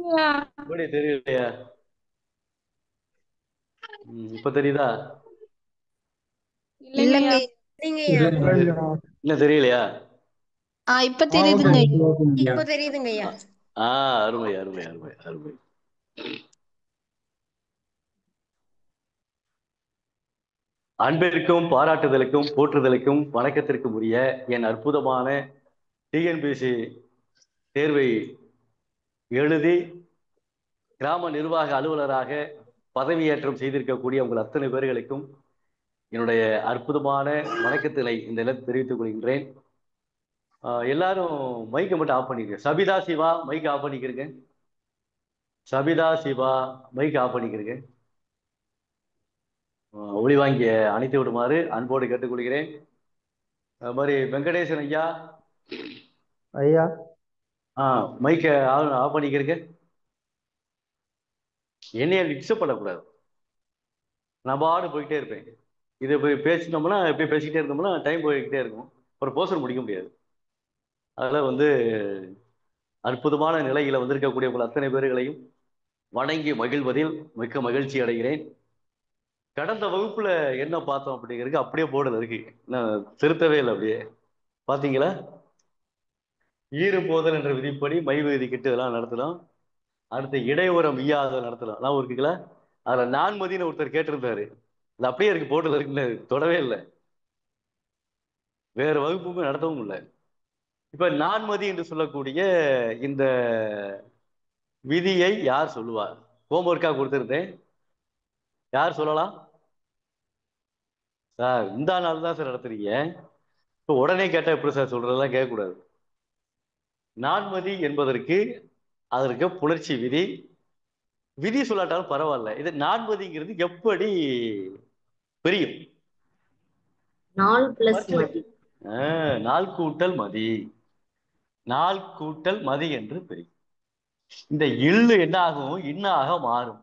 எப்படி தெரியலையா? இப்ப தெரியுதா? இல்லைங்க. இல்லைங்கய்யா. இல்ல தெரியலையா? இப்ப தெரியுதுங்க. இப்ப தெரியுதுங்கய்யா. அருமை அருமை அருமை அருமை. அன்பிற்கும் பாராட்டுதலுக்கும் போற்றுதலுக்கும் வணக்கத்திற்கும் உரிய என் அற்புதமான டிஎன்பிஎஸ்சி தேர்வை எழுதி கிராம நிர்வாக அலுவலராக பதவியேற்றம் செய்திருக்கக்கூடிய உங்கள் அத்தனை பேர்களுக்கும் என்னுடைய அற்புதமான வணக்கத்தினை இந்த இடத்தில் தெரிவித்துக் கொள்கின்றேன். எல்லாரும் மைக்கை மட்டும் ஆஃப் பண்ணிக்கிறேன். சபிதா சிவா மைக் ஆஃப் பண்ணிக்கிறேங்க. சபிதா சிவா மைக் ஆஃப் பண்ணிக்கிறேங்க. ஒளி வாங்கிய அணைத்து விடுமாறு அன்போடு கேட்டுக்கொள்கிறேன். அது மாதிரி வெங்கடேசன் ஐயா ஐயா மைக்கை ஆஃப் பண்ணிக்கிறேங்க. என்னைய டிஸ்டர்ப் பண்ணக்கூடாது. நான் பாடு போய்கிட்டே இருப்பேன். இதை போய் பேசினோம்னா இப்படி பேசிக்கிட்டே இருந்தோம்னா டைம் போய்கிட்டே இருக்கும். ஒரு போர்ஷன் முடிக்க முடியாது. அதில் அற்புதமான நிலையில வந்திருக்கக்கூடிய உங்கள் அத்தனை பேர்களையும் வணங்கி மகிழ்வதில் மிக்க மகிழ்ச்சி அடைகிறேன். கடந்த வகுப்புல என்ன பார்த்தோம் அப்படிங்கிறது அப்படியே போர்டில் இருக்கு. நான் திருத்தவே இல்லை. அப்படியே பார்த்தீங்களா? ஈறு போதல் என்ற விதிப்படி மை விதிக்கிட்டு இதெல்லாம் நடத்தலாம். அடுத்து இடையுறம் ஈயாதல் நடத்தலாம். நான் இருக்குங்களா? அதுல நான்மதின்னு ஒருத்தர் கேட்டிருந்தாரு. அது அப்படியே இருக்கு, போர்டில் இருக்குன்னு தொடவே இல்லை. வேற வகுப்புக்கும் நடத்தவும் இல்லை. இப்ப நான்மதி என்று சொல்லக்கூடிய இந்த விதியை யார் சொல்லுவார்? ஹோம்ஒர்க்கா கொடுத்திருந்தேன். யார் சொல்லலாம் சார்? இந்த நாள் தான் சார் நடத்துறீங்க. இப்போ உடனே கேட்டா எப்படி சார் சொல்றதெல்லாம் கேட்கக்கூடாது. நான்மதி என்பதற்கு அதற்கு புணர்ச்சி விதி. விதி சொல்லாட்டாலும் பரவாயில்ல. இது நான்மதிங்கிறது எப்படி பிரியும்? நாள் பிளஸ் மதி. நாள் கூட்டல் மதி. நாள் கூட்டல் மதி என்று பிரியும். இந்த இல்லு என்ன ஆகும்? இன்னாக மாறும்.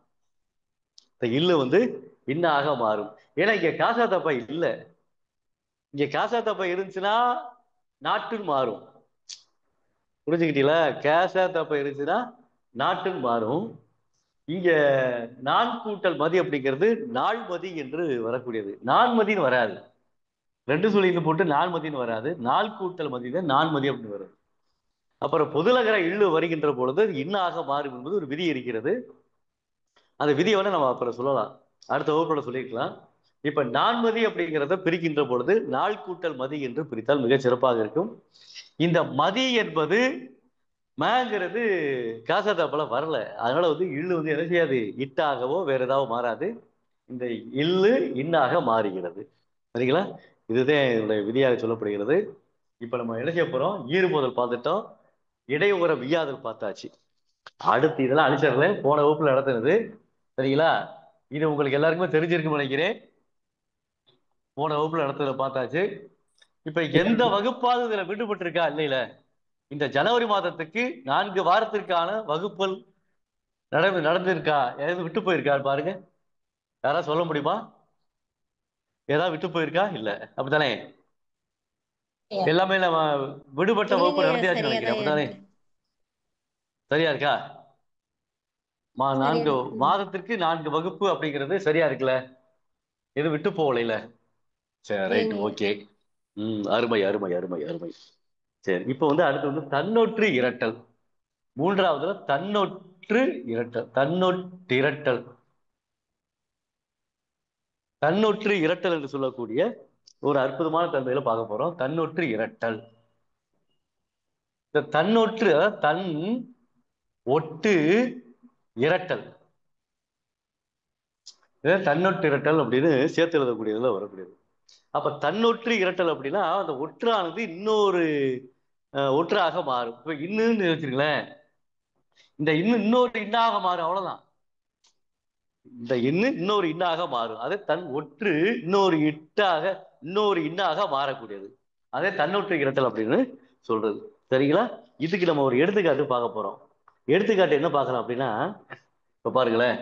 இந்த இல்லு இன்னாக மாறும். ஏன்னா இங்க காசா தப்பா இல்ல. இங்க காசா தப்பா இருந்துச்சுன்னா நாட்டுன்னு மாறும். புரிஞ்சுக்கிட்டீங்களா? காசா தப்பா இருந்துச்சுன்னா நாட்டுன்னு மாறும். இங்க நான் கூட்டல் மதி அப்படிங்கிறது நாள் மதி என்று வரக்கூடியது. நான்மதின்னு வராது. ரெண்டு சொல்லிட்டு போட்டு நான்மதின்னு வராது. நாள் கூட்டல் மதி தான் நான்மதி அப்படின்னு வருது. அப்புறம் பொதுலகர இல்லு வருகின்ற பொழுது இன்னாக மாறும் என்பது ஒரு விதி இருக்கிறது. அந்த விதியை நம்ம அப்புறம் சொல்லலாம், அடுத்த வகுப்புல சொல்லிக்கலாம். இப்ப நான்மதி அப்படிங்கிறத பிரிக்கின்ற பொழுது நாள் கூட்டல் மதி என்று பிரித்தால் மிகச் சிறப்பாக இருக்கும். இந்த மதி என்பது மேங்கிறது காசா தப்பல வரல. அதனால இல்லு என்ன செய்யாது? இட்டாகவோ வேற ஏதாவது மாறாது. இந்த இல்லு இன்னாக மாறுகிறது. சரிங்களா? இதுதான் என்னுடைய விதியாக சொல்லப்படுகிறது. இப்ப நம்ம என்ன செய்ய போறோம்? ஈறுபோதல் பார்த்துட்டோம், இடையுற வியாதல் பார்த்தாச்சு. அடுத்து இதெல்லாம் அழிச்சிடல, போன வகுப்புல நடத்துனது. சரிங்களா? இது உங்களுக்கு எல்லாருக்குமே தெரிஞ்சிருக்குன்னு நினைக்கிறேன். போன வகுப்புல நடத்துறத பார்த்தாச்சு. இப்ப எந்த வகுப்பாவது இதுல விடுபட்டு இருக்கா? இல்லையில இந்த ஜனவரி மாதத்துக்கு 4 வாரத்திற்கான வகுப்புகள் நடந்திருக்கா? ஏதாவது விட்டு போயிருக்கா பாருங்க. யாராவது சொல்ல முடியுமா? ஏதாவது விட்டு போயிருக்கா? இல்ல அப்படித்தானே? எல்லாமே நம்ம விடுபட்ட வகுப்பு இல்லைங்கய்யா, நடத்தியாச்சு நினைக்கிறேன். சரியாதான் அப்படித்தானே? இருக்கு. சரியா இருக்கா? சரியா 4 இருக்கு. மாதத்திற்கு 4 வகுப்பு அப்படிங்கிறது சரியா இருக்குல்ல? எதுவும் விட்டு போகல. சரி, ரைட், இல்லைங்கய்யா. ஓகே. அருமை அருமை அருமை அருமை. சரி, இப்போ அடுத்து தன்னொற்று இரட்டல். மூன்றாவதுல தன்னொற்று இரட்டல். தன்னொற்றிரட்டல். தன்னொற்று இரட்டல் என்று சொல்லக்கூடிய ஒரு அற்புதமான தன்மையில பார்க்க போறோம். தன்னொற்று இரட்டல். இந்த தன்னொற்று தன் ஒட்டு இரட்டல். தன்னொற்று இரட்டல் அப்படின்னு சேர்த்து எழுதக்கூடியதுல வரக்கூடியது. அப்ப தன்னொற்று இரட்டல் அப்படின்னா அந்த ஒற்றானது இன்னொரு ஒற்றாக மாறும். இப்ப இன்னுன்னு வச்சுருங்களேன், இந்த இன்னொரு இன்னாக மாறும். அவ்வளவுதான். இந்த இன்னொரு இன்னாக மாறும். அதே தன் ஒற்று இன்னொரு இன்னாக மாறக்கூடியது. அதே தன்னொற்று இரட்டல் அப்படின்னு சொல்றது. சரிங்களா? இதுக்கு நம்ம ஒரு எடுத்துக்காட்டு பார்க்க போறோம். எடுத்துக்காட்டு என்ன பார்க்கலாம் அப்படின்னா, இப்ப பாருங்களேன்.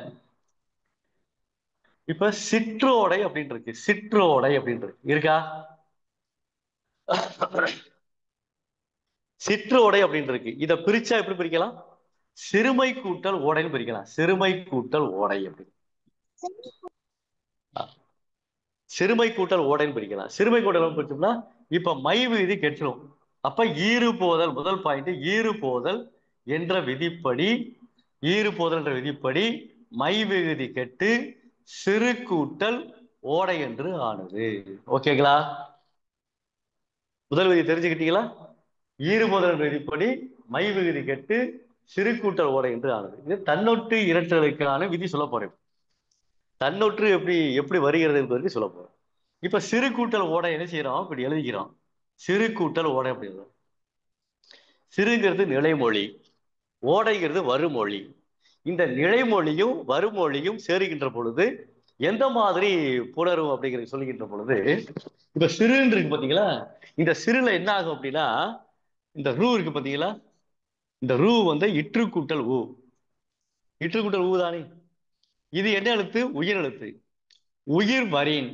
இப்ப சிற்றோடை அப்படின்னு இருக்கு. சிற்றோடை அப்படின்னு இருக்கு. இருக்கா? சிற்றோடை அப்படின்னு இருக்கு. இதை பிரிச்சா எப்படி பிரிக்கலாம்? சிறுமை கூட்டல் ஓடைன்னு பிரிக்கலாம். சிறுமை கூட்டல் ஓடை அப்படி. சிறுமை கூட்டல் ஓடைன்னு பிரிக்கலாம். சிறுமை கூட்டல் பிரிச்சோம்னா இப்ப மை விகுதி கெட்டுரும். அப்ப ஈறு போதல், முதல் பாயிண்ட், ஈறு போதல் என்ற விதிப்படி, ஈறு போதல் என்ற விதிப்படி மை விகுதி கெட்டு சிறு கூட்டல் ஓடை என்று ஆனது. ஓகேங்களா? முதல் விதி தெரிஞ்சுக்கிட்டீங்களா? ஈறு போதல் என்ற விதிப்படி மை விகுதி கெட்டு சிறு கூட்டல் ஓடை என்று ஆனது. இது தன்னொட்டு இரட்டலுக்கான விதி சொல்ல போறேன். தன்னொற்று எப்படி எப்படி வருகிறது என்பதற்கு சொல்ல போறோம். இப்ப சிறு கூட்டல் ஓடை என்ன செய்யறோம்? இப்படி எழுதிக்கிறோம். சிறு கூட்டல் ஓடை அப்படிங்கிறது. சிறுங்கிறது நிலைமொழி, ஓடைங்கிறது வருமொழி. இந்த நிலைமொழியும் வருமொழியும் சேருகின்ற பொழுது எந்த மாதிரி புணரும் அப்படிங்கிறது சொல்லுகின்ற பொழுது, இப்ப சிறுன்னு இருக்கு பாத்தீங்களா? இந்த சிறுல என்ன ஆகும் அப்படின்னா, இந்த ரூ இருக்கு பாத்தீங்களா? இந்த ரூ வந்து இற்று கூட்டல் ஊ. இற்று கூட்டல் ஊ தானே. இது என்ன எழுத்து? உயிர் எழுத்து. உயிர் வரின்.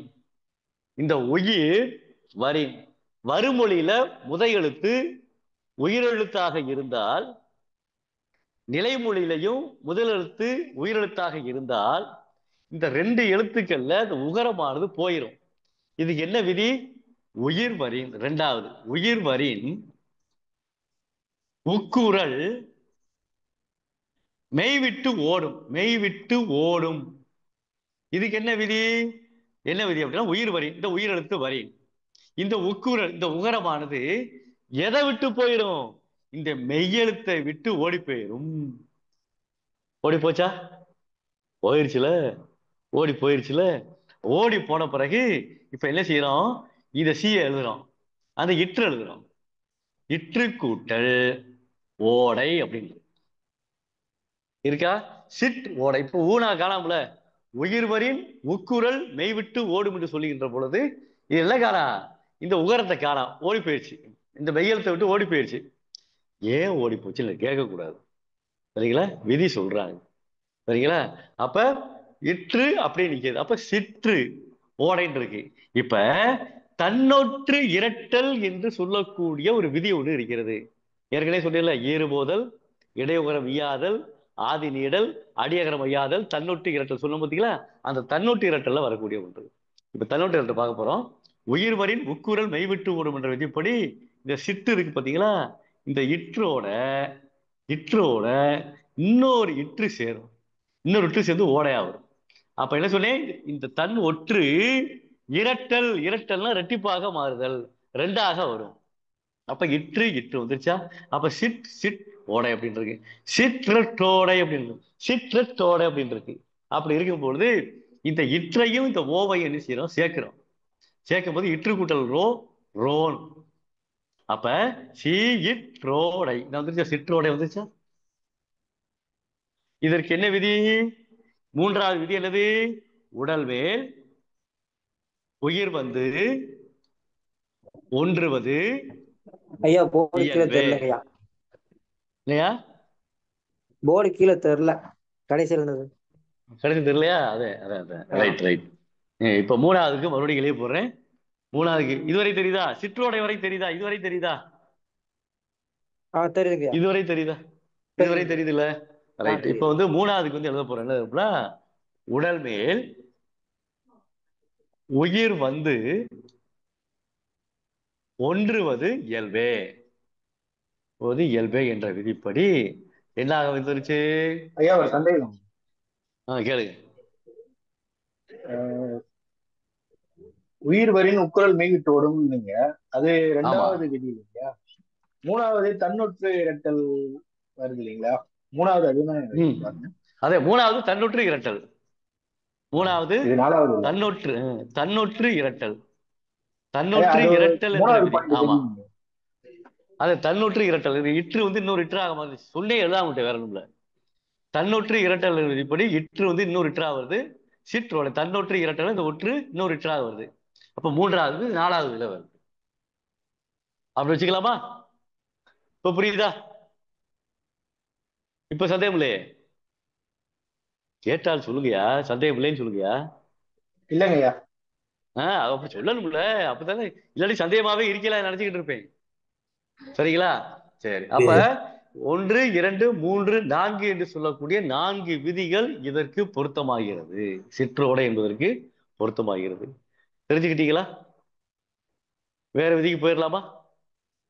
இந்த உயிர் வரின் வருமொழியில முதல் எழுத்து உயிரெழுத்தாக இருந்தால், நிலைமொழியிலையும் முதல் எழுத்து உயிரெழுத்தாக இருந்தால், இந்த ரெண்டு எழுத்துக்கள்ல அந்த உகரமானது போயிடும். இதுக்கு என்ன விதி? உயிர் வரின். இரண்டாவது உயிர் வரின் உக்குரல் மெய்விட்டு ஓடும். மெய்விட்டு ஓடும். இதுக்கு என்ன விதி? என்ன விதி அப்படின்னா உயிர் வரின், இந்த உயிரெழுத்து வரின், இந்த உக்குரல், இந்த உகரமானது எதை விட்டு போயிடும்? இந்த மெய்யெழுத்தை விட்டு ஓடி போயிடும். ஓடி போச்சா? போயிருச்சுல. ஓடி போயிருச்சுல. ஓடி போன பிறகு இப்ப என்ன செய்யறோம்? இத சீய எழுதுறோம், அந்த இற்று எழுதுறோம். இற்று கூட்டல் ஓடை அப்படின்னு இருக்கா? சிட் ஓடை. இப்ப ஊனா காணாமல. உயிர்வரின் உக்குரல் மெய்விட்டு ஓடும் என்று சொல்லுகின்ற பொழுது இது என்ன காணா? இந்த உகரத்தை காணா, ஓடி போயிடுச்சு. இந்த மெய்யெழுத்தை விட்டு ஓடி போயிடுச்சு. ஏன் ஓடி போச்சு இல்லை கேட்கக்கூடாது. சரிங்களா? விதி சொல்றாங்க. சரிங்களா? அப்ப இற்று அப்படியே நிக்கிறது. அப்ப சிற்று ஓடைன்னு இருக்கு. இப்ப தன்னொற்று இரட்டல் என்று சொல்லக்கூடிய ஒரு விதி ஒன்று இருக்கிறது. ஏற்கனவே சொன்னீங்கல்ல, ஈறுபோதல், இடையுகரம் ஈயாதல், ஆதி நீடல், அடியகரம் ஐயாதல், தன்னொட்டு இரட்டல் சொல்லும் பார்த்தீங்களா? அந்த தன்னொட்டு இரட்டல்ல வரக்கூடிய ஒன்று. இப்ப தன்னொட்டு இரட்டல் பார்க்க போறோம். உயிர்வரின் உக்குரல் மெய்விட்டு ஓடும் என்ற விதிப்படி இந்த சிட்டு இருக்கு பாத்தீங்களா? இந்த இற்றோட இற்றோட இன்னொரு இற்று சேரும். இன்னொரு இற்று சேர்ந்து ஓடையா வரும். அப்ப என்ன சொன்னேன்? இந்த தன் ஒற்று இரட்டல். இரட்டல்னா ரெட்டிப்பாக மாறுதல், ரெண்டாக வரும். அப்ப இற்று இற்று வந்துருச்சா? அப்ப சிட் சிட் ஓடை அப்படின்னு இருக்கு. சிற்றோடை அப்படின்னு, சிற்றோடை அப்படின்னு இருக்கு. அப்படி இருக்கும் பொழுது இந்த இற்றையும் இந்த ஓவையும் என்ன செய்யறோம்? சேர்க்கிறோம். சேர்க்கும் போது இற்று கூட்டல் ரோ, ரோன். அப்ப சி இற்றோடை வந்துருச்சா? சிற்றோடை வந்துருச்சா? இதற்கு என்ன விதி? மூன்றாவது விதி என்னது? உடல் மேல் உயிர் வந்து ஒன்றுவது ஐயா போர்டு கீழே இயல்பே. தெரியல ஐயா. இல்லையா? போர்டு கீழே தெரியல, கடைசியில் இருந்தது. கடைசி தெரியலையா? அதே அதே அதே. Right right. இப்ப மூணாவதுக்கு மறுபடியும் எழுதி போடுறேன். மூணாவதுக்கு இதுவரை தெரியுதா? சிற்றோடை வரை தெரியுதா? இதுவரை தெரியுதா? தெரியுதுங்க ஐயா. இதுவரை தெரியுதா? இதுவரை தெரியுது இல்ல? ரைட். இப்ப வந்து மூணாவதுக்கு வந்து எழுத போறேன். என்ன? உடல் மேல் உயிர் வந்து ஒன்றுவது இயல்பே. இயல்பே என்ற விதிப்படி என்னாக வந்துருச்சு? ஐயா ஒரு சந்தேகம். கேளுங்க. உயிர் வரின் உக்குரல் மெய்விட்டு ஓடும் நீங்க, அது ரெண்டாவது விதி இல்லையா? மூணாவது தன்னொற்று இரட்டல் வருது இல்லைங்களா? மூணாவது அதுதான். அதே மூணாவது தன்னொற்று இரட்டல். மூணாவது தன்னொற்று தன்னொற்று இரட்டல். தன்னொற்று இரட்டல். ஆமா, அது தன்னொற்று இரட்டல். இற்று வந்து இன்னொரு இற்றாக மாதிரி சொல்லி எழுதாம வேற ஒண்ணுல. தன்னொற்று இரட்டல் விதிப்படி இற்று வந்து இன்னொரு இற்றா வருது. சிற்றோட தன்னொற்று இரட்டல் இந்த ஒற்று இன்னொரு இற்றாக வருது. அப்ப மூன்றாவது நாலாவது இதுல வருது. அப்படி வச்சுக்கலாமா? இப்ப புரியுதா? இப்ப சந்தேகம் இல்லையே? கேட்டால் சொல்லுங்கயா. சந்தேகம் இல்லைன்னு சொல்லுங்கயா. இல்லைங்கய்யா. அப்ப சொல்லணும்ல. அப்பதானே, இல்லாட்டி சந்தேகமாவே இருக்கல நினைச்சுக்கிட்டு இருப்பேன். சரிங்களா? சரி. அப்ப 1, 2, 3, 4 என்று சொல்லக்கூடிய 4 விதிகள் இதற்கு பொருத்தமாகிறது. சிற்றோடை என்பதற்கு பொருத்தமாகிறது. தெரிஞ்சுக்கிட்டீங்களா? வேற விதிக்கு போயிடலாமா?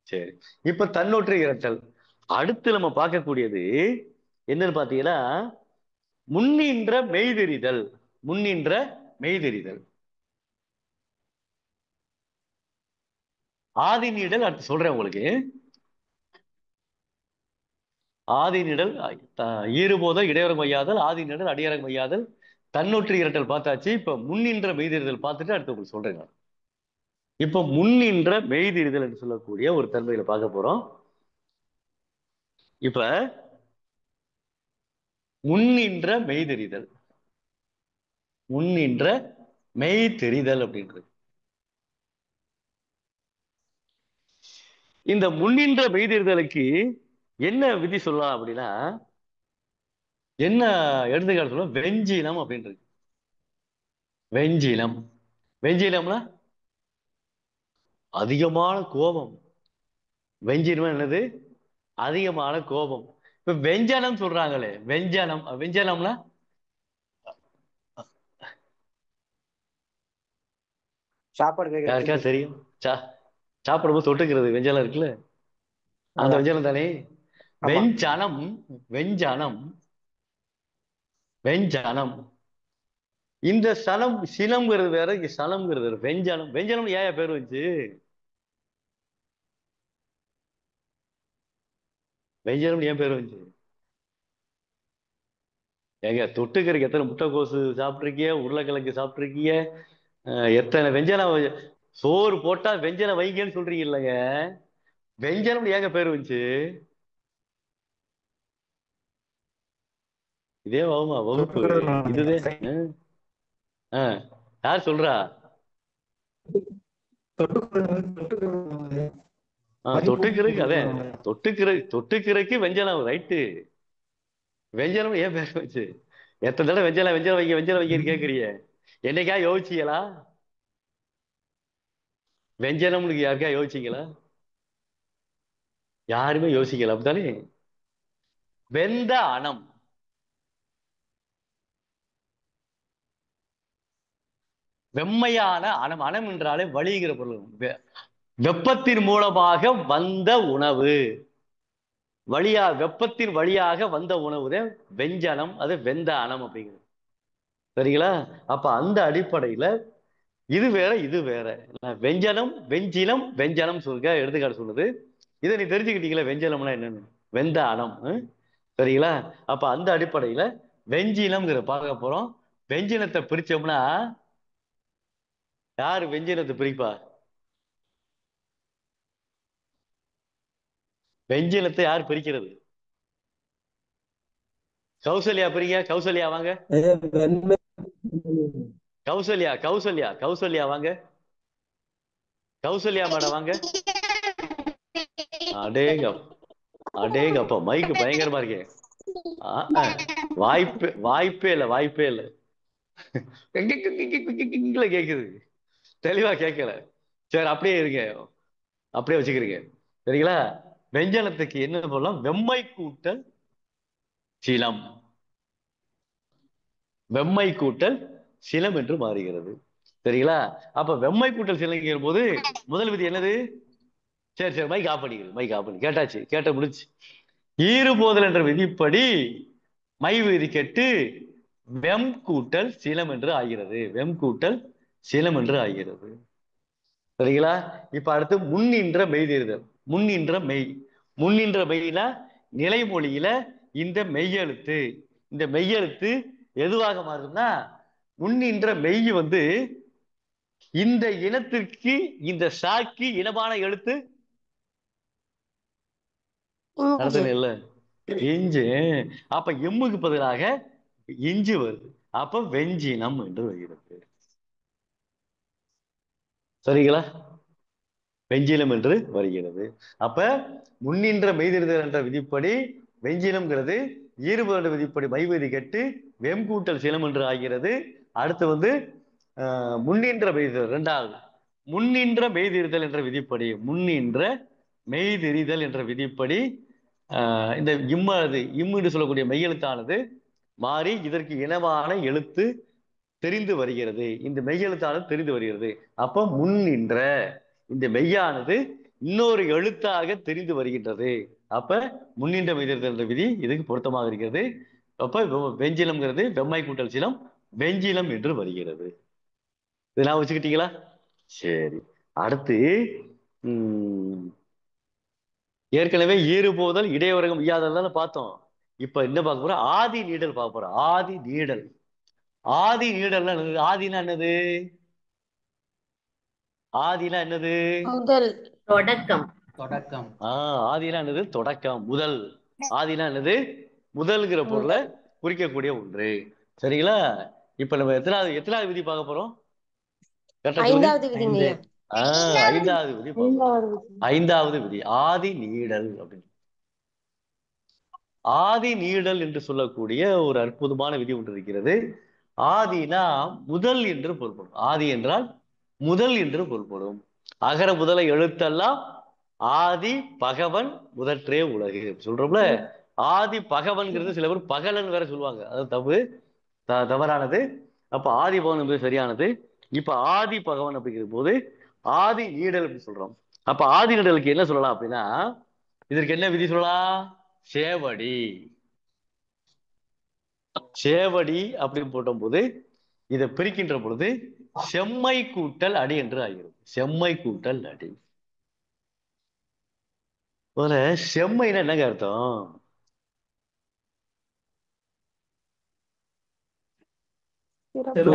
சரி. இப்ப தன்னொற்று இரட்டல். அடுத்து நம்ம பார்க்கக்கூடியது என்னன்னு பாத்தீங்கன்னா, முன்னின்ற மெய்தெரிதல். முன்னின்ற மெய்தெரிதல். ஆதி நீடல் அடுத்து சொல்றேன் உங்களுக்கு. ஆதி நிடல், ஈறுபோதல், இடையறம் மையாதல், ஆதி நிடல், அடியறம் மையாதல், தன்னொற்று இரட்டல் பார்த்தாச்சு. இப்ப முன்னின்ற மெய்தெரிதல் பார்த்துட்டு அடுத்து உங்களுக்கு சொல்றேன் நான். இப்ப முன்னின்ற மெய்தெரிதல் என்று சொல்லக்கூடிய ஒரு தன்மையில பார்க்க போறோம். இப்ப முன்னின்ற மெய்தெரிதல், முன்னின்ற மெய் தெரிதல் அப்படின்றது. இந்த முன்னின்ற மெய்தெரிதலுக்கு என்ன விதி சொல்லலாம் அப்படின்னா, என்ன எடுத்துக்காட்டு சொல்லலாம்? வெஞ்சினம் அப்படின்றது. வெஞ்சினம். வெஞ்சினம்னா அதிகமான கோபம். வெஞ்சினம் என்னது? அதிகமான கோபம். இப்ப வெஞ்சனம் சொல்றாங்களே, வெஞ்சனம். வெஞ்சனம்னா சாப்பாடு யாருக்கா கேட்கறது தெரியும்? சாப்பிடும்போது தொட்டுக்கிறது வெஞ்சனம் இருக்குல்ல, அந்த வெஞ்சனம் தானே. ஆமா. வெஞ்சனம். வெஞ்சனம். வெஞ்சனம். இந்த சனம் சினம்ங்கிறது வேற, இங்க சனம்ங்கிறது வேற. வெஞ்சனம். வெஞ்சனம் ஏன் பேர் வந்துச்சு? வெஞ்சனம் ஏன் பேர் வந்துச்சு? ஏங்க தொட்டுக்கிறதுக்கு எத்தனை முட்டைக்கோசு சாப்பிட்ருக்கீங்க, உருளைக்கிழங்கு சாப்பிட்ருக்கீங்க, எத்தனை வெஞ்சனம். சோறு போட்டா வெஞ்சனம் வைங்கன்னு சொல்றீங்க இல்லைங்க, வெஞ்சனம் ஏங்க பேர் வந்துச்சு? இதே வகுமா வகுப்பு இதுதே. யார் சொல்றா? தொட்டுக்கிறதுக்கு அதே தொட்டுக்கிறதுக்கு வெஞ்சனம் ரைட்டு. வெஞ்சனம் ஏன் பேர் வச்சு? எத்தனை தடவை வெஞ்சனம் வெஞ்சனம் வைங்க வெஞ்சனம் வைங்கன்னு கேட்கறீங்க, என்னைக்கா யோசிச்சீங்களா? வெஞ்சனம்னு யாருக்கா யோசிச்சீங்களா? யாருமே யோசிக்கல, அப்படித்தானே. வெந்த அனம். வெம்மையான அனம். அனம் என்றாலே வழிகிற பொருள். வெப்பத்தின் மூலமாக வந்த உணவு, வெப்பத்தின் வழியாக வந்த உணவுதான் வெஞ்சனம். அது வெந்த அனம் அப்படிங்கிறது. சரிங்களா? அப்ப அந்த அடிப்படையில இது வேற இது வேற. வெஞ்சனம், வெஞ்சினம், வெஞ்சனம் சொல்லுங்க எடுத்துக்காட்டு சொல்லுது. இதை நீ தெரிஞ்சுக்கிட்டீங்களா? வெஞ்சனம்னா என்னன்னு, வெந்த அனம். சரிங்களா? அப்ப அந்த அடிப்படையில வெஞ்சினம்ங்கிற பார்க்க போறோம். வெஞ்சினத்தை பிரிச்சோம்னா யாரு வெஞ்சினத்தை பிரிப்பா? வெஞ்சினத்தை யார் பிரிக்கிறது? கௌசல்யா பிரிங்க. கௌசல்யா வாங்க. கௌசல்யா கௌசல்யா கௌசல்யா வாங்க. கௌசல்யா மேடம் வாங்க. அடேங்கப்பா மைக்கு பயங்கரமா இருக்கேன். வாய்ப்பே இல்ல, வாய்ப்பே இல்ல. கேக்குது, தெளிவா கேட்கல. சரி அப்படியே இருங்க, அப்படியே வச்சுக்கிறீங்க. சரிங்களா? வெஞ்சனத்துக்கு என்ன சொல்லலாம்? வெம்மை கூட்டல் சிலம். வெம்மை கூட்டல் சிலம் என்று மாறுகிறது. சரிங்களா? அப்ப வெம்மை கூட்டல் சிலங்கிற போது முதல் விதி என்னது? சரி சரி மைக் ஆஃப் பண்ணிக்கிறது. மைக் ஆஃப் பண்ணி கேட்டாச்சு, கேட்ட முடிச்சு. ஈறுபோதல் என்ற விதிப்படி மை விதி கெட்டு வெம் கூட்டல் சிலம் என்று ஆகிறது. வெம் கூட்டல் சிலம் என்று ஆகிறது. சரிங்களா? இப்ப அடுத்து முன்னின்ற மெய்தெரிதல். முன்னின்ற மெய். முன்னின்ற மெய்னா நிலைமொழியில இந்த மெய்யெழுத்து, இந்த மெய்யெழுத்து எதுவாக மாறுதுன்னா, முன்னின்ற மெய் வந்து இந்த இனத்திற்கு, இந்த சாக்கி இனமான எழுத்து இல்ல இஞ்சு. அப்ப எம்முக்கு பதிலாக இஞ்சு வருது. அப்ப வெஞ்சினம் என்று வருகிறது. சரிங்களா? வெஞ்சினம் என்று வருகிறது. அப்ப முன்னின்ற மெய்தெரிதல் என்ற விதிப்படி வெஞ்சினம்ங்கிறது ஈறுபடு விதிப்படி மைவிதி கெட்டு வெம்கூட்டல் சினம் என்று ஆகிறது. அடுத்து வந்து முன்னின்ற மெய்தெரிதல். இரண்டாவது முன்னின்ற மெய்தெரிதல் என்ற விதிப்படி, முன்னின்ற மெய்தெரிதல் என்ற விதிப்படி இந்த இம்முன்னு சொல்லக்கூடிய மெய்யெழுத்தானது மாறி இதற்கு இனமான எழுத்து தெரிந்து வருகிறது. இந்த மெய்யெழுத்தானது தெரிந்து வருகிறது. அப்ப முன் நின்ற இந்த மெய்யானது இன்னொரு எழுத்தாக தெரிந்து வருகின்றது. அப்ப முன்னின்ற மெய்தெழுதல் என்ற விதி இதுக்கு பொருத்தமாக இருக்கிறது. அப்ப வெஞ்சிலம்ங்கிறது வெம்மை கூட்டல் சிலம் வெஞ்சிலம் என்று வருகிறது. இதெல்லாம் வச்சுக்கிட்டீங்களா? சரி. அடுத்து ஏற்கனவே ஈறு போதல் இடையவரகம் இய்யாதல் பார்த்தோம். இப்ப என்ன பார்க்க போறோம்? ஆதி நீடல் பார்க்க போறோம். ஆதி நீடல். ஆதி நீடல்னா என்னது? ஆதினா என்னது? ஆதினா என்னது? முதல். தொடக்கம். தொடக்கம். ஆதினா என்னது? தொடக்கம், முதல். ஆதினா என்னது? முதல்கிற பொருளை குறிக்கக்கூடிய ஒன்று. சரிங்களா? இப்ப நம்ம எத்தனாவது விதி பார்க்க போறோம்? ஐந்தாவது விதிங்க. ஐந்தாவது விதி. ஐந்தாவது விதி ஆதி நீடல் அப்படின்னு. ஆதி நீடல் என்று சொல்லக்கூடிய ஒரு அற்புதமான விதி ஒன்று இருக்கிறது. ஆதினா முதல் என்று பொருள்படும். ஆதி என்றால் முதல் என்று பொருள்படும். அகர முதல எழுத்தெல்லாம் ஆதி பகவன் முதற்றே உலகு சொல்றோம்ல. ஆதி பகவன்கிறது சில பேர் பகலன் வேற சொல்லுவாங்க. அது தவறானது. அப்ப ஆதி பகவன் என்பது சரியானது. இப்ப ஆதி பகவன் அப்படிங்கிற போது ஆதி நீடல் அப்படின்னு சொல்றோம். அப்ப ஆதி நீடலுக்கு என்ன சொல்லலாம் அப்படின்னா, இதற்கு என்ன விதி சொல்லலாம்? சேவடி. சேவடி அப்படின்னு போட்ட போது இதை பிரிக்கின்ற பொழுது செம்மை கூட்டல் அடி என்று ஆகிறது. செம்மை கூட்டல் அடி. போல செம்மைன்னா என்னங்க அர்த்தம்?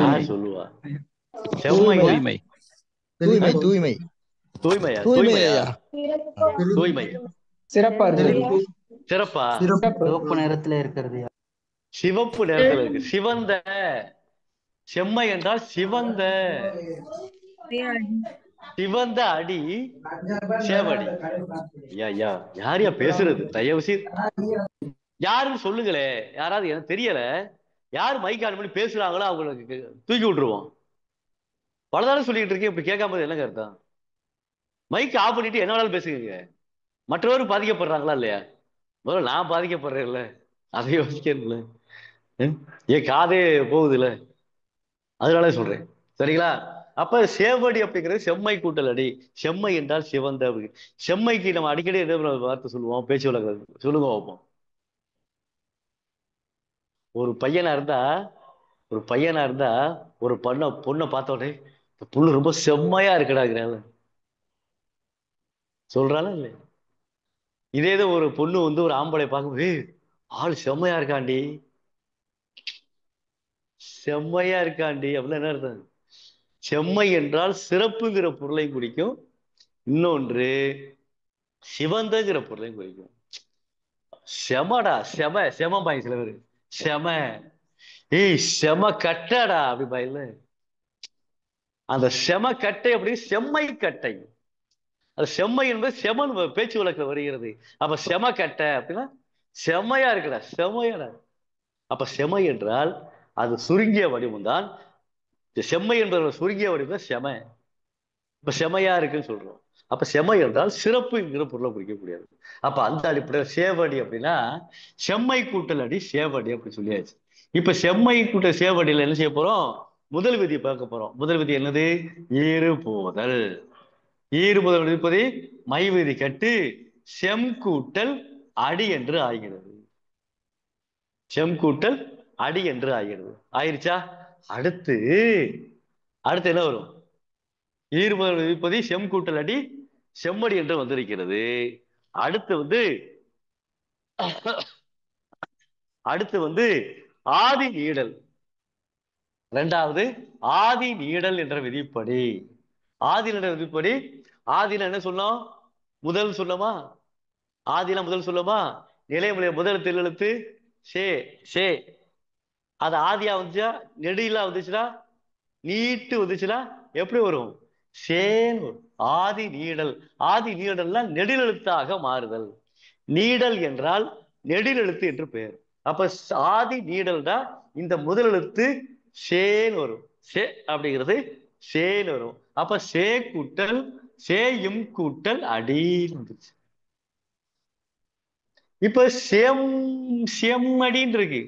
யார் சொல்லுவா? செம்மை தூய்மை தூய்மை தூய்மையா? தூய்மையா? தூய்மை சிறப்பா இருக்கு. சிறப்பா? சிவப்பு நிறத்துல இருக்கிறது. சிவப்பு நிறத்துல இருக்கு. சிவந்த. செம்மை என்றால் சிவந்த. சிவந்த அடி சேவடி. ஐயா யாரையா பேசுறது? தயவு செய்து யாருன்னு சொல்லுங்களே. யாராவது எனக்கு தெரியல. யார் மைக் ஆன் பண்ணி பேசுறாங்களோ அவங்களுக்கு தூக்கி விட்டுருவோம். பலதாரம் சொல்லிட்டு இருக்கேன். இப்படி கேட்காம என்னங்க அர்த்தம்? மைக் ஆஃப் பண்ணிட்டு என்ன வேணாலும் பேசுங்க. மற்றவரும் பாதிக்கப்படுறாங்களா இல்லையா? முதல்ல நான் பாதிக்கப்படுறேன்ல, அதை யோசிக்கிறேன்ல. ஏன் காதே போகுதுல்ல, அதனால சொல்றேன். சரிங்களா? அப்ப சேவடி அப்படிங்கிறது செம்மை கூட்டல் அடி. செம்மை என்றால் சிவந்த. செம்மைக்கு நம்ம அடிக்கடி என்ன வார்த்தை சொல்லுவோம்? பேச்சு வழக்கு சொல்லுங்க வைப்போம். ஒரு பையனா இருந்தா ஒரு பொண்ணை பார்த்த உடனே புண்ணு ரொம்ப செம்மையா இருக்கடாங்கிறாள் சொல்றாளா இல்ல? இதே ஒரு பொண்ணு ஒரு ஆம்பளை பார்க்கும்போது ஆள் செம்மையா இருக்காண்டி, செம்மையா இருக்காண்டி அப்படின்னு என்ன அர்த்தம்? செம்மை என்றால் சிறப்புங்கிற பொருளையும் குறிக்கும், இன்னொன்று சிவந்தங்கிற பொருளையும் குறிக்கும். செமடா, செம பாய் சில பேரு. செம, செம கட்டடா அப்படி பாயில. அந்த செம கட்டை அப்படி செம்மை கட்டை. அது செம்மை என்பது செமன் பேச்சு வழக்கில் வருகிறது. அப்ப செம கட்டை அப்படின்னா செம்மையா இருக்குடா, செம்மையாடா. அப்ப செம்மை என்றால் அது சுருங்கிய வடிவம் தான். செம்மை என்பது சுருங்கிய வடிவம் செம. இப்ப செமையா இருக்குன்னு சொல்றோம். அப்ப செம்மை என்றால் சிறப்புங்கிற பொருளை குறிக்கக்கூடியது. அப்ப அந்த அடிப்படையில் சேவடி அப்படின்னா செம்மை கூட்டல் அடி சேவடி அப்படி சொல்லியாச்சு. இப்ப செம்மை கூட்டல் சேவடியில என்ன செய்ய போறோம்? முதல் விதி பார்க்க போறோம். முதல் விதி என்னது? ஈறு போதல். ஈறு போதல் விதிப்பது மை விதி கட்டு செம் கூட்டல் அடி என்று ஆகிறது. செம் கூட்டல் அடி என்று ஆகிறது. ஆயிருச்சா? அடுத்து என்ன வரும்? ஈறுபதல் விதிப்பதி செம் கூட்டல் அடி செம்மடி என்று வந்திருக்கிறது. அடுத்து ஆதி நீடல். இரண்டாவது ஆதி நீடல் என்ற விதிப்படி. ஆதி நீடல் விதிப்படி ஆதினா என்ன சொன்னோம்? முதல் சொல்லமா? ஆதினா முதல் சொல்லமா? நிலைமொழிய முதல் தெல்லெழுத்து சே. அது ஆதியா வந்துச்சா, நெடிலா வந்துச்சுன்னா, நீட்டு வந்துச்சுன்னா எப்படி வரும்? சேன். ஆதி நீடல். ஆதி நீடல்னா நெடிலெழுத்தாக மாறுதல். நீடல் என்றால் நெடிலெழுத்து என்று பெயர். அப்ப ஆதி நீடல்னா இந்த முதல் எழுத்து சேன் வரும். சே அப்படிங்கிறது சேன் வரும். அப்ப சே கூட்டல் சேயும் கூட்டல் அடின்னு வந்துருச்சு. இப்ப செம்மடின்னு இருக்கு,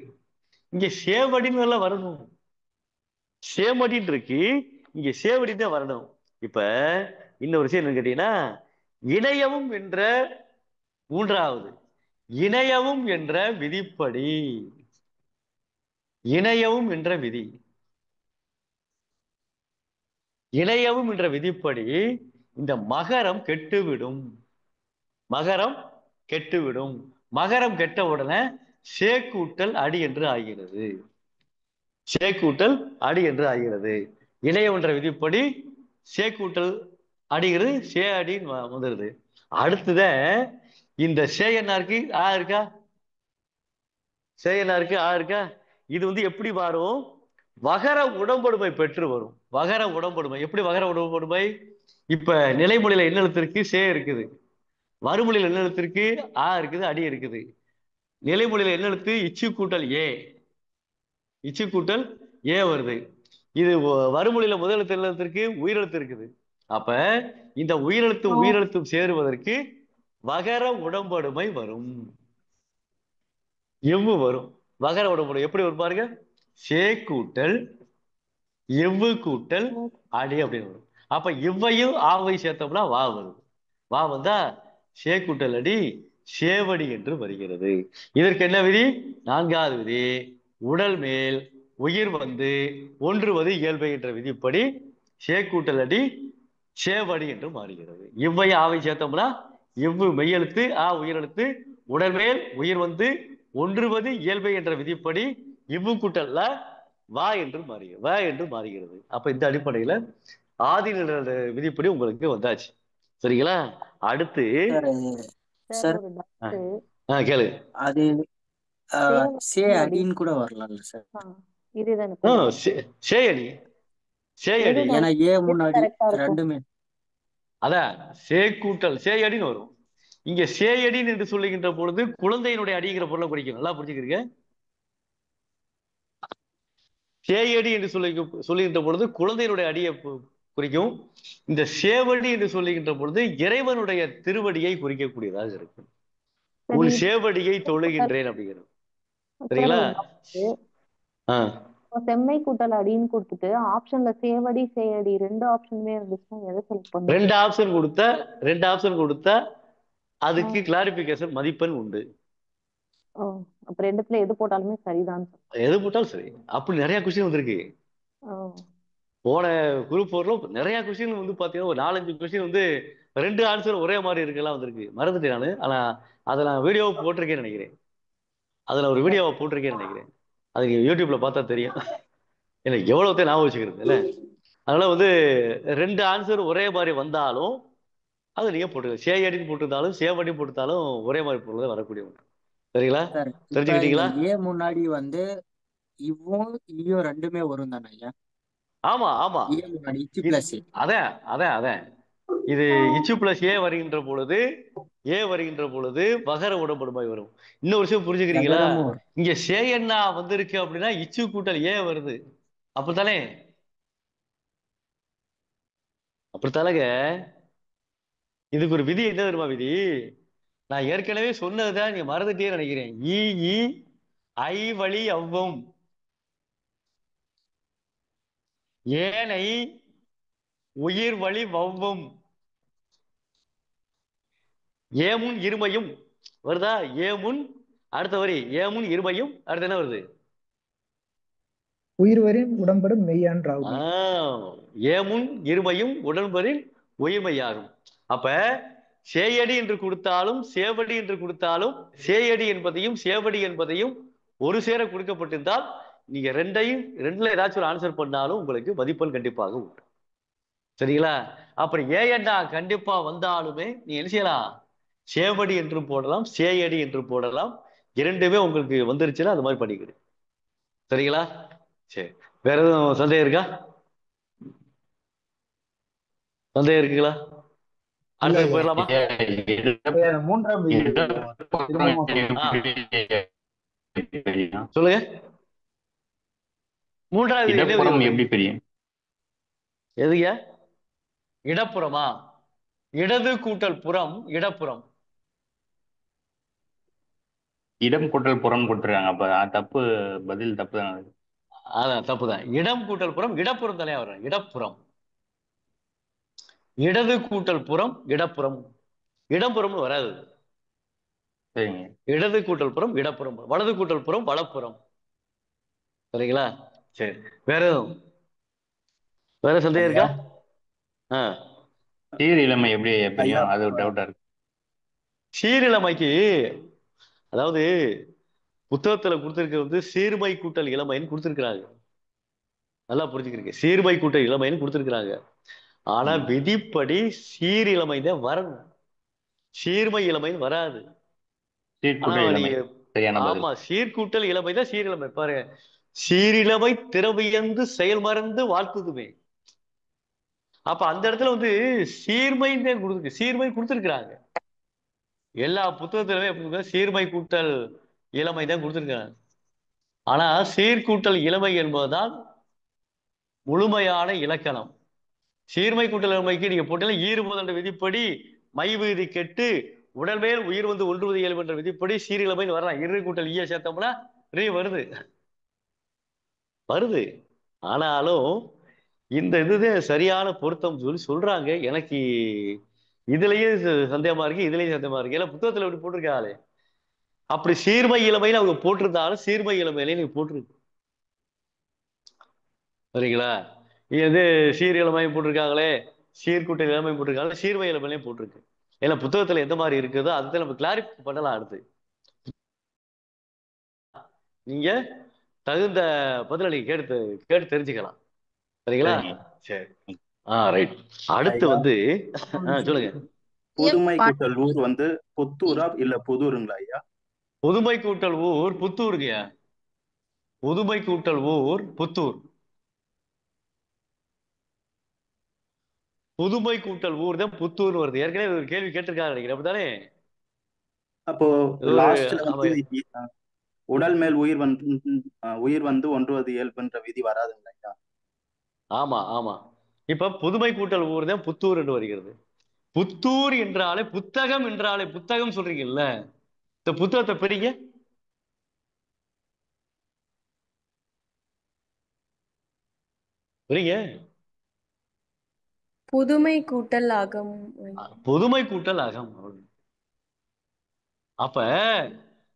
இங்க சேவடின்னு எல்லாம் வரணும். சேமடின்னு இருக்கு, இங்க சேவடி தான் வரணும். இப்ப இன்னொரு விஷயம் என்னன்னு கேட்டீங்கன்னா, இணையவும் என்ற மூன்றாவது, இணையவும் என்ற விதிப்படி, இணையவும் என்ற விதி, இணையவும் என்ற விதிப்படி இந்த மகரம் கெட்டுவிடும். மகரம் கெட்டுவிடும். மகரம் கெட்ட உடனே சேக்கூட்டல் அடி என்று ஆகிறது. சேக்கூட்டல் அடி என்று ஆகிறது. இணையம் என்ற விதிப்படி சேக்கூட்டல் அடிகிறது, சே அடின்னு வந்துருது. அடுத்தத இந்த சே என்ன இருக்கு, ஆ இருக்கா, சே என்ன இருக்கு, ஆ இருக்கா. இது வந்து எப்படி மாறும், வகர உடம்படுமை பெற்று வரும். வகர உடம்படுமை எப்படி வகர உடம்படுமை, இப்ப நிலைமொழியில என்ன எழுத்திருக்கு, சே இருக்குது, வறுமொழியில என்ன எழுத்திருக்கு, ஆ இருக்குது, அடி இருக்குது. நிலைமொழியில என்ன எழுத்து, இச்சு கூட்டல் ஏ, இச்சு கூட்டல் ஏ வருது. இது வறுமொழியில முதல் எழுத்து என்ன எழுத்திருக்கு, உயிரெழுத்து இருக்குது. அப்ப இந்த உயிரெழுத்தும் உயிரெழுத்தும் சேருவதற்கு வகர உடம்படுமை வரும். எவ்வு வரும், வகர உடம்படுமை எப்படி வரும் பாருங்க, சே கூட்டல் எவ்வு கூட்டல் அடி அப்படின்னு வரும். அப்ப இவ்வையும் ஆவை சேர்த்தோம்னா வா வரும். வா வந்தா சே கூட்டல் அடி சேவடி என்று வருகிறது. இதற்கு என்ன விதி, நான்காவது விதி, உடல் மேல் உயிர் வந்து ஒன்றுவது இயல்பை என்ற விதிப்படி சே கூட்டல் அடி சேவடி என்று மாறுகிறது. இவ்வை ஆவை சேர்த்தோம்னா இவ்வு மெய்யெழுத்து, ஆ உயிரெழுத்து, உடல் மேல் உயிர் வந்து ஒன்றுவது இயல்பை என்ற விதிப்படி இவ்வு கூட்டல்ல வா என்று மாறுகிறது, வ என்று மாறுகிறது. அப்ப இந்த அடிப்படையில ஆதிநிலை விதிப்படி உங்களுக்கு வந்தாச்சு. சரிங்களா. அடுத்து சார் கேளு. அது சே அடின்னு கூட வரலாம்ல சார். சேயடி, சேயடி, ஏன்னா ஏ முன்னாடி ரெண்டுமே. அதான் சே கூட்டல் சேயடின்னு வரும். இங்க சேயடின்னு என்று சொல்லுகின்ற பொழுது குழந்தையினுடைய அடிங்கிற பொருளை குறிக்கும். நல்லா புரிஞ்சுக்கிறீங்க. சேயடி என்று சொல்லுகின்ற பொழுது குழந்தையினுடைய அடியை குறிக்கும். இந்த சேவடி என்று சொல்லுகின்ற பொழுது இறைவனுடைய திருவடியை குறிக்கக்கூடியதாக இருக்கும். உன் சேவடியை தொழுகின்றேன் அப்படிங்கிறது. சரிங்களா. செம்மை கூட்டல் அடின்னு கொடுத்துட்டு ஆப்ஷன்ல சேவடி சேயடி ரெண்டு ஆப்ஷனுமே இருந்துச்சுன்னா எதை செலக்ட் பண்ணுங்க? ரெண்டு ஆப்ஷன் கொடுத்தா அதுக்கு கிளாரிபிகேஷன் மதிப்பெண் உண்டு. அப்ப ரெண்டுத்துல எது போட்டாலுமே சரிதான். எது போட்டாலும் சரி. அப்படி நிறைய கொஸ்டின் வந்திருக்கு. போன குரூப் 4ல நிறைய கொஸ்டின் வந்து பாத்தீங்கன்னா ஒரு 4-5 கொஸ்டின் வந்து ரெண்டு ஆன்சர் ஒரே மாதிரி இருக்கலாம் வந்திருக்கு. மறந்துட்டேன் நானு. ஆனா அதை நான் வீடியோவை போட்டிருக்கேன்னு நினைக்கிறேன். அதுல ஒரு வீடியோவை போட்டிருக்கேன்னு நினைக்கிறேன். அது யூடியூப்ல பார்த்தா தெரியும். எனக்கு எவ்வளவு ஞாபகம் வச்சுக்கிறது இல்ல. அதனால வந்து ரெண்டு ஆன்சர் ஒரே மாதிரி வந்தாலும் அது நீங்க போட்டுக்கலாம். சேயடின்னு போட்டிருந்தாலும் சேவடி போட்டுருந்தாலும் ஒரே மாதிரி பொருள் வரக்கூடிய ஒன்று. சரிங்களா, தெரிஞ்சுக்கிட்டீங்களா? ஏ முன்னாடி வந்து இவ்வும் ஈயும் ரெண்டுமே வரும் தானே ஐயா? ஆமா ஆமா, ஏ முன்னாடி இச்சு பிளஸ் அதான் அதான் அதான் இது இச்சு பிளஸ் ஏ வருகின்ற பொழுது, ஏ வருகின்ற பொழுது வகர உடம்படுமை வரும். இன்னொரு விஷயம் புரிஞ்சுக்கிறீங்களா, இங்க சே என்ன வந்திருக்கு அப்படின்னா இச்சு கூட்டல் ஏ வருது. அப்படித்தானே, அப்படித்தானங்க. இதுக்கு ஒரு விதி என்ன தெரியுமா விதி, நான் ஏற்கனவே சொன்னதுதான் நீங்க மறந்துட்டே நினைக்கிறேன். ஈ ஐ வழி அவ்வும் ஏனை உயிர் வழி வவ்வும் ஏமுன் இருமையும் வருதா. ஏமுன் அடுத்த வரி ஏமுன் இருமையும் அடுத்து என்ன வருது, உயிர்வரின் உடம்படும் மெய்யான்றாகும். ஏமுன் இருமையும் உடன்பரின் உயிர்மையாகும். அப்ப சேயடி என்று கொடுத்தாலும் சேவடி என்று கொடுத்தாலும் சேயடி என்பதையும் சேவடி என்பதையும் ஒரு சேர கொடுக்கப்பட்டிருந்தால் நீங்க ரெண்டுல ஏதாச்சும் ஒரு ஆன்சர் பண்ணாலும் உங்களுக்கு மதிப்பெண் கண்டிப்பாக உண்டு. சரிங்களா. அப்புறம் ஏஎன்டா கண்டிப்பா வந்தாலுமே நீ என்ன செய்யலாம், சேவடி என்று போடலாம் சேயடி என்று போடலாம். இரண்டுமே உங்களுக்கு வந்துருச்சுன்னா அது மாதிரி பண்ணிக்கிறேன். சரிங்களா. சரி, வேற எதுவும் சந்தேகம் இருக்கா? சந்தேகம் இருக்குங்களா? அடுத்தது போயிடலாமா? மூன்றாம் சொல்லுங்க. மூன்றாவது எப்படி பெரிய எதுங்க, இடப்புறமா, இடது கூட்டல் புறம் இடப்புறம். இடம் கூட்டல் புறம் கொடுத்துருக்காங்க. அப்ப தப்பு, பதில் தப்பு தான் அது. அதான் தப்புதான். இடம் கூட்டல் புறம், இடப்புறம் தலையா வரும். இடப்புறம். இடது கூட்டல் புறம், இடப்புறம். இடப்புறம்னு வராது. சரிங்க. இடது கூட்டல் புறம், இடப்புறம். வலது கூட்டல் புறம், வலப்புறம். சரிங்களா? சரி. வேற எதுவும் வேற சந்தேகம் இருக்கா? சீர் இளமை எப்படி பிரியும்? அது டவுட்டா இருக்கு. சீரிழமைக்கு அதாவது புத்தகத்துல கொடுத்திருக்கிறது சீர்மை கூட்டல் இளமைன்னு கொடுத்திருக்கிறாங்க. நல்லா புரிஞ்சுக்கிறீங்க. சீர்மை கூட்டல் இளமைன்னு கொடுத்திருக்கிறாங்க. ஆனா விதிப்படி சீரிழமை தான் வரணும். சீர்மை இளமைன்னு வராது. ஆமா, சீர்கூட்டல் இளமை தான் சீரிழமை. பாருங்க, சீரிழமை திறவியந்து செயல் மறந்து வாழ்த்துதுமே. அப்ப அந்த இடத்துல வந்து சீர்மை தான் கொடுத்துருக்கு. சீர்மை கொடுத்திருக்கிறாங்க. எல்லா புத்தகத்திலுமே சீர்மை கூட்டல் இளமை தான் கொடுத்திருக்கிறாங்க. ஆனா சீர்கூட்டல் இளமை என்பதுதான் முழுமையான இலக்கணம். சீர்மை கூட்டல் இளமைக்கு நீங்க போட்டீங்கன்னா ஈறுபோதல் என்ற விதிப்படி மை விதி கெட்டு உடல் மேல் உயிர் வந்து ஒன்றுவது இயல்பு என்ற விதிப்படி சீரிழமைன்னு வரலாம். இரு கூட்டல் ஈய சேர்த்தோம்னா ரீ வருது. ஆனாலும் இந்த இதுதான் சரியான பொருத்தம் சொல்லி சொல்றாங்க. எனக்கு இதுலயும் சந்தேகமா இருக்கு, இதுலயும் சந்தேகமா இருக்கு. ஏன்னா புத்தகத்துல எப்படி போட்டிருக்காங்களே, அப்படி சீர்மை இளமைன்னு அவங்க போட்டிருந்தாலும் சீர்மை இளமையில நீங்க போட்டிருக்கு. சரிங்களா? இது சீர் இளமை போட்டிருக்காங்களே, சீர்கூட்ட இளமை போட்டிருக்காங்களே, சீர்மை இளமையிலையும் போட்டிருக்கு. ஏன்னா புத்தகத்துல எந்த மாதிரி இருக்குதோ அதுதான் நம்ம கிளாரிஃபை பண்ணலாம். அடுத்து நீங்க தகுந்த பதில நீங்க கேட்டு தெரிஞ்சுக்கலாம். சரிங்களா? சரி. ரைட். அடுத்து வந்து சொல்லுங்க. புதுமை கூட்டல் ஊர் வந்து புத்தூரா இல்ல புதூருங்களா ஐயா? புதுமை கூட்டல் ஊர் புத்தூருங்கய்யா. புதுமை கூட்டல் ஊர் புத்தூர். புதுமை கூட்டல் ஊர் தான் புத்தூர் வருது. ஏற்கனவே ஒரு கேள்வி கேட்டிருக்காங்க நினைக்கிறேன். அப்படித்தானே? அப்போ லாஸ்ட்ல வந்து உடல் மேல் உயிர் வந்து ஒன்றுவது இயல்புன்ற விதி வராதுங்களா ஐயா? ஆமா ஆமா. இப்ப புதுமை கூட்டல் ஊர் தான் புத்தூர் என்று வருகிறது. புத்தூர் என்றாலே புத்தகம் என்றாலே புத்தகம் சொல்றீங்கல்ல, இந்த புத்தகத்தை பெரிய புதுமை கூட்டல் அகம். புதுமை கூட்டல் அகம். அப்ப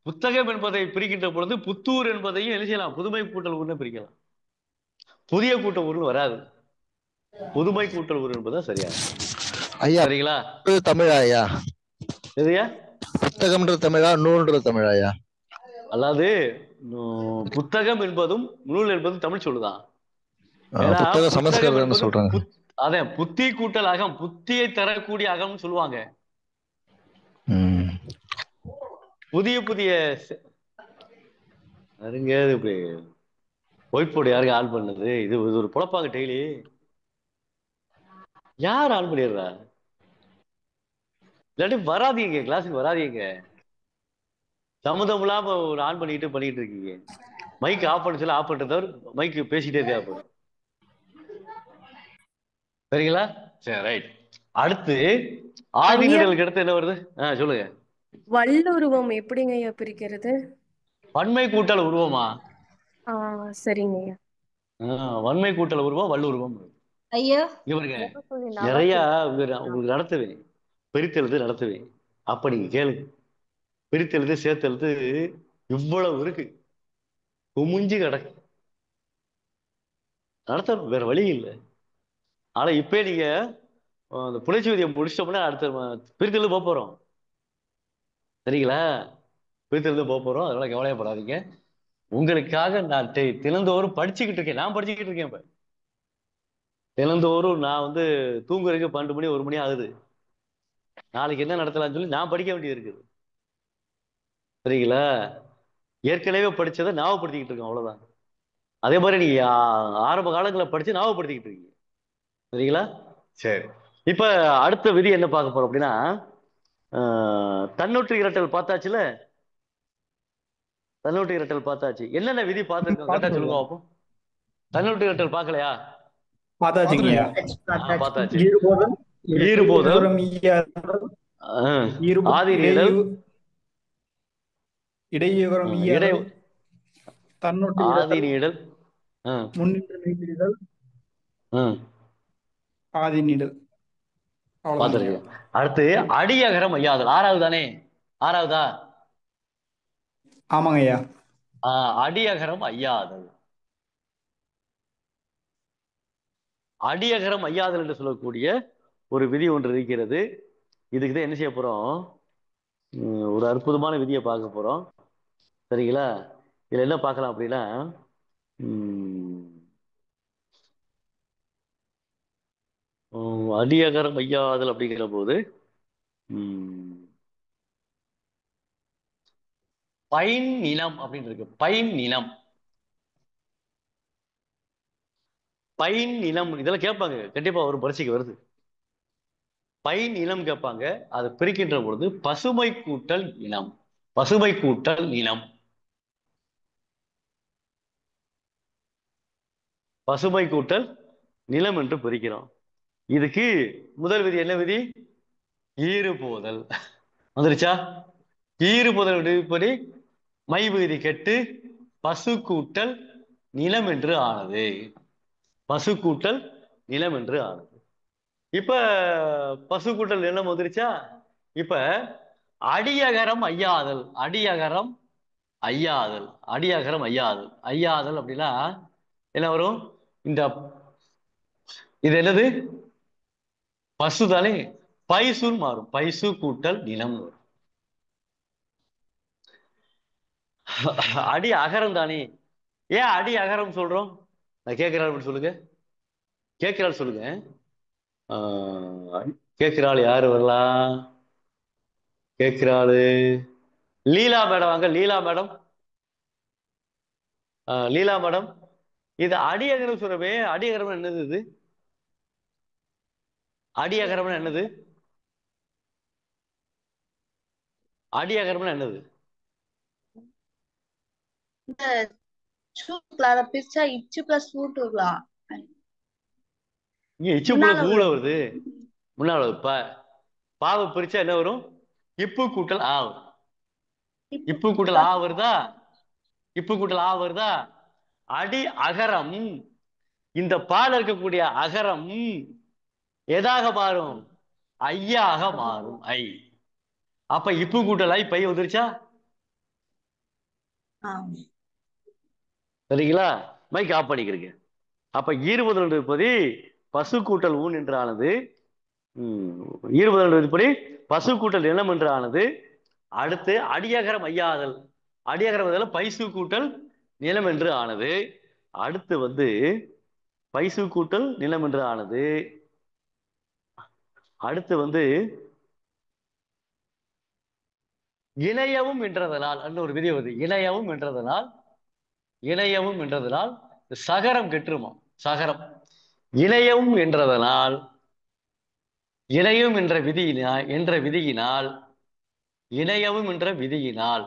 புத்தகம் என்பதை பிரிக்கின்ற பொழுது புத்தூர் என்பதையும் என்ன செய்யலாம்? புதுமை கூட்டல் ஊர்னு பிரிக்கலாம். புதிய கூட்டல் ஊர்னு வராது. புதுமை கூட்டல் ஊர் என்பதுதான் சரியான. சரிங்களா? தமிழா ஐயா? எதுயா? புத்தகம்ன்றது தமிழா, நூல்ன்றது தமிழாயா? அல்லாது புத்தகம் என்பதும் நூல் என்பதும் தமிழ் சொல்லுதான். சமஸ்கிருதம் சொல்றாங்க. அதான் புத்தி கூட்டல் அகம், புத்தியை தரக்கூடிய அகம்னு சொல்லுவாங்க. புதிய புதிய இப்படி ஒயிட் போர்டு யாருக்கு ஆன் பண்ணது? இது ஒரு பொழப்பாங்க டெய்லி. யார் ஆன் பண்ணிடுறா? இல்லாட்டி வராதீங்க, கிளாஸுக்கு வராதீங்க. சம்மந்தம் இல்லாம ஒரு ஆன் பண்ணிட்டு இருக்கீங்க. மைக் ஆஃப் பண்ண சொல்ல ஆஃப் பண்றதவர் மைக் பேசிட்டே தேவைப்படும். சரிங்களா? சரி, ரைட். அடுத்து ஆதி நிழலுக்கு அடுத்து என்ன வருது? சொல்லுங்க. வல்லுருவம் எப்படிங்க ஐயா பிரிக்கிறது? வன்மை கூட்டல் உருவமா? சரிங்க ஐயா. வன்மை கூட்டல் உருவம் வல்லுருவம். ஐயா இவருங்க நிறைய உங்களுக்கு நடத்துவேன், பிரித்தெழுது நடத்துவேன். அப்ப நீங்க கேளுங்க. பிரித்தெழுது சேர்த்தெழுது இவ்வளவு இருக்கு, குமிஞ்சு கிடக்கு. நடத்தணும், வேற வழி இல்லை. ஆனா இப்ப நீங்க அந்த புலைச்சுவதியை முடிச்சிட்டோம்னா அடுத்த பிரித்தெழுது போக போறோம். சரிங்களா? பிரித்தெழுது போக போறோம். அதனால கவலையப்படாதீங்க. உங்களுக்காக நான் தினந்தோறும் படிச்சுக்கிட்டு இருக்கேன். நான் படிச்சுக்கிட்டு இருக்கேன். இப்ப தினந்தோறும் நான் வந்து தூங்குறதுக்கு 12 மணி 1 மணி ஆகுது. நாளைக்கு என்ன நடத்தலாம்னு சொல்லி நான் படிக்க வேண்டியது இருக்குது. சரிங்களா? ஏற்கனவே படிச்சதை ஞாபகப்படுத்திக்கிட்டு இருக்கேன், அவ்வளவுதான். அதே மாதிரி நீங்க ஆரம்ப காலங்களில் படிச்சு ஞாபகப்படுத்திக்கிட்டு இருக்கீங்க. சரிங்களா? சரி. இப்ப அடுத்த விதி என்ன பார்க்க போறோம் அப்படின்னா, தன்னொற்று இரட்டல் பார்த்தாச்சுல. தன்னொற்று இரட்டல் பார்த்தாச்சு. என்னென்ன விதி பார்த்துருக்கோம் கேட்டா சொல்லுங்க பார்ப்போம். தன்னொற்று இரட்டல் பார்க்கலையா? பார்த்தாச்சு. ஈறுபோதல், ஆதி நிழல், இடையுகரம் இடை ஈயாதல், தன்னொட்டு ஆதி இரட்டல், நீடல். முன்னின்று மெய்பிரிதல், ம் ஆதி நீடல். அவ்வளவுதாங்க பார்த்துருக்கீங்க. ஐயா. அடுத்து அடியகரம் ஐயாதல். ஆறாவது தானே? ஆறாவதா? ஆமாங்க ஐயா. அடியகரம் ஐயாதல். அடியகரம் ஐயாதல் என்று சொல்லக்கூடிய ஒரு விதி ஒன்று இருக்கிறது. இதுக்கு தான் என்ன செய்ய போறோம்? ஒரு அற்புதமான விதியை பார்க்க போறோம். சரிங்களா? இதுல என்ன பார்க்கலாம் அப்படின்னா, அடியகரம் ஐயாதல் அப்படிங்கிற போது பைன் நிலம் அப்படின்னு இருக்கு. பைன் நிலம், பைன் நிலம் இதெல்லாம் கேட்பாங்க. கண்டிப்பா ஒரு பரீட்சைக்கு வருது. பைன் நிலம் கேட்பாங்க. அதை பிரிக்கின்ற பொழுது பசுமை கூட்டல் இனம். பசுமை கூட்டல் நிலம். பசுமை கூட்டல் நிலம் என்று பிரிக்கிறோம். இதுக்கு முதல் விதி என்ன விதி? ஈறுபோதல். வந்துருச்சா? ஈறுபோதல் விதிப்படி மை விதி கெட்டு பசு கூட்டல் நிலம் என்று ஆனது. பசு கூட்டல் நிலம் என்று ஆனது. இப்ப பசு கூட்டல் நிலம் வந்துருச்சா? இப்ப அடியகரம் ஐயாதல். அடியகரம் ஐயாதல். அடியகரம் ஐயாதல். ஐயாதல் அப்படின்னா என்ன வரும்? இந்த இது என்னது? பசு தானே? பைசுன்னு மாறும். பைசு கூட்டல் நிலம் வரும். அடி அகரம் தானே? ஏன் அடி அகரம் சொல்றோம்? நான் கேட்கிறாள் சொல்லுங்க. கேட்கிறாள் சொல்லுங்க. கேட்கிறாள் யாரு வரலாம்? கேட்கிறாளு லீலா மேடம். வாங்க லீலா மேடம். லீலா மேடம், இது அடியகரம் சொல்றவே. அடியகரம் என்னது? இது அடியகரம் என்னது? அடியகரம் என்னது? பிரிச்சா இச்சு பிளஸ் ஊட்டுங்களா? இங்க இச்சு பிளஸ் ஊட வருது. முன்னால பாவ பிரிச்சா என்ன வரும்? இப்பு கூட்டல் ஆ. இப்பு கூட்டல் ஆ வருதா? இப்பு கூட்டல் ஆ வருதா? அடி அகரம், இந்த பால் இருக்கக்கூடிய அகரம் எதாக மாறும்? ஐயாக மாறும். ஐ. அப்ப இப்பு கூட்டல் ஐ பை வந்துருச்சா? சரிங்களா? மைக் ஆஃப் பண்ணிக்கிறீங்க. அப்ப ஈறுபதல் இருப்பது பசு கூட்டல் ஊன் என்று ஆனது. ஈறுபதல் இருப்பது பசு கூட்டல் நிலம் என்று ஆனது. அடுத்து அடியகரம் ஐயாதல். அடியகரம் பைசு கூட்டல் நிலம் என்று ஆனது. அடுத்து பைசு கூட்டல் நிலம் என்று ஆனது. அடுத்து இணையவும் என்றதனால் ஒரு விதி வருது. இணையவும் என்றதனால், இணையவும் என்றதனால் சகரம் கெட்டுருமா? சகரம் இணையவும் என்றதனால், இணையும் என்ற விதியினால் இணையவும் என்ற விதியினால்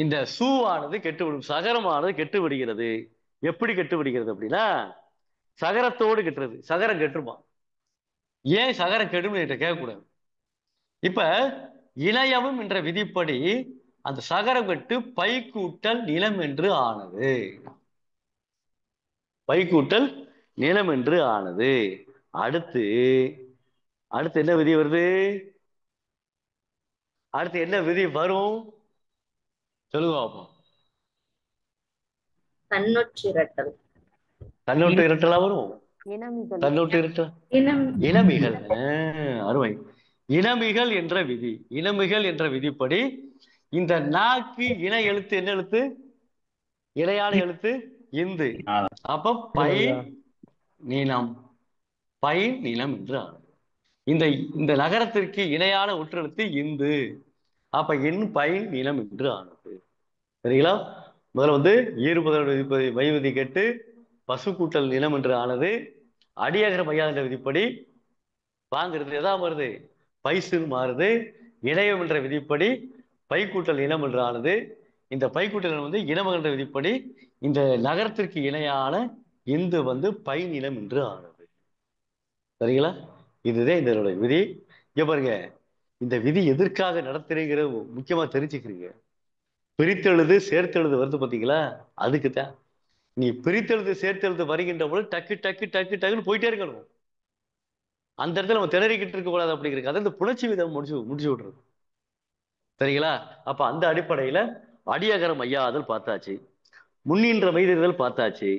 இந்த சூவானது கெட்டுவிடும். சகரமானது கெட்டு விடுகிறது. எப்படி கெட்டு விடுகிறது அப்படின்னா, சகரத்தோடு கெட்டுறது. சகரம் கெட்டுருமா? ஏன் சகரம் கெடும் என்ற கேட்கக்கூடாது. இப்ப இணையவும் என்ற விதிப்படி அந்த சகரம் கெட்டு பை கூட்டல் நிலம் என்று ஆனது. பை கூட்டல் நிலம் என்று ஆனது. அடுத்து என்ன விதி வருது? அடுத்து என்ன விதி வரும் சொல்லுங்க பாப்போம். தன்னொற்று இரட்டல். தன்னொட்டு இரட்டலா வரும். தன்னொட்டு இரட்டல் இனமிகள். அருமை. இனமிகள் என்ற விதி. இனமிகள் என்ற விதிப்படி இந்த நாக்கு இணை எழுத்து என்ன எழுத்து? இணையான எழுத்து இந்து. அப்ப பை நீளம். பை நீளம் என்று ஆனது. இந்த நகரத்திற்கு இணையான ஒற்றெழுத்து இந்து. அப்ப என் பை நீளம் என்று ஆனது. சரிங்களா? முதல்ல ஈறுபதல் வைவிதி கேட்டு பசு கூட்டல் நிலம் என்று ஆனது. அடியகர மையாத என்ற விதிப்படி வாங்கிறது எதா வருது? பைசு மாறுது. இணையம் என்ற விதிப்படி பை கூட்டல் இனம் என்று ஆனது. இந்த பை கூட்டல் இனம் என்ற விதிப்படி இந்த நகரத்திற்கு இணையான இந்து பை நிலம் என்று ஆனது. சரிங்களா? இதுதான் இந்த விதி. இங்க பாருங்க, இந்த விதி எதற்காக நடத்துறீங்கிற முக்கியமா தெரிஞ்சுக்கிறீங்க. பிரித்தெழுது சேர்த்தெழுது வருது பாத்தீங்களா? அதுக்குத்தான். நீ பிரித்தெழுது சேர்த்தெழுது வருகின்ற போது டக்கு டக்கு டக்கு டக்குன்னு போயிட்டே இருக்கணும். அந்த இடத்துல நம்ம திணறிக்கிட்டு இருக்க கூடாது அப்படிங்கிறது. அதை இந்த புணர்ச்சி விதம் முடிச்சு விடுறது. சரிங்களா? அப்ப அந்த அடிப்படையில அடியகரம் ஐயாதல் பார்த்தாச்சு, முன்னின்ற மெய்தறிதல் பார்த்தாச்சு,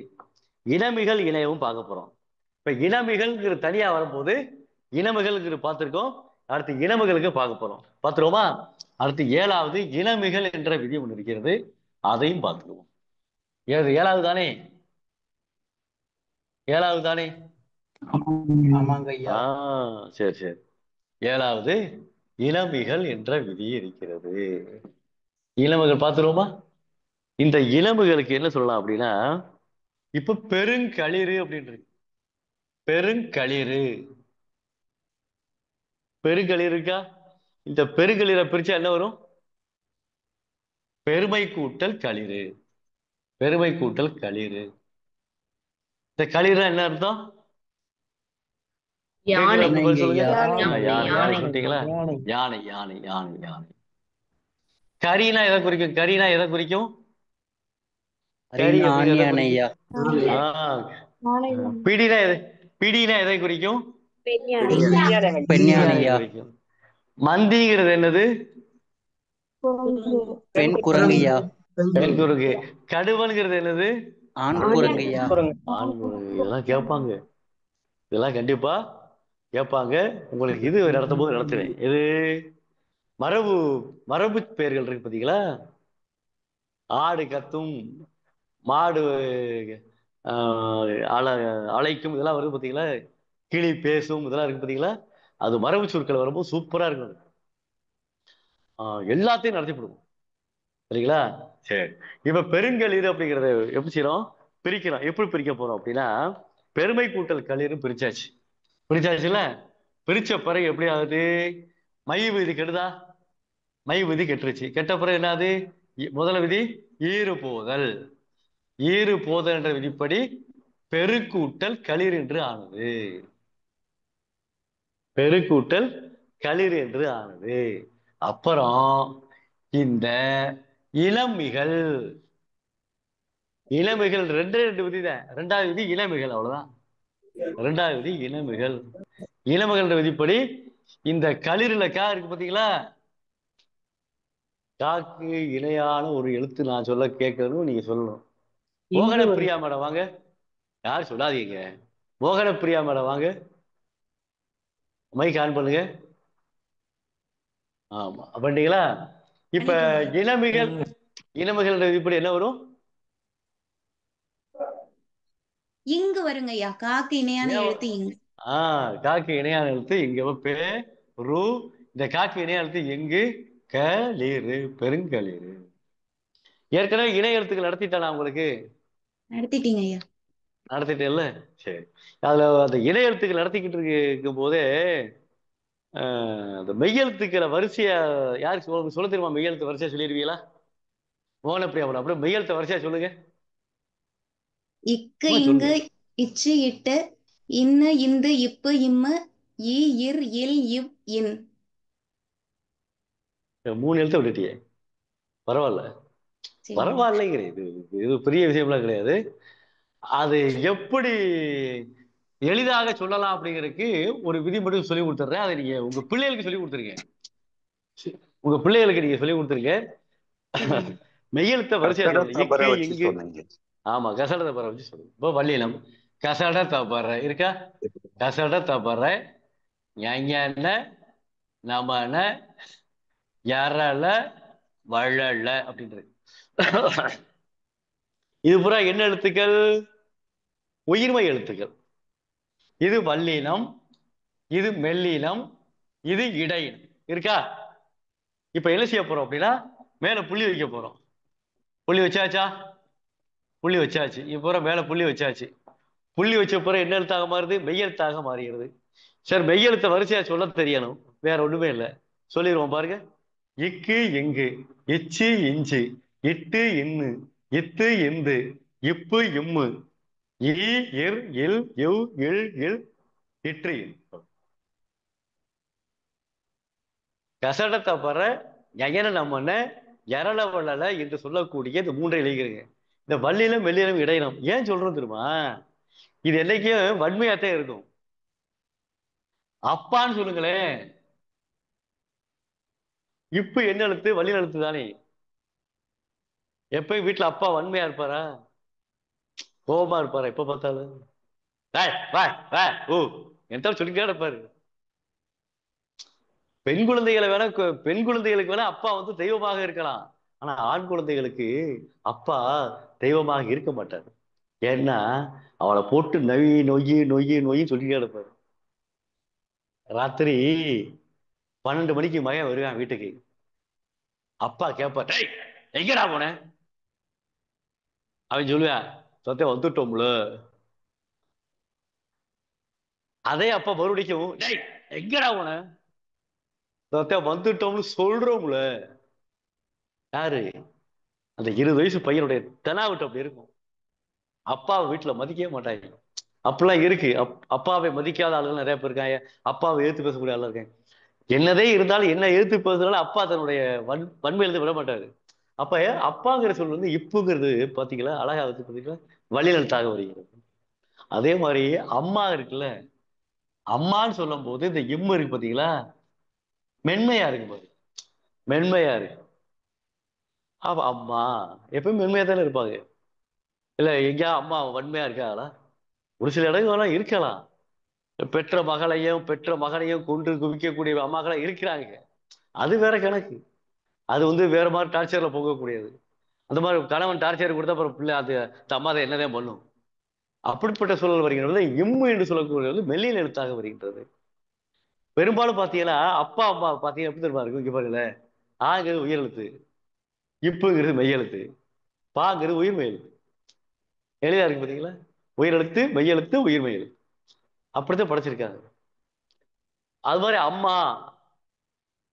இனமிகள் இணையவும் பார்க்க போறோம். இப்ப இனமிகள்ங்கிற தனியா வரும்போது இனமிகள்ங்கிற பார்த்திருக்கோம். அடுத்து இனமிகளுக்கு பார்க்க போறோம். பார்த்துருவோமா? அடுத்து 7வது இனமிகள் என்ற விதி ஒன்று இருக்கிறது, அதையும் பார்த்துருவோம். ஏழாவது தானே? 7வது தானே? ஆமாங்க ஐயா. சரி சரி. 7வது இளமிகள் என்ற விதி இருக்கிறது. இளமைகள் பார்த்துருவோமா? இந்த இளமைகளுக்கு என்ன சொல்லலாம் அப்படின்னா, இப்ப பெருங்களிறு அப்படின்றது. பெருங்களிறு பெருங்களிறு இருக்கா? இந்த பெருங்களிரை பிரிச்சா என்ன வரும்? பெருமை கூட்டல் களிறு. பெருமை கூட்டல் களிறு. இந்த களிறு என்ன அர்த்தம்? யானை. சொல்லுங்க. யானை. யானை சொல்லிட்டீங்களா? யானை யானை யானை யானை. கரினா எதை குறிக்கும்? கரினா எதை குறிக்கும்? கரி பிடினா எதை? பிடினா எதை குறிக்கும்? குறிக்கும். மந்திங்கிறது என்னது? பெண் குரங்கையா. பெண் குரங்கு. கடுவன்கிறது என்னது? ஆண் குரங்கையா. ஆண் குரங்கு. இதெல்லாம் கேட்பாங்க, இதெல்லாம் கண்டிப்பா கேட்பாங்க. உங்களுக்கு இது நடத்தும் போது நடத்துறேன். இது மரபு பெயர்கள் இருக்கு பாத்தீங்களா? ஆடு கத்தும், மாடு அழைக்கும், இதெல்லாம் வருது பாத்தீங்களா? கிளி பேசும், இதெல்லாம் இருக்கு பாத்தீங்களா? அது மரபு சொற்கள் வரும்போது சூப்பரா இருக்கும். எல்லாத்தையும் நடத்தி கொடுக்கும். சரிங்களா? சரி. இப்ப பெருங்களிறு அப்படிங்கறத எப்படி செய்யறோம்? பிரிக்கிறோம். எப்படி பிரிக்க போறோம் அப்படின்னா, பெருமை கூட்டல் களிறு பிரிச்சாச்சு. பிரிச்சாச்சுல? பிரிச்ச பிறகு எப்படி ஆகுது? மை விதி கெடுதா? மை விதி கெட்டுருச்சு. கெட்ட பிறகு என்னது? முதல் விதி ஈறு போதல். ஈறு போதல் என்ற விதிப்படி பெருக்கூட்டல் களிறு என்று ஆனது. பெருக்கூட்டல் களிறு என்று ஆனது. அப்புறம் இந்த இளமிகள். இளமிகள் ரெண்டு விதி தான். 2வது விதி இளமிகள், அவ்வளவுதான். 2வது விதி இளமிகள். இளமிகள் விதிப்படி இந்த களிறுல கா இருக்கு பாத்தீங்களா? காக்கு இணையான ஒரு எழுத்து நான் சொல்ல கேட்கணும், நீங்க சொல்லணும். மோகன பிரியா மேடம் வாங்க. யார் சொல்லாதீங்க. மோகன பிரியா மேடம் வாங்க, மைக் ஆன் பண்ணுங்க. ஆமா பண்ணிட்டீங்களா? இப்ப இனமிகள் விதிப்படி என்ன வரும்? இங்கு வருங்க ஐயா. காக்கு இணையான எழுத்து இங்கு. காக்கு இணையான எழுத்து இங்க. இந்த காக்கு இணையான எழுத்து எங்கு? களிறு. பெருங்களிறு. ஏற்கனவே இணை எழுத்துக்கள் நடத்திட்டானா உங்களுக்கு? நடத்திட்டீங்க ஐயா. நடத்திட்டேன்ல? சரி. அதுல அந்த இணை எழுத்துக்கள் நடத்திக்கிட்டு இருக்கும் போதே அந்த மெய்யெழுத்துக்களை வரிசையா யாருக்கு சொல்ல தெரியுமா? மெய்யெழுத்து வரிசையா சொல்லிடுவீங்களா? மோகனப்பிரியா அப்படியே மெய்யெழுத்து வரிசையா சொல்லுங்க. இக்கு இங்கு இச்சு இட்டு இன்னு இந்து இப்பு இம்மு இ இர் இல் இவ் இன். 3 எழுத்த விட்டுட்டியே. பரவாயில்ல, பரவாயில்லைங்கிறது. இது பெரிய விஷயம்லாம் கிடையாது. அது எப்படி எளிதாக சொல்லலாம் அப்படிங்கிறதுக்கு ஒரு விதி மட்டும் சொல்லி கொடுத்துட்றேன். அதை நீங்க உங்க பிள்ளைகளுக்கு சொல்லி கொடுத்துருங்க. உங்க பிள்ளைகளுக்கு நீங்க சொல்லி கொடுத்துருங்க. மெய்யெழுத்த வரிசையா சொல்லுங்க. ஆமா, கசட தப்பற வச்சு சொல்லுங்க. இப்போ வள்ளினம் கசட தப்பற இருக்கா? கசட தப்பற ஞான நமன யரல வழல அப்படின்றது. இது பூரா என்ன எழுத்துக்கள்? உயிர்மை எழுத்துக்கள். இது வல்லினம், இது மெல்லினம், இது இடையினம். இருக்கா? இப்ப என்ன செய்ய போறோம் அப்படின்னா, மேல புள்ளி வைக்க போறோம். புள்ளி வச்சாச்சா? புள்ளி வச்சாச்சு. இப்போ மேல புள்ளி வச்சாச்சு. புள்ளி வச்ச பிறகு என்ன எழுத்தாக மாறுது? மெய்யெழுத்தாக மாறுகிறது. சரி, மெய்யெழுத்த வரிசையா சொல்ல தெரியணும், வேற ஒண்ணுமே இல்லை. சொல்லிடுவோம் பாருங்க. இக்கு எங்கு, இச்சு இஞ்சு, இட்டு இன்னு, இத்து இந்து, இப்பு இம்மு, இ இர் இல் இவ் இல் இல் இற்று. கசடத்தை பற ஞன நம்மன எரள வளல என்று சொல்லக்கூடிய இந்த மூன்றை எழுதிக்கிறீங்க. இந்த வள்ளியிலும் மெல்லிலும் இடையிலும் ஏன் சொல்றோம் தெரியுமா? இது என்னைக்கும் வன்மையாத்தான் இருக்கும். அப்பான்னு சொல்லுங்களேன், இப்ப என்ன எழுத்து? வள்ளி எழுத்து தானே. எப்பயும் வீட்டுல அப்பா வன்மையா இருப்பாரா? கோபமா இருப்பாரா? எப்ப பார்த்தாலும் என் சொல்லிக்கிட்டே இருப்பாரு. பெண் குழந்தைகளை வேணா பெண் குழந்தைகளுக்கு வேணா அப்பா வந்து தெய்வமாக இருக்கலாம். ஆனா ஆண் குழந்தைகளுக்கு அப்பா தெய்வமாக இருக்க மாட்டார். ஏன்னா அவளை போட்டு நொய் நொய்யி நொய்யி நொய்யி சொல்லிட்டே இருப்பாரு. ராத்திரி 12 மணிக்கு மகன் வருவான் வீட்டுக்கு. அப்பா கேட்பா, எங்கடா போன? அவன் சொல்லுவான், சத்தியம் வந்துட்டோம்ல. அதே அப்பா மறுபடிக்கும், எங்கடா போன? சத்தியம் வந்துட்டோம்னு சொல்றோம்ல. யாரு? அந்த 20 வயசு பையனுடைய தெனாவிட்டு அப்படி இருக்கும். அப்பாவை வீட்டுல மதிக்கவே மாட்டாங்க. அப்படிலாம் இருக்கு. அப்பாவை மதிக்காத ஆளுகள் நிறைய பேர் இருக்காங்க. அப்பாவை எதிர்த்து பேசக்கூடிய ஆளு இருக்காங்க. என்னதே இருந்தாலும் என்ன எதிர்த்து பேசுறதுனால அப்பா தன்னுடைய வன்மை எழுத விட மாட்டாரு. அப்ப அப்பாங்கிற சொல் வந்து இப்புங்கிறது பாத்தீங்களா, அழகா வச்சு பாத்தீங்களா, வழிநடத்தாக வருகிறது. அதே மாதிரி அம்மா இருக்குல்ல, அம்மான்னு சொல்லும் போது இந்த இம்மு இருக்கு பாத்தீங்களா, மென்மையா இருக்கு பாரு, மென்மையா இருக்கு. அப்ப அம்மா எப்பயும் மென்மையா தானே இருப்பாங்க. இல்ல எங்கேயா அம்மா வன்மையா இருக்காங்களா? ஒரு சில இடங்கள்லாம் இருக்கலாம். பெற்ற மகளையும் பெற்ற மகனையும் கொண்டு குவிக்கக்கூடிய அம்மாக்களா இருக்கிறாங்க. அது வேற கணக்கு. அது வந்து வேற மாதிரி டார்ச்சர்ல போகக்கூடியது. அந்த மாதிரி கணவன் டார்ச்சர் கொடுத்தா அப்புறம் பிள்ளை அது அம்மா அதை என்னதான் பண்ணும். அப்படிப்பட்ட சூழல் வருகின்றது. இம்மு என்று சொல்லக்கூடியது மெல்லியல் எழுத்தாக வருகின்றது. பெரும்பாலும் பாத்தீங்கன்னா அப்பா அம்மா பாத்தீங்கன்னா எப்படி தெரியுமா இருக்கும்? இங்க பாருங்களேன், ஆங்கிறது உயிரெழுத்து, இப்புங்கிறது மெய்யெழுத்து, பாங்கிறது உயிர் மெய்யெழுத்து. எளிதா இருக்கு பாத்தீங்களா? உயிரெழுத்து மெய்யெழுத்து உயிர் மெய்யெழுத்து அப்படித்தான் படைச்சிருக்காங்க. அது மாதிரி அம்மா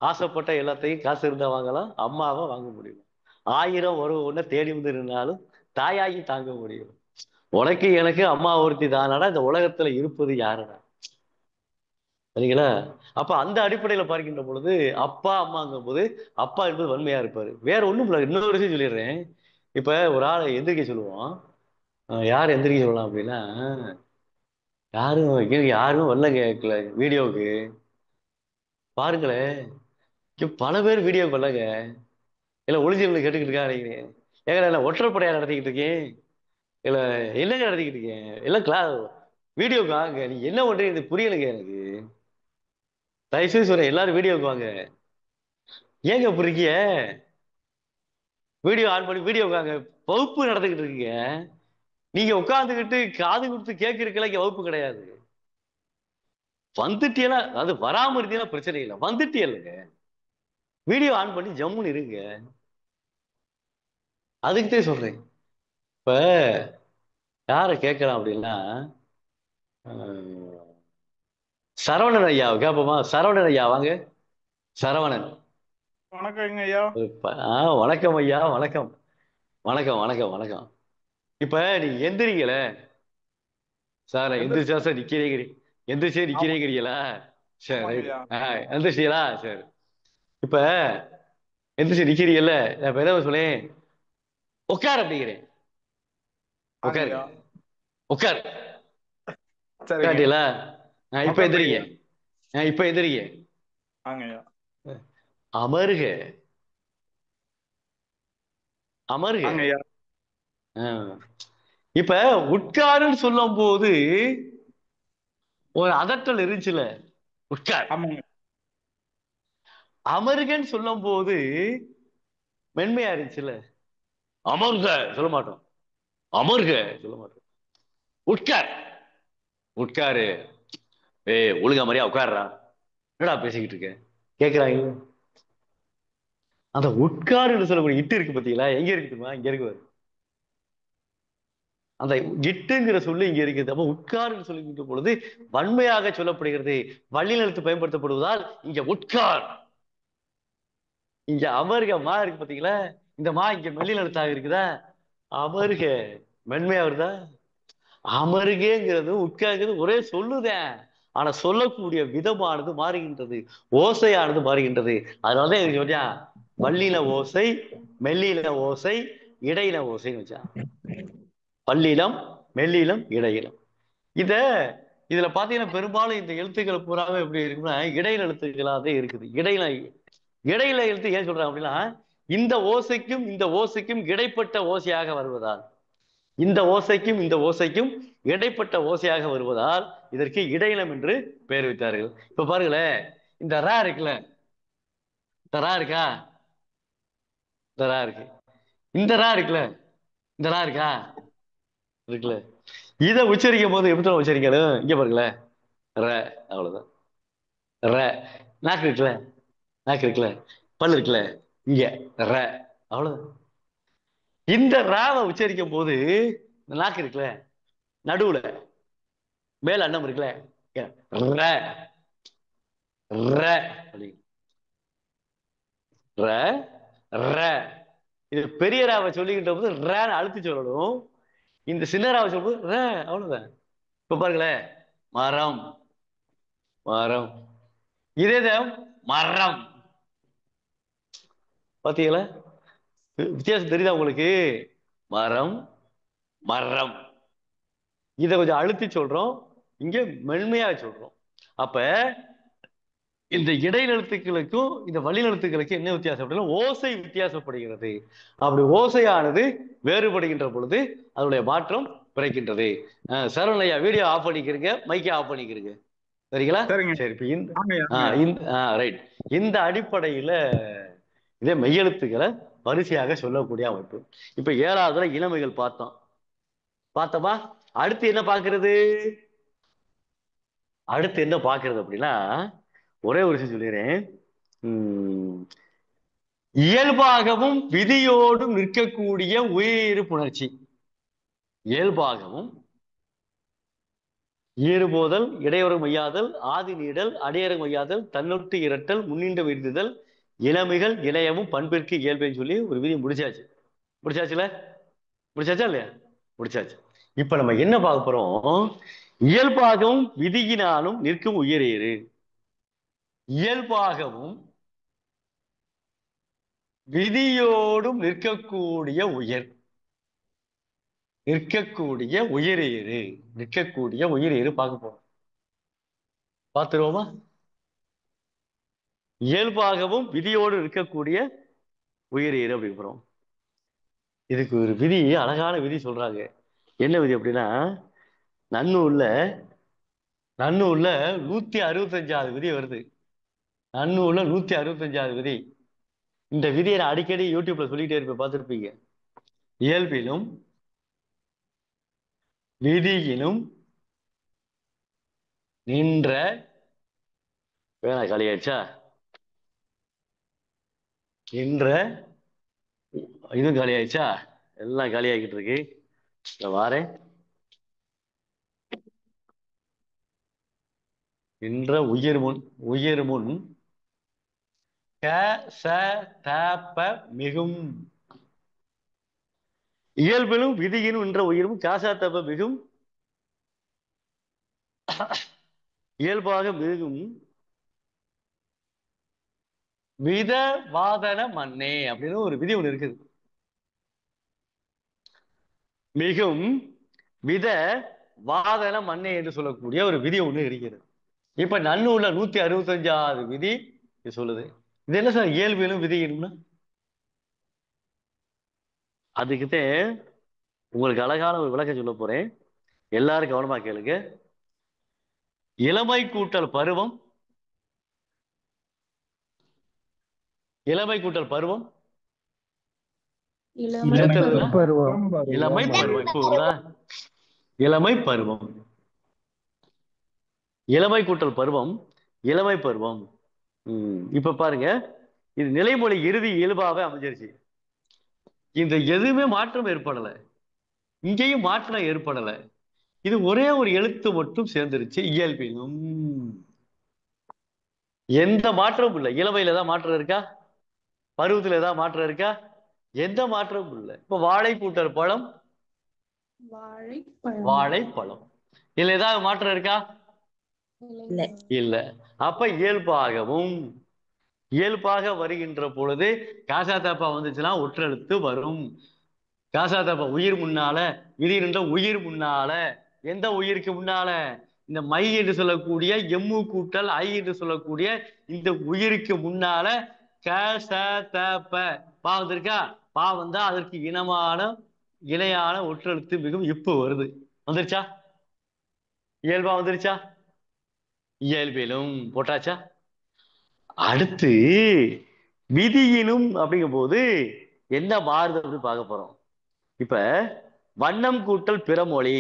ஆசைப்பட்ட எல்லாத்தையும் காசு இருந்தா வாங்கலாம், அம்மாவை வாங்க முடியும். 1000 ஒரு ஒண்ணு தேடி வந்து இருந்தாலும் தாயாகி தாங்க முடியும். உனக்கு எனக்கு அம்மா ஒருத்தி தானடா இந்த உலகத்துல இருப்பது யாருடா? சரிங்களா? அப்ப அந்த அடிப்படையில பார்க்கின்ற பொழுது அப்பா அம்மாங்கும் போது அப்பா என்பது வன்மையா இருப்பாரு. வேற ஒண்ணும் இல்லை. இன்னொரு விஷயம் சொல்லிடுறேன். இப்ப ஒரு ஆளை எந்திரிக்க சொல்லுவோம். யார் எந்திரிக்க சொல்லலாம் அப்படின்னா, யாரும் வரல கேட்கல வீடியோவுக்கு. பாருங்களேன், பல பேர் வீடியோ வரலங்க. இல்ல ஒளிஞ்சிருந்து கேட்டுக்கிட்டு இருக்காங்க. ஏங்க நான் ஒற்றற்படையா நடத்திக்கிட்டு இருக்கேன், இல்ல என்னங்க நடத்திக்கிட்டு இருக்கேன், எல்லாம் வீடியோக்கு வாங்க. நீ என்ன பண்றீங்க இது புரியலைங்க எனக்கு. தயவுசெய்து சொல்றேன், எல்லாரும் வீடியோக்கு வாங்க. ஏங்க இப்படி இருக்கீங்க? வீடியோ ஆன் பண்ணி வீடியோ வாங்க. வகுப்பு நடந்துகிட்டு இருக்கீங்க. நீங்க உட்கார்ந்துக்கிட்டு காது கொடுத்து கேட்கறதுக்கெல்லாம் இங்க வகுப்பு கிடையாது. வந்துட்டியெல்லாம், அது வராம இருந்தீங்கன்னா பிரச்சனை இல்லை. வந்துட்டியல்லுங்க, வீடியோ ஆன் பண்ணி ஜம்முன்னு இருங்க. அதுக்குதான் சொல்றேன். இப்ப யார கேட்கலாம் அப்படின்னா, சரவணன் ஐயா கேட்போமா? சரவணன் ஐயா வாங்க. சரவணன். வணக்கங்க ஐயா. வணக்கம் ஐயா. வணக்கம் வணக்கம் வணக்கம் வணக்கம். இப்ப நீங்க எந்திரிக்கல சார், எந்திரிச்சா சார் நிக்கிறீங்க, எந்திரிச்சே நிக்கிறீங்களா? சரி, எந்திரிச்சீங்களா? சரி. இப்ப எந்திரிச்சு நிக்கிறீங்கல்ல, நான் எதாவது சொல்லேன், உட்கார் அப்படிங்கிறேன். உட்காரு உட்கார். உட்காட்டீங்களா? இப்ப எந்திரிங்க. இப்ப எந்திரிங்க. அமருக. அமருக. இப்ப உட்காருன்னு சொல்லும் போது ஒரு அதட்டல் இருந்துச்சுல, உட்கார். அமருகன்னு சொல்லும் போது மென்மையா இருந்துச்சுல. அமர்க சொல்ல மாட்டோம், அமர்க சொல்ல மாட்டோம். உட்கார். உட்காரு. ஒழுங்கா மாதிரியா உட்கார்றா, என்னடா பேசிக்கிட்டு இருக்க கேக்குறாங்க. அந்த உட்காருன்னு சொல்லக்கூடிய இட்டு இருக்கு பாத்தீங்களா, எங்க இருக்குமா? இங்க இருக்கு. அந்த இட்டுங்கிற சொல்லு இங்க இருக்குது. அப்ப உட்கார்ன்னு சொல்லிக்கிட்ட பொழுது வன்மையாக சொல்லப்படுகிறது. வள்ளிநிலத்து பயன்படுத்தப்படுவதால் இங்க உட்கார். இங்க அமர்க மா இருக்கு பாத்தீங்களா, இந்த மா இங்க மெல்லிநிலத்தாக இருக்குதா, அமர்க மென்மையா வருதா? அமருகேங்கிறது உட்காருங்கிறது ஒரே சொல்லுதேன், ஆனா சொல்லக்கூடிய விதமானது மாறுகின்றது, ஓசையானது மாறுகின்றது. அதனாலதான் எனக்கு சொல்லியா வல்லின ஓசை, மெல்லின ஓசை, இடையின ஓசைன்னு வச்சா. பல்லினம், மெல்லினம், இடையினம். இதுல பாத்தீங்கன்னா பெரும்பாலும் இந்த எழுத்துக்கள் பூராவே எப்படி இருக்குன்னா இடையில எழுத்துக்களாவே இருக்குது. இடையில எழுத்து ஏன் சொல்றாங்க அப்படின்னா இந்த ஓசைக்கும் இந்த ஓசைக்கும் இடைப்பட்ட ஓசையாக வருவதால், இந்த ஓசைக்கும் இந்த ஓசைக்கும் இடைப்பட்ட ஓசையாக வருவதால் இதற்கு இடையினம் என்று பெயர் வைத்தார்கள். இப்ப பாருங்களேன், இந்த ரா இருக்குல்ல, இந்த ரா இருக்கா, இந்த ரா இருக்கு, இந்த ரா இருக்குல்ல, இந்த ரா இருக்கா, இருக்குல்ல. இதை உச்சரிக்கும் போது எப்படி உச்சரிக்கணும்? இங்க பாருங்களேன், ர, அவ்வளவுதான். ர. நாக்கு இருக்குல்ல, நாக்கு இருக்குல்ல, பல் இருக்குல்ல, இங்க ர, அவ்வளவுதான். இந்த ராவை உச்சரிக்கும் போது இந்த நாக்கு இருக்குல்ல, நடுவுல மேல அன்னம் இருக்குல்ல, ர ர ர ர. இது பெரிய ராவை சொல்லிக்கிட்ட போது ரன்னு அழுத்தி சொல்லணும். இந்த சின்ன ராவை சொல்லும்போது ர, அவ்வளவுதான். இப்ப பாருங்களேன், மரம் மரம், இதே மரம். பாத்தீங்களா வித்தியாசம் தெரியுதா உங்களுக்கு? மரம் மரம். இதை கொஞ்சம் அழுத்தி சொல்றோம், இங்க மென்மையா சொல்றோம். அப்ப இந்த இடைநிறுத்துக்களுக்கும் இந்த வழிநிறுத்துக்களுக்கும் என்ன வித்தியாசம் அப்படின்னா ஓசை வித்தியாசப்படுகிறது. அப்படி ஓசையானது வேறுபடுகின்ற பொழுது அதனுடைய மாற்றம் பிறக்கின்றது. சரவணையா வீடியோ ஆஃப் பண்ணிக்கிறீங்க, மைக்கை ஆஃப் பண்ணிக்கிறீங்க, சரிங்களா? சரி. இப்ப ரைட். இந்த அடிப்படையில இதே மெய்யெழுத்துக்களை வரிசையாக சொல்லக்கூடிய அமைப்பு. இப்ப 7வதுல இளமைகள் பார்த்தோமா? அடுத்து என்ன பார்க்கிறது? அடுத்து என்ன பார்க்கிறது அப்படின்னா ஒரே ஒரு விஷயம் சொல்லிடுறேன். இயல்பாகவும் விதியோடும் நிற்கக்கூடிய உயிர் புணர்ச்சி. இயல்பாகவும் ஈறுபோதல், இடையொரு மையாதல், ஆதி நீடல், அடையறு மையாதல், தன்னொட்டு இரட்டல், முன்னின்ற விருதுதல், இளமைகள் இணையமும் பண்பிற்கு இயல்புன்னு சொல்லி ஒரு விதி முடிச்சாச்சு. முடிச்சாச்சுல? முடிச்சாச்சா இல்லையா? முடிச்சாச்சு. இப்ப நம்ம என்ன பார்க்க போறோம்? இயல்பாகவும் விதியினாலும் நிற்கும் உயிரேறு. இயல்பாகவும் விதியோடும் நிற்கக்கூடிய உயிர், நிற்கக்கூடிய உயிரேறு, நிற்கக்கூடிய உயிரேறு பார்க்க போறோம். பார்த்துருவோமா? இயல்பாகவும் விதியோடு இருக்கக்கூடிய உயிரேறு அப்படி போறோம். இதுக்கு ஒரு விதி, அழகான விதி சொல்றாங்க. என்ன விதி அப்படின்னா நன்னூல்ல 165வது விதி வருது. நன்னூல்ல 165வது விதி. இந்த விதியை நான் அடிக்கடி யூடியூப்ல சொல்லிட்டே இருப்பேன், பார்த்துருப்பீங்க. இயல்பிலும் விதியிலும் நின்ற வேணா காலியாச்சா, நின்ற இதுவும் காலியாயிடுச்சா, எல்லாம் காலியாகிட்டு இருக்கு. வாரேன். நின்ற உயிர் முன் க ச த ப மிகும். இயல்பிலும் விதியினும் நின்ற உயிரும் காசாத்தப்ப மிகும். இயல்பாக மிகும் வித வாதன மண்ணே அப்படின்னு ஒரு விதி ஒண்ணு இருக்குது. மிகும் வித வாதன மண்ணே என்று சொல்லக்கூடிய ஒரு விதி ஒண்ணு இருக்கிறது. இப்ப நன்னூல்ல 165வது விதி சொல்லுது. இது என்ன சார் இயல்பிலும் விதியினும்னா? அதுக்குதே உங்களுக்கு அழகான ஒரு விளக்கம் சொல்ல போறேன், எல்லாரும் கவனமா கேளுங்க. இளமை கூட்டல் பருவம், இளமை கூட்டல் பருவம், இளமை பருவம், இளமை பருவம். இப்போ இளமை பருவம், இளமை கூட்டல் பருவம், இளமை பருவம். இப்ப பாருங்க, இது நிலைமொழி இறுதி இயல்பாவே அமைஞ்சிருச்சு. இந்த எதுவுமே மாற்றம் ஏற்படல, இங்கேயும் மாற்றம் ஏற்படல. இது ஒரே ஒரு எழுத்து மட்டும் சேர்ந்துருச்சு. இயல்பிலும் எந்த மாற்றமும் இல்லை. இளமையில ஏதாவது மாற்றம் இருக்கா? பருவத்துல ஏதாவது மாற்றம் இருக்கா? எந்த மாற்றமும் இல்லை. இப்ப வாழை கூட்டல் பழம், வாழைப்பழம். இதுல ஏதாவது மாற்றம் இருக்கா? இல்ல. அப்ப இயல்பாகவும் இயல்பாக வருகின்ற பொழுது காசா தப்பா வந்துச்சுன்னா ஒற்றெழுத்து வரும். காசா தப்பா உயிர் முன்னால விதிகின்ற உயிர் முன்னால எந்த உயிருக்கு முன்னால இந்த மை என்று சொல்லக்கூடிய எம்மு கூட்டல் ஐ என்று சொல்லக்கூடிய இந்த உயிருக்கு முன்னால கசதப பா வந்திருக்கா? பா வந்தா அதற்கு இணையான ஒற்றெழுத்து மிகவும் இப்பு வருது. வந்துருச்சா? இயல்பா வந்துருச்சா? இயல்பிலும் போட்டாச்சா? அடுத்து விதியிலும் அப்படிங்கும் போது என்ன மாறுது அப்படின்னு பார்க்க போறோம். இப்ப வண்ணம் கூட்டல் பிறமொழி,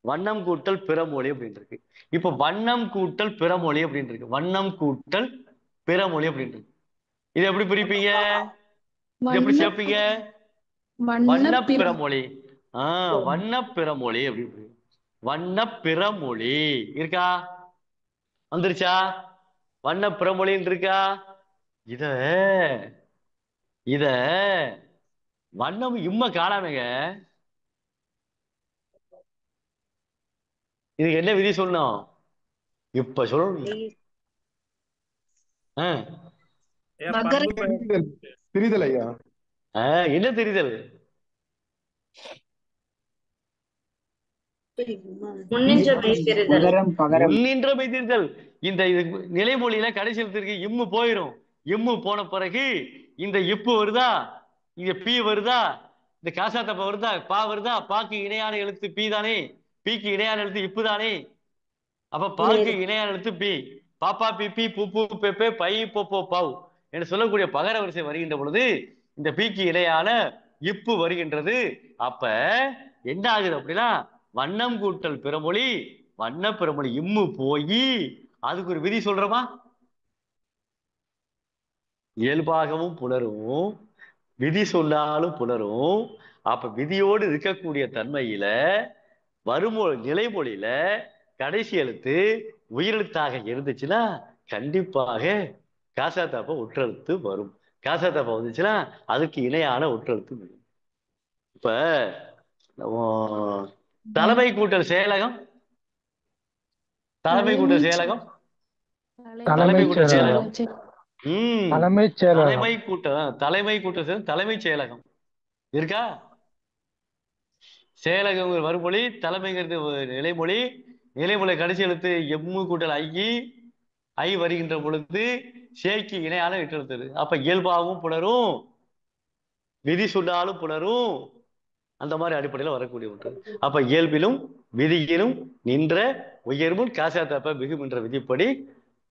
வண்ணம் கூட்டல் பிறமொழி அப்படின்னு இருக்கு. இப்ப வண்ணம் கூட்டல் பிறமொழி அப்படின்னு இருக்கு. வண்ணம் கூட்டல் பிறமொழி அப்படின்னு இருக்கு. இது எப்படி பிரிப்பீங்க? இது எப்படி சேர்ப்பீங்க? வண்ண பிறமொழி. வண்ண பிறமொழி அப்படின்னு. வண்ண பிறமொழி இருக்கா? வந்துருச்சா? வண்ண பிறமொழின்னு இருக்கா? இத இத வண்ணம் இம்ம காணாமங்க. இதுக்கு என்ன விதி சொல்லணும்? இப்ப சொல்லணும். தெரிதல் ஐயா. என்ன தெரிதல்? முன்னின்றமை தெரிதல். இந்த நிலைமொழியில கடைசி எழுத்திற்கு இம்மு போயிரும். இம்மு போன பிறகு இந்த இப்பு வருதா, இங்க பி வருதா, இந்த காசா தப்ப வருதா, பா வருதா? பாக்கு இணையான எழுத்து பி தானே, பிக்கு இணையான எழுத்து இப்பு தானே. அப்ப பாக்கு இணையான எழுத்து பி. பாப்பா பிபி புப்பு பெப்பே பை பொப்போ பவ் என்று சொல்லக்கூடிய பகர வரிசை வருகின்ற பொழுது இந்த பிக்கு இணையான இப்பு வருகின்றது. அப்ப என்ன ஆகுது அப்படின்னா வண்ணம் கூட்டல் பிறமொழி, வண்ண பிறமொழி இம்மு போய் அதுக்கு ஒரு விதி சொல்றோமா? இயல்பாகவும் புணரும், விதி சொன்னாலும் புணரும். அப்ப விதியோடு இருக்கக்கூடிய தன்மையில வருமொழி நிலைமொழியில கடைசி எழுத்து உயிரெழுத்தாக இருந்துச்சுன்னா கண்டிப்பாக காசா தாப்ப ஒற்றெழுத்து வரும். காசா தாப்பா வந்துச்சுன்னா அதுக்கு இணையான ஒற்றெழுத்து வரும். இப்ப தலைமை கூட்டல் செயலகம், தலைமை கூட்டல் செயலகம், தலைமை கூட்டல் செயலகம், தலைமை கூட்டல் தலைமைச் செயலகம் இருக்கா? செயலகம் வருமொழி, தலைமைங்கிறது நிலைமொழி. நிலைமொழி கடைசி எழுத்து எம்மு கூட்டல் ஐ வருகின்ற பொழுது சேய்க்கு இணையான எழுத்து. அப்ப இயல்பாகவும் புணரும், விதி சொன்னாலும் புணரும். அந்த மாதிரி அடிப்படையில் வரக்கூடிய ஒன்று. அப்ப இயல்பிலும் விதியிலும் நின்ற உயர்வும் காசா தப்ப மிகும் என்ற விதிப்படி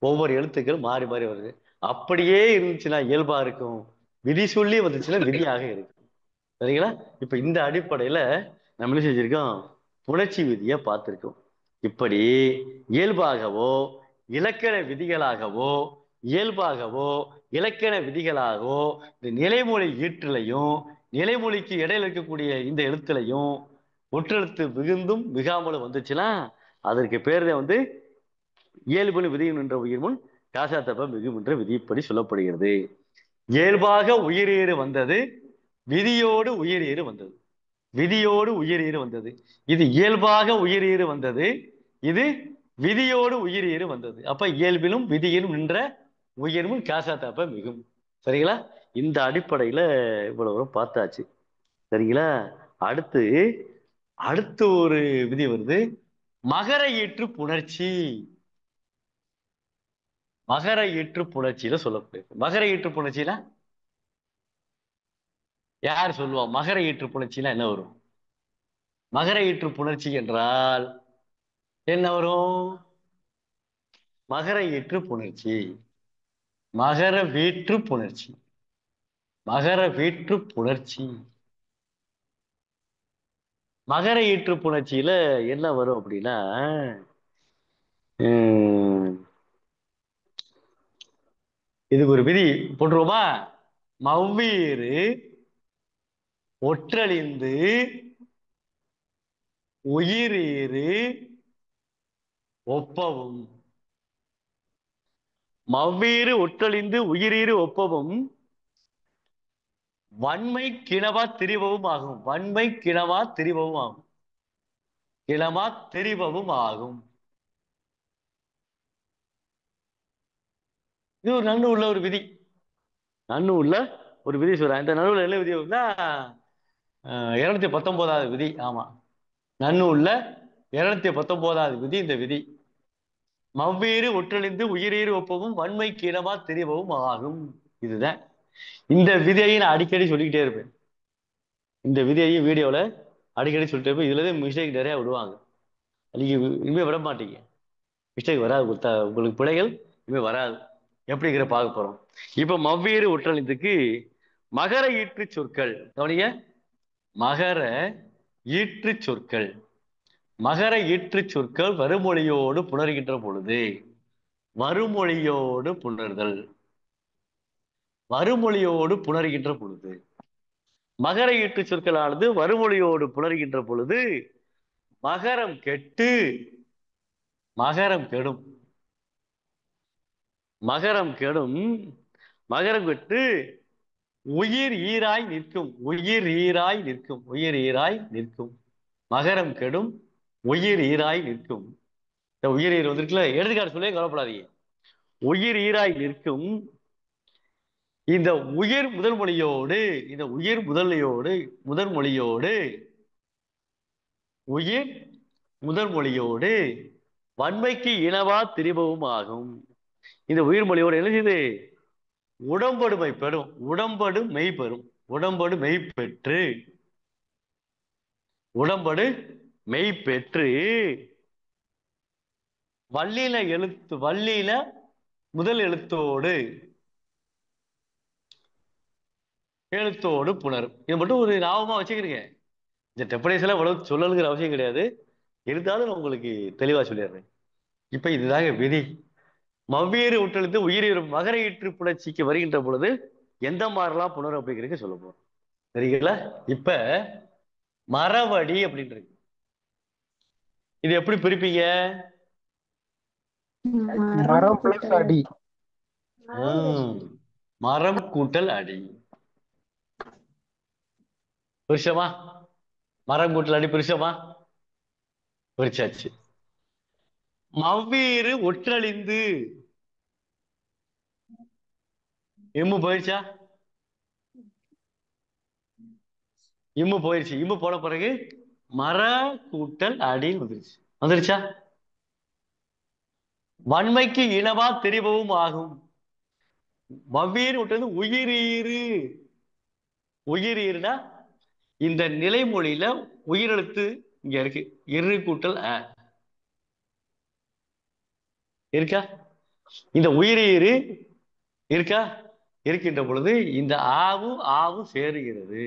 ஒவ்வொரு எழுத்துக்கள் மாறி மாறி வருது. அப்படியே இருந்துச்சுன்னா இயல்பா இருக்கும், விதி சொல்லி வந்துச்சுன்னா விதியாக இருக்கும். சரிங்களா? இப்ப இந்த அடிப்படையில நம்ம என்ன செஞ்சிருக்கோம்? புணர்ச்சி விதியை பார்த்திருக்கோம். இப்படி இயல்பாகவோ இலக்கண விதிகளாகவோ இயல்பாகவோ இலக்கண விதிகளாகவோ இந்த நிலைமொழி ஈற்றிலையும் நிலைமொழிக்கு இடையில இருக்கக்கூடிய இந்த எழுத்துலையும் ஒற்றெழுத்து மிகுந்தும் மிகாமலும் வந்துச்சுன்னா அதற்கு பேர் வந்து இயல்புல விதியும் என்ற உயிர் முன் காசா தப்ப மிகும் என்ற விதிப்படி சொல்லப்படுகிறது. இயல்பாக உயிரீறு வந்தது, விதியோடு உயிரீறு வந்தது, விதியோடு உயிரீறு வந்தது. இது இயல்பாக உயிரீறு வந்தது, இது விதியோடு உயிரீறு வந்தது. அப்ப இயல்பிலும் விதியிலும் நின்ற உயிர்முன் காசா தப்ப மிகும். சரிங்களா? இந்த அடிப்படையில இவ்வளவு பார்த்தாச்சு. சரிங்களா? அடுத்து ஒரு விதி வருது, மகர ஈற்று புணர்ச்சி. மகர ஈற்று புணர்ச்சியில சொல்லக்கூடியது. மகர ஈற்று புணர்ச்சியில யார் சொல்லுவா? மகர ஈற்று புணர்ச்சியில என்ன வரும்? மகர ஈற்று புணர்ச்சி என்றால் என்ன வரும்? மகர ஈற்று புணர்ச்சி, மகர வீற்று புணர்ச்சி, மகர வீற்று புணர்ச்சி. மகர ஈற்று புணர்ச்சியில என்ன வரும் அப்படின்னா இதுக்கு ஒரு விதி போட்டுருவோமா? மவ்வீறு ஒற்றழிந்து உயிரீறு ஒப்பவும். மவ்வீறு ஒற்றழிந்து உயிரீறு ஒப்பவும் வன்மை கிணவா திரிபவும் ஆகும். வன்மை கிணவா திரிபவும் ஆகும். கிணவா திரிபவும் ஆகும். இது ஒரு நன்னு உள்ள ஒரு விதி. நன்னு உள்ள ஒரு விதி சொல்றேன். இந்த நடுவில் என்ன விதி வரும்னா 219வது விதி. ஆமா, நன்னு உள்ள 219வது விதி. இந்த விதி மவ்வீறு ஒற்றழிந்து உயிரீறு ஒப்பவும் வன்மைக்கு இடமா தெரிவவும் ஆகும். இதுதான் இந்த விதியை நான் அடிக்கடி சொல்லிக்கிட்டே இருப்பேன். இந்த விதியையும் வீடியோல அடிக்கடி சொல்லிட்டே இருப்பேன். இதுலதான் மிஸ்டேக் நிறைய விடுவாங்க. நீங்க இனிமே விட மாட்டீங்க. மிஸ்டேக் வராது, உங்களுக்கு பிழைகள் இனிமே வராது. எப்படிங்கிற பார்க்க போறோம். இப்ப மவ்வீறு ஒற்றழிந்துக்கு மகர ஈற்று சொற்கள் கவனிங்க. மகர ஈற்று சொற்கள், மகர ஈற்று சொற்கள் வருமொழியோடு புணர்கின்ற பொழுது, வருமொழியோடு புணர்தல், வருமொழியோடு புணர்கின்ற பொழுது, மகர ஈற்று சொற்களானது வருமொழியோடு புணர்கின்ற பொழுது மகரம் கெட்டு, மகரம் கெடும், மகரம் கெடும், மகரம் கெட்டு உயிர் ஈராய் நிற்கும், உயிர் ஈராய் நிற்கும், உயிர் ஈராய் நிற்கும். மகரம் கெடும் உயிர் ஈராய் நிற்கும். இந்த உயிர் ஈர் வந்திருக்குல்ல, எடுத்துக்காட்டு சொல்லி கவலைப்படாதீங்க. உயிர் ஈராய் நிற்கும். இந்த உயிர் முதல் மொழியோடு, இந்த உயிர் முதலியோடு முதல் மொழியோடு, உயிர் முதல் மொழியோடு வன்மைக்கு இனவா திரிபவும் ஆகும். இந்த உயிர் மொழியோடு என்ன செய்யுது? உடம்படுமை பெறும், உடம்படு மெய் பெறும், உடம்படு மெய் பெற்று, உடம்படு மெய் பெற்று வல்லின எழுத்து, வல்லின முதல் எழுத்தோடு, எழுத்தோடு புணரும். இது மட்டும் ஒரு ஞாபகமா வச்சுக்கிறீங்க. இந்த டெப்பனேஷன் அவ்வளவு சொல்லணுங்கிற அவசியம் கிடையாது. இருந்தாலும் நான் உங்களுக்கு தெளிவா சொல்லிடுறேன். இப்ப இதுதாங்க விதி. மவ்வீறு ஒற்றெழுத்து உயிர் மகர ஈற்று புணர்ச்சிக்கு வருகின்ற பொழுது எந்த மாதிரிலாம் புணரும் அப்படிங்கிறதுக்கு சொல்ல போறோம். சரிங்களா? இப்ப மரவடி அப்படின்றது இது எப்படி பிரிப்பீங்க? மரம் பிளஸ் அடி. மரம் கூட்டல் அடி. புரிச்சமா? மரம் கூட்டல் அடி புரிச்சமா? புரிச்சாச்சு. மவ்வீறு ஒற்றழிந்து இம்மு போயிடுச்சா? இம்மு போயிடுச்சு. இம்மு போன பிறகு மர கூட்டல் அடின்னு வந்துருச்சு. வந்துருச்சா? வன்மைக்கு இனவா தெரிவவும் ஆகும். மவ்வீறு ஒற்றது உயிரீறு. உயிரீறுனா இந்த நிலைமொழியில உயிரெழுத்து இங்க இருக்கு. இரு கூட்டல் அ இருக்கா? இந்த உயிரீறு இருக்கா? இருக்கின்ற பொழுது இந்த ஆவும் ஆவும் சேருகிறது.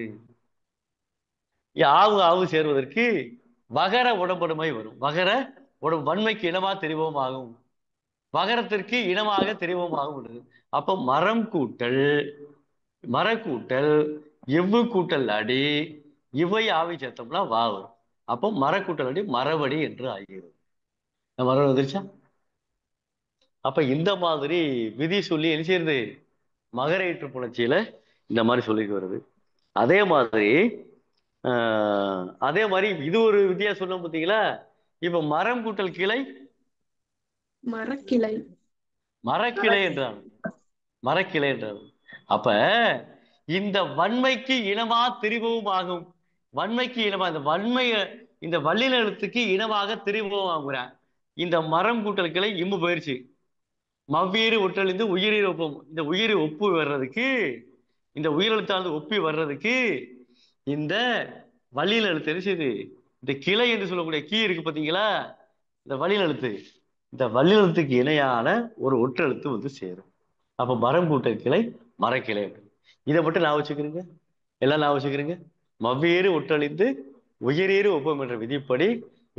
ஆவு ஆவு சேருவதற்கு வகர உடம்படுமை வரும். வகர வன்மைக்கு இனமா தெரிவோம் ஆகும், வகரத்திற்கு இனமாக தெரிவோம் ஆகும். அப்ப மரம் கூட்டல் மர கூட்டல் எவ்வு கூட்டல் அடி, இவை ஆவி சேர்த்தோம்னா வா வரும். அப்போ மர கூட்டல் அடி மரவடி என்று ஆகிறது. மரம் வந்துருச்சா? அப்ப இந்த மாதிரி விதி சொல்லி என்ன செய்யறது? மகர ஈற்று புணர்ச்சியில இந்த மாதிரி சொல்லிட்டு வருது. அதே மாதிரி இது ஒரு விதியா சொன்னோம் பார்த்தீங்களா? இப்ப மரம் கூட்டல் கிளை மரக்கிளை, மரக்கிளை என்றான், மரக்கிளை என்றான். அப்ப இந்த வன்மைக்கு இனமா திரிபவும் ஆகும். வன்மைக்கு இனமா இந்த வன்மைய இந்த வல்லின எழுத்துக்கு இனமாக திரிபவும் ஆகுறேன். இந்த மரம் கூட்டல் கிளை இம்மு போயிருச்சு. மவ்வீறு ஒற்றழிந்து உயிரீர் ஒப்பும். இந்த உயிர் ஒப்பு வர்றதுக்கு, இந்த உயிரெழுத்தானது ஒப்பி வர்றதுக்கு இந்த வல்லின எழுத்து என்ன செய்யுது? இந்த கிளை என்று சொல்லக்கூடிய கீ இருக்கு பார்த்தீங்களா? இந்த வல்லின எழுத்து, இந்த வல்லின எழுத்துக்கு இணையான ஒரு ஒற்றெழுத்து வந்து சேரும். அப்ப மரம் கூட்டல் கிளை மரக்கிளை. இதை மட்டும் நான் வச்சுக்கிறீங்க, எல்லாம் நான் வச்சுக்கிறீங்க. மவ்வீறு ஒற்றழிந்து உயிரீறு ஒப்பம் என்ற விதிப்படி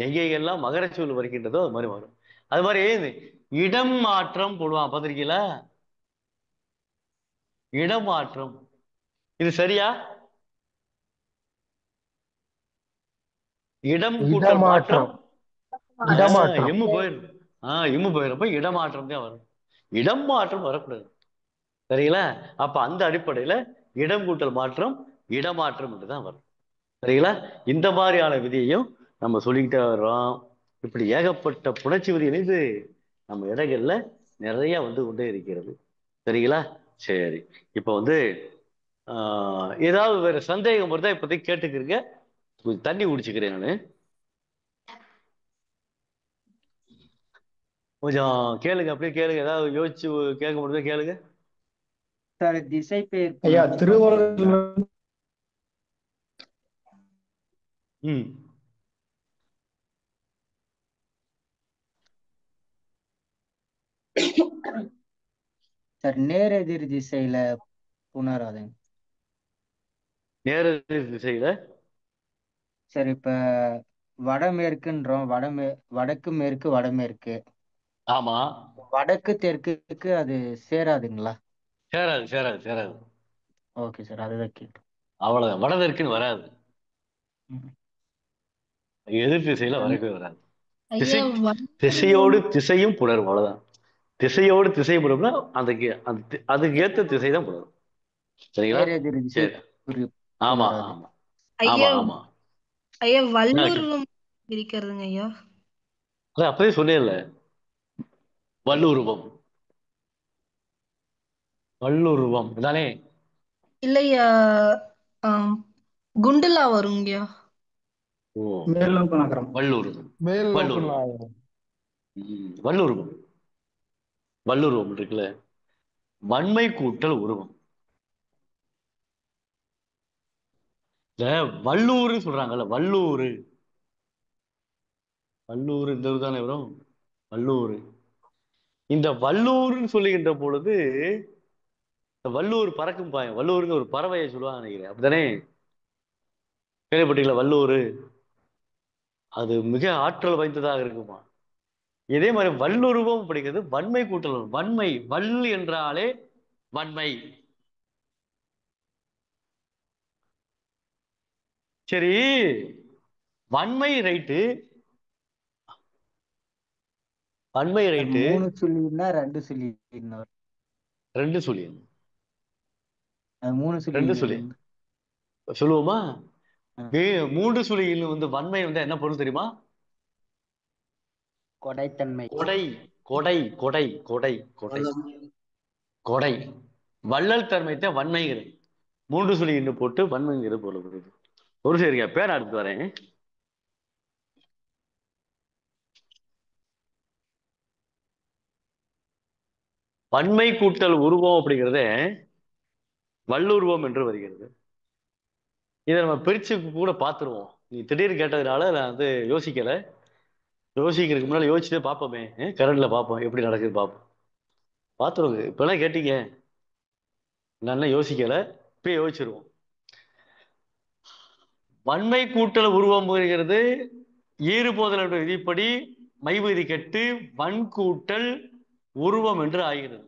எங்கெங்கெல்லாம் மகரச்சொல் வருகின்றதோ அது மாதிரி வரும். அது மாதிரி இடம் மாற்றம் போடுவான், பார்த்திருக்கீங்களா? இடமாற்றம் இது சரியா? இடம் கூட்டல் மாற்றம் எம்மு போயிடும். எம்மு போயிடும். இடமாற்றம் தான் வரும். இடம் மாற்றம் வரக்கூடாது. சரிங்களா? அப்ப அந்த அடிப்படையில இடம் கூட்டல் மாற்றம் இடமாற்றம் என்றுதான் வரும். சரிங்களா? இந்த மாதிரியான விதியையும் நம்ம சொல்லிக்கிட்டே வர்றோம். இப்படி ஏகப்பட்ட புணர்ச்சி விதி இணைந்து நம்ம இடங்கள்ல நிறைய வந்து கொண்டே இருக்கிறது. சரிங்களா? சரி. இப்போ வந்து ஏதாவது வேற சந்தேகம் வருதா? இப்போதைக்கு கேட்டுக்கிறீங்க. கொஞ்சம் தண்ணி குடிச்சுக்கிறேன் நானு. கொஞ்சம் கேளுங்க, அப்படியே கேளுங்க. ஏதாவது யோசிச்சு கேட்க முடியுதா கேளுங்க. சார் திசை பெயர் ஐயா புணர்ச்சி திருவள்ளுவர் ம் சார் நேரெதிர் திசையில புணராதுங்க. நேரெதிர் திசையில சார் இப்ப வடமேற்குன்றோம், வடக்கு மேற்கு வடமேற்கு. ஆமா. வடக்கு தெற்குக்கு அது சேராதுங்களா? சேராது சேராது சேராது. ஓகே சார், அதுதான் கேட்டு. அவ்வளவுதான். வடதற்குன்னு வராது. எதிர் திசையில வரவே வராது. திசை ஐயா திசையோடு திசையும் புணரும். அவ்வளவுதான். திசையோடு திசை புணரும்னா அதுக்கு ஏத்த திசை தான் புணரும். சரிங்களா? நேரெதிர் திசை சரி. ஆமா புணராது. ஆமா ஐயா ஆமா ஆமா. ஐயா வல்லுருவம் பிரிக்கிறதுங்க ஐயா. அதான் அப்பவே சொன்னேன்ல, வல்லுருவம். வல்லுருவம் தானே? இல்லையா குண்டுலா வருங்கய்யா. ஓ, மேல் நோக்கு நகரம். வல்லுருவம். மேல் நோக்கு வல்லுருவம். நகரம். வல்லுருவம். வல்லுருவம் இருக்குல்ல, வன்மை கூட்டல் உருவம். இந்த வல்லூர் சொல்றாங்கல்ல, வல்லூர் வல்லூர் இந்த ஊர் தானே வரும். வல்லூர். இந்த வல்லூர்னு சொல்லுகின்ற பொழுது இந்த வல்லூர் பறக்கும் பாயம். வல்லூருக்கு ஒரு பறவையை சொல்லுவாங்க நினைக்கிறேன். அப்படித்தானே? கேள்விப்பட்டீங்களா? வல்லூர் அது மிக ஆற்றல் வாய்ந்ததாக இருக்குமா. இதே மாதிரி வல்லுருவம் படிக்கிறது வன்மை கூட்டல். வன்மை, வல் என்றாலே வன்மை. சரி, வன்மை ரைட்டு, வன்மை ரைட்டு. 3 சொல்லினா 2 சொல்லினா 2 சொல்லி 3 2 சொல்லி சொல்லி சொல்லுவோமா? 3 சொல்லி வந்து வன்மை வந்து என்ன பொருள் தெரியுமா? கொடைத்தன்மை. கொடை கொடை கொடை கொடை கொடை கொடை. வள்ளல் தன்மைத்தை வன்மைங்கிறது. 3 சொல்லி இன்னும் போட்டு வன்மைங்கிறது போல வருது. ஒரு சரிங்க, பேர் அடுத்து வரேன். வன்மை கூட்டல் உருவம் அப்படிங்கிறத வல்லுருவம் என்று வருகிறது. இதை நம்ம பிரிச்சு கூட பார்த்துருவோம். நீ திடீர்னு கேட்டதுனால நான் வந்து யோசிக்கல. யோசிக்கிறதுக்கு முன்னாடி யோசிச்சுட்டு பார்ப்போமே, கரண்ட்ல பார்ப்போம் எப்படி நடக்குது பார்ப்போம். பார்த்துருவோங்க. இப்பெல்லாம் கேட்டீங்க, நான் யோசிக்கல, இப்ப யோசிச்சிருவோம். வன்மை கூட்டல் உருவம் வருகிறது ஈறுபோதல் என்ற விதிப்படி மைவிதி கெட்டு வன் கூட்டல் உருவம் என்று ஆகிறது.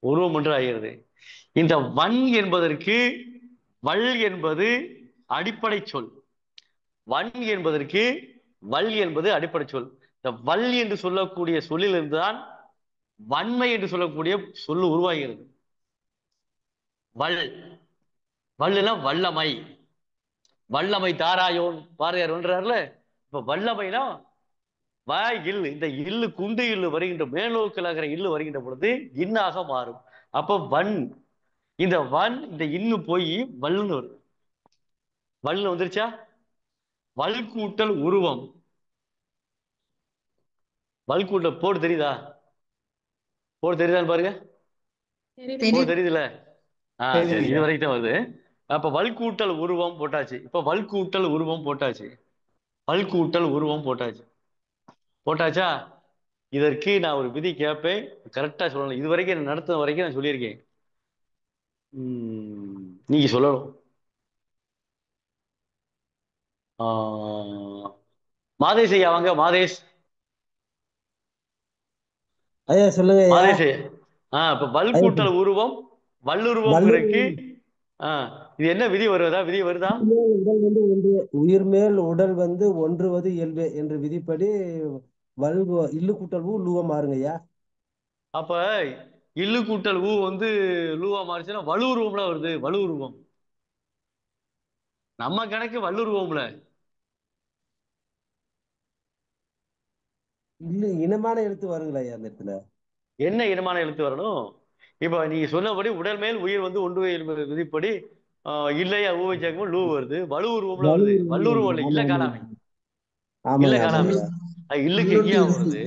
உருவம் என்று ஆகிறது. இந்த வன் என்பதற்கு வல் என்பது அடிப்படை சொல். வன் என்பதற்கு வல் என்பது அடிப்படை சொல். இந்த வல் என்று சொல்லக்கூடிய சொல்லிலிருந்து தான் வன்மை என்று சொல்லக்கூடிய சொல்லு உருவாகிறது. வல், வல்லுனா வல்லமை. வல்லமை தாராயோன் பாரதியார் வென்றார்ல. இப்ப வல்லமைனா இல்லு, இந்த இல்லு குண்டு இல்லு வருகின்ற மேலோக்கலாகிற இல்லு வருகின்ற பொழுது இன்னாக மாறும். அப்ப வன், இந்த வன் இந்த இன்னு போய் வல்லுன்னு வருது. வல்லுன்னு வந்துருச்சா? வல் கூட்டல் உருவம். வல் கூட்டல் போடு தெரியுதா? போடு தெரியுதான்னு பாருங்க. போடு தெரியுதுல்ல? சரி, இது வரைக்கும் தான் வருது. அப்ப வல் கூட்டல் உருவம் போட்டாச்சு. இப்ப வல் கூட்டல் உருவம் போட்டாச்சு. வல் கூட்டல் உருவம் போட்டாச்சு. போட்டாச்சா? இதற்கு நான் ஒரு விதி கேட்பேன், கரெக்டா சொல்லணும். இது வரைக்கும் என்ன நடத்தின வரைக்கும் நான் சொல்லியிருக்கேன். நீங்க சொல்லணும். மாதேஷ் ஐயா வாங்க. மாதேஷ் ஐயா சொல்லுங்க ஐயா. மாதேஷ் இப்ப வல் கூட்டல் உருவம் வல்லுருவம் இருக்கு. இது என்ன விதி வருவதா? விதி வருதா? உடல் வந்து ஒன்று, உயிர் மேல் உடல் வந்து ஒன்றுவது இயல்பு என்ற விதிப்படி இல்லு கூட்டல் ஊ லூவா மாறுங்க ஐயா. அப்ப இல்லு கூட்டல் ஊ வந்து லூவா மாறுச்சுன்னா வலுருவம்ல வருது. வலுருவம் நம்ம கணக்கு வல்லுருவம்ல. இல்ல இனமான எழுத்து வருங்களா ஐயா அந்த இடத்துல? என்ன இனமான எழுத்து வரணும்? இப்ப நீங்க சொன்னபடி உடல் மேல் உயிர் வந்து ஒன்று விதிப்படி இல்லையா ஊவை சேர்க்கும் லூ வருது. வலு உருவம்ல வருது. வல்லுருவம் இல்லை, இல்ல காணாமை. இல்ல ஆமாங்க காணாமை. இல்லுக்கு எங்கேயா வருது?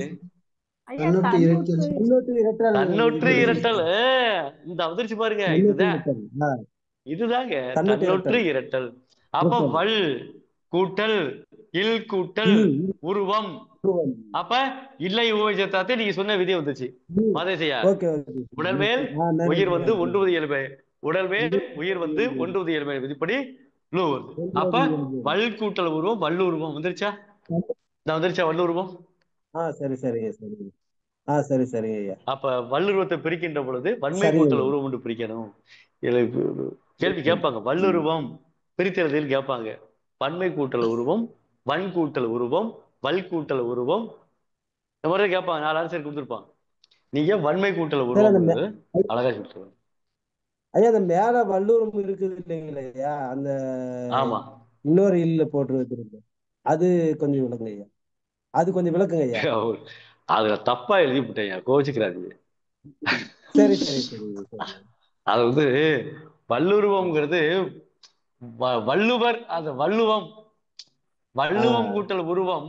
தன்னொற்று இரட்டல். இந்த வந்துருச்சு பாருங்க. இதுதாங்க தன்னொற்று இரட்டல். அப்ப வல் கூட்டல் இல் கூட்டல் உருவம். அப்ப இல்லை ஊவை சேர்த்தாத்தே நீங்க சொன்ன விதி வந்துச்சு. மதேசையா உடல் மேல் உயிர் வந்து ஒன்றுவது இயல்பு. உடல் மேல் உயிர் வந்து ஒன்றுவது இயல்பு விதிப்படி லூ வருது. அப்ப வல் கூட்டல் உருவம் வல்லுருவம் வந்துருச்சா? வந்துருச்சா வல்லுருவம்? சரி சரிங்க சரிங்க. சரி சரிங்க ஐயா. அப்ப வல்லுருவத்தை பிரிக்கின்ற பொழுது வன்மை கூட்டல் உருவம் என்று பிரிக்கணும். கேள்வி கேட்பாங்க. வல்லுருவம் பிரித்தெழுதில் கேட்பாங்க. பன்மை கூட்டல் உருவம், வன் கூட்டல் உருவம், வல் கூட்டல் உருவம், இந்த மாதிரி கேட்பாங்க. 4 ஆன்சர் கொடுத்துருப்பாங்க. நீங்க வன்மை கூட்டல் உருவம் அழகா சொல்லுங்க ஐயா. அந்த மேல வல்லூரம் இருக்குது இல்லைங்களா ஐயா, அந்த ஆமா இன்னொரு இல்ல போட்டு வச்சிருக்கு, அது கொஞ்சம் விளக்குங்க ஐயா. அது கொஞ்சம் விளக்குங்க ஐயா. அதுல தப்பா எழுதி விட்டேன், கோச்சுக்கிறாதீங்க. சரி சரி சரி. அது வந்து வல்லுருவம்ங்கிறது வள்ளுவர், அது வள்ளுவம் வள்ளுவம் கூட்டல் உருவம்,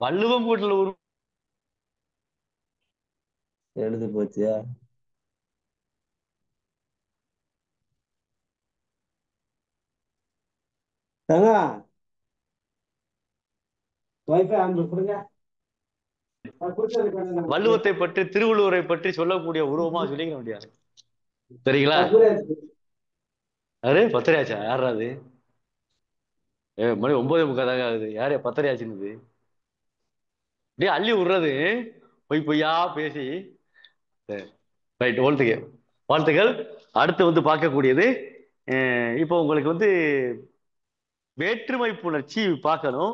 வள்ளுவம் கூட்டல் உருவம் எழுது போச்சியா? வள்ளுவத்தை பற்றி திருவள்ளுவரை பற்றி சொல்லக்கூடிய உருவமா சொல்லிக்க முடியாது. சரிங்களா? யாரு பத்திரியாச்சா? யாரா அது? மணி 9:45 தாங்க ஆகுது. யாரு பத்திரியாச்சுன்னு அப்படியே அள்ளி விடுறது, பொய் பொய்யா பேசி. ரைட், வாழ்த்துக்கள். அடுத்து வந்து பார்க்கக்கூடியது, இப்போ உங்களுக்கு வந்து வேற்றுமை புணர்ச்சி பார்க்கணும்.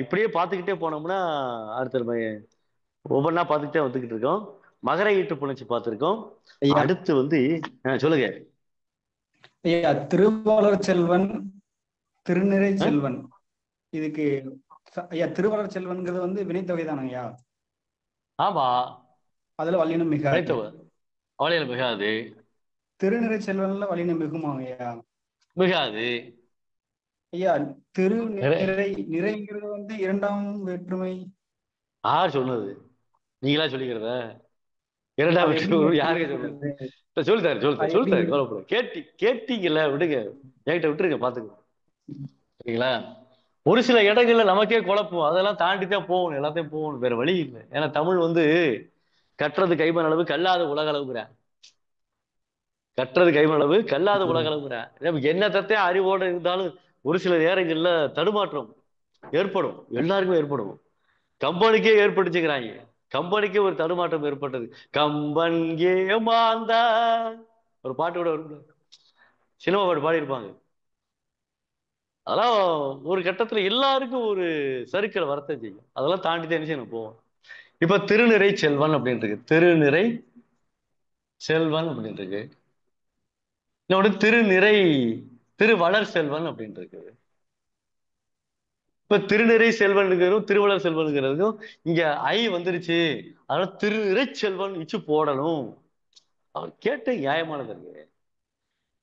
இப்படியே பார்த்துக்கிட்டே போனோம்னா அடுத்த ஒவ்வொன்றா பார்த்துக்கிட்டே வந்துகிட்டு இருக்கோம். மகர ஈட்டு புணர்ச்சி பார்த்துருக்கோம். அடுத்து வந்து சொல்லுங்க ஐயா. திருவாளர் செல்வன், திருநிறை செல்வன், இதுக்கு ஐயா திருவாளர் செல்வன்கிறது வந்து வினைத்தொகை தானே ஐயா? ஆமா. அதுல வல்லினம் மிகாது. வல்லினம் மிகாது. திருநிறை செல்வன்ல வல்லினம் மிகுமா ஐயா? மிகாது ஐயா. திருநிறை நிறைங்கிறது வந்து இரண்டாம் வேற்றுமை. யார் சொன்னது? நீங்களா சொல்லிக்கிறத? இரண்டாம் வேற்றுமை யாருங்க சொன்னது? சொல்லிட்டாரு கவலைப்பட. கேட்டீங்கல்ல, விடுங்க, என்கிட்ட விட்டுருங்க, பாத்துக்க. சரிங்களா? ஒரு சில இடங்கள்ல நமக்கே குழப்பம், அதெல்லாம் தாண்டித்தான் போகணும், எல்லாத்தையும் போகணும், வேற வழி இல்லை. ஏன்னா தமிழ் வந்து கற்றது கைமண் அளவு, கல்லாத உலக அளவுங்கிறேன். கற்றது கைமண் அளவு, கல்லாத உலக அளவுங்கிறேன். என்னத்தே அறிவோடு இருந்தாலும் ஒரு சில நேரங்கள்ல தடுமாற்றம் ஏற்படும், எல்லாருக்குமே ஏற்படும். கம்பனுக்கே ஏற்பட்டுச்சுக்கிறாங்க. கம்பனுக்கே ஒரு தடுமாற்றம் ஏற்பட்டது. கம்பன் ஏமாந்தா ஒரு பாட்டு கூட வரும், சினிமா பாட்டு பாடியிருப்பாங்க. அதெல்லாம் ஒரு கட்டத்துல எல்லாருக்கும் ஒரு சறுக்கல் வரத்தான் செய்யும். அதெல்லாம் தாண்டி தான் என்ன போவோம். இப்ப திருநிறை செல்வன் அப்படின்னு இருக்கு. திருநிறை செல்வன் அப்படின்னு இருக்கு. இன்னொன்று திருநிறை திருவளர் செல்வன் அப்படின்னு இருக்கு. இப்ப திருநிறை செல்வனுங்கிறதும் திருவளர் செல்வனுங்கிறதுக்கும் இங்க ஐ வந்துருச்சு, அதனால திருநிறை செல்வன் இச்சு போடணும். அவர் கேட்ட நியாயமானது இருக்கு.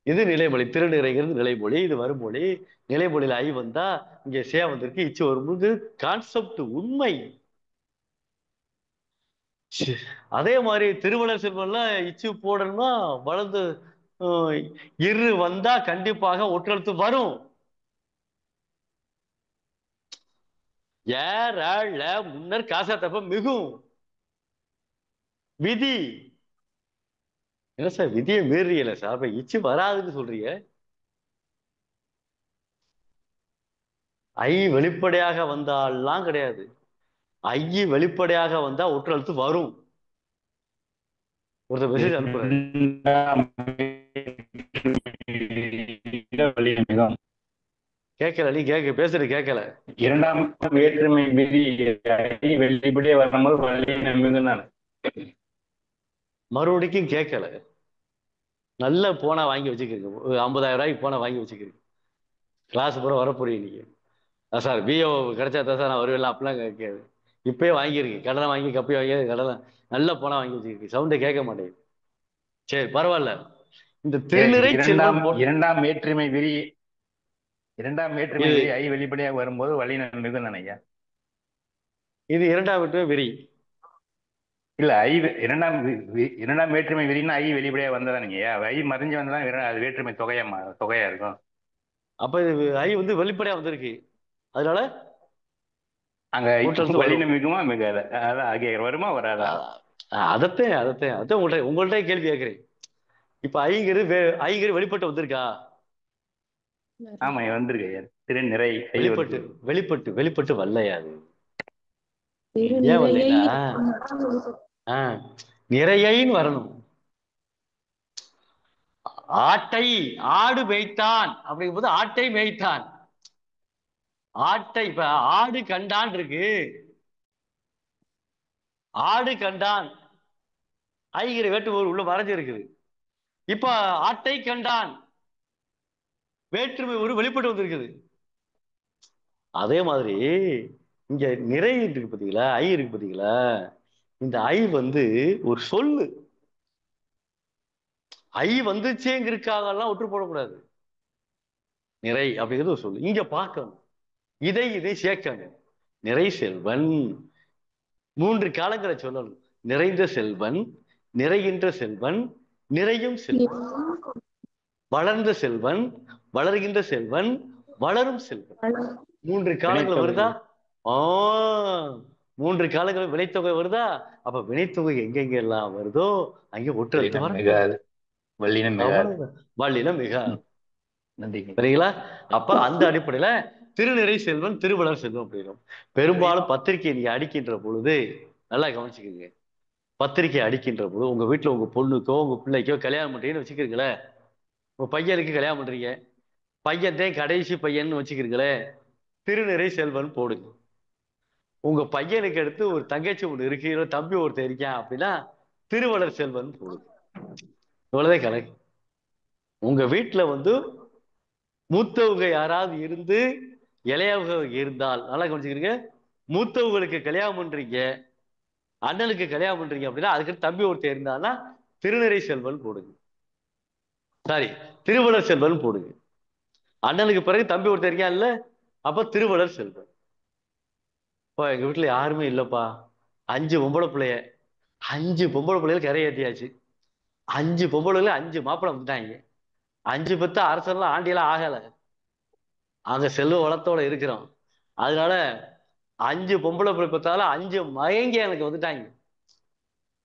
இது நிலைமொழி. திருநிறைங்கிறது நிலைமொழி, இது வருமொழி. நிலைமொழியில ஐ வந்தா இங்க சே வந்திருக்கு, இச்சு வரும்போது கான்செப்ட் உண்மை. அதே மாதிரி திருவளர் செல்வன்ல இச்சு போடணும்னா வளர்ந்து இரு வந்தா கண்டிப்பாக ஒற்றெழுத்து வரும். முன்னர் காசா தப்ப மிகும் விதி. என்ன சார் விதியை மீறீங்களா சார்? அப்ப இச்சு வராதுன்னு சொல்றீங்க. ஐ வெளிப்படையாக வந்தாலாம் கிடையாது. ஐ வெளிப்படையாக வந்தா ஒற்றெழுத்து வரும். ஒருத்தர் மெசேஜ் அனுப்புறாரு. கேட்கல, நீ பேசுறது கேட்கல. இரண்டாம் வேற்றுமை விதி வெளிப்படையே வரும்போது வல்லினம் மிகுந்தானே. மறுபடிக்கும் கேட்கல. நல்ல போனா வாங்கி வச்சுக்கிறீங்க, 50,000 ரூபாய்க்கு போனா வாங்கி வச்சுக்கிறீங்க. கிளாஸ் பூரா வரப்போறீங்க நீங்க. சார் பிஓ கிடைச்சா தான் சார் நான் வருவேன், அப்படிலாம் கேட்காது. இப்பயே வாங்கியிருக்கு, கடனை வாங்கி கப்பி வாங்கி கடனை நல்ல பணம் வாங்கி வச்சிருக்கு, சவுண்டை கேட்க மாட்டேங்குது. சரி பரவாயில்ல. இந்த திருநிறை செல்வன் இரண்டாம் வேற்றுமை விரி ஐ வெளிப்படையாக வரும்போது வல்லினம் மிகும் ஐயா. இது இரண்டாம் வேற்றுமை விரி இல்ல, ஐ இரண்டாம் வேற்றுமை விரின்னா ஐ வெளிப்படையாக வந்ததானுங்க. ஐ மறைஞ்சு வந்ததான் அது வேற்றுமை தொகையா இருக்கும். அப்ப இது ஐ வந்து வெளிப்படையா வந்திருக்கு, அதனால அங்க வல்லினம் மிகுமா மிகாத, அதான் வருமா வராதா? அதத்தான் உங்கள்கிட்ட கேள்வி கேட்கிறேன். இப்ப ஐங்கிறது வெளிப்பட்டு வந்திருக்கா? ஆமா வந்திருக்கு ஐயா. திருநிறை வெளிப்பட்டு வரலையாது. ஏன் வரலையா? நிறையின்னு வரணும். ஆடு மேய்த்தான் அப்படிங்கும்போது ஆட்டை மேய்த்தான். இப்ப ஆடு கண்டான் இருக்கு, ஆடு கண்டான் ஐங்கிற வேற்றுமை உள்ள மறைஞ்சு இருக்குது. இப்ப ஆட்டை கண்டான் வேற்றுமை ஒரு வெளிப்பட்டு வந்திருக்குது. அதே மாதிரி இங்க நிறை இருக்கு பாத்தீங்களா, ஐ இருக்கு பாத்தீங்களா, இந்த ஐ வந்து ஒரு சொல்லு. ஐ வந்துச்சேங்கிறதுக்காகலாம் ஒற்று போடக்கூடாது. நிறை அப்படிங்கிறது ஒரு சொல்லு. இங்க பார்க்கணும், இதை சேர்க்கணும். நிறை செல்வன் 3 காலங்களை சொல்லணும். நிறைந்த செல்வன், நிறைகின்ற செல்வன், நிறையும் செல்வன், வளர்ந்த செல்வன், வளர்கின்ற செல்வன், வளரும் செல்வன். 3 காலங்கள் வருதா? 3 காலங்கள் வினைத்தொகை வருதா? அப்ப வினைத்தொகை எங்கெங்க எல்லாம் வருதோ அங்கே ஒற்று வல்லினம் மிக. சரிங்களா? அப்ப அந்த அடிப்படையில திருநிறை செல்வன், திருவளர் செல்வம் அப்படிங்கிறோம். பெரும்பாலும் பத்திரிகை நீங்க அடிக்கின்ற பொழுது நல்லா கவனிச்சுக்கோங்க. பத்திரிகை அடிக்கின்ற பொழுது உங்க வீட்டுல உங்க பொண்ணுக்கோ உங்க பிள்ளைக்கோ கல்யாணம் பண்றீங்கன்னு வச்சுக்கிறீங்களே, உங்க பையனுக்கு கல்யாணம் பண்றீங்க, பையன்தான் கடைசி பையன் வச்சுக்கிறீங்களே, திருநிறை செல்வன் போடுங்க. உங்க பையனுக்கு அடுத்து ஒரு தங்கச்சி ஒண்ணு இருக்கு, இல்லை தம்பி ஒருத்தர் இருக்கான் அப்படின்னா திருவளர் செல்வன் போடுங்க. இவ்வளவுதான் கணக்கு. உங்க வீட்டுல வந்து மூத்தவங்க யாராவது இருந்து இளையவங்க இருந்தால் நல்லா கவனிச்சுக்கிறீங்க. மூத்தவங்களுக்கு கல்யாணம் பண்றீங்க, அண்ணனுக்கு கல்யாணம் பண்றீங்க அப்படின்னா அதுக்கு தம்பி ஒருத்தர் இருந்தான்னா திருநிறை செல்வன் போடுங்க. சாரி, திருவளர் செல்வன் போடுங்க. அண்ணனுக்கு பிறகு தம்பி ஒருத்தர் இருக்கா இல்ல, அப்ப திருவளர் செல்வன். இப்போ எங்க வீட்டுல யாருமே இல்லப்பா, 5 பொம்பளை பிள்ளைய, 5 பொம்பளை பிள்ளைகள் கரையேற்றியாச்சு, 5 பொம்பளைல 5 மாப்பிள்ளை வந்துட்டாங்க, 5 பெத்த அரசெல்லாம் ஆண்டியெல்லாம் ஆகல, அங்க செல்வ வளத்தோட இருக்கிறோம். அதனால 5 பொம்பளை பிள்ளை பெற்றாலும் 5 மகங்க எனக்கு வந்துட்டாங்க,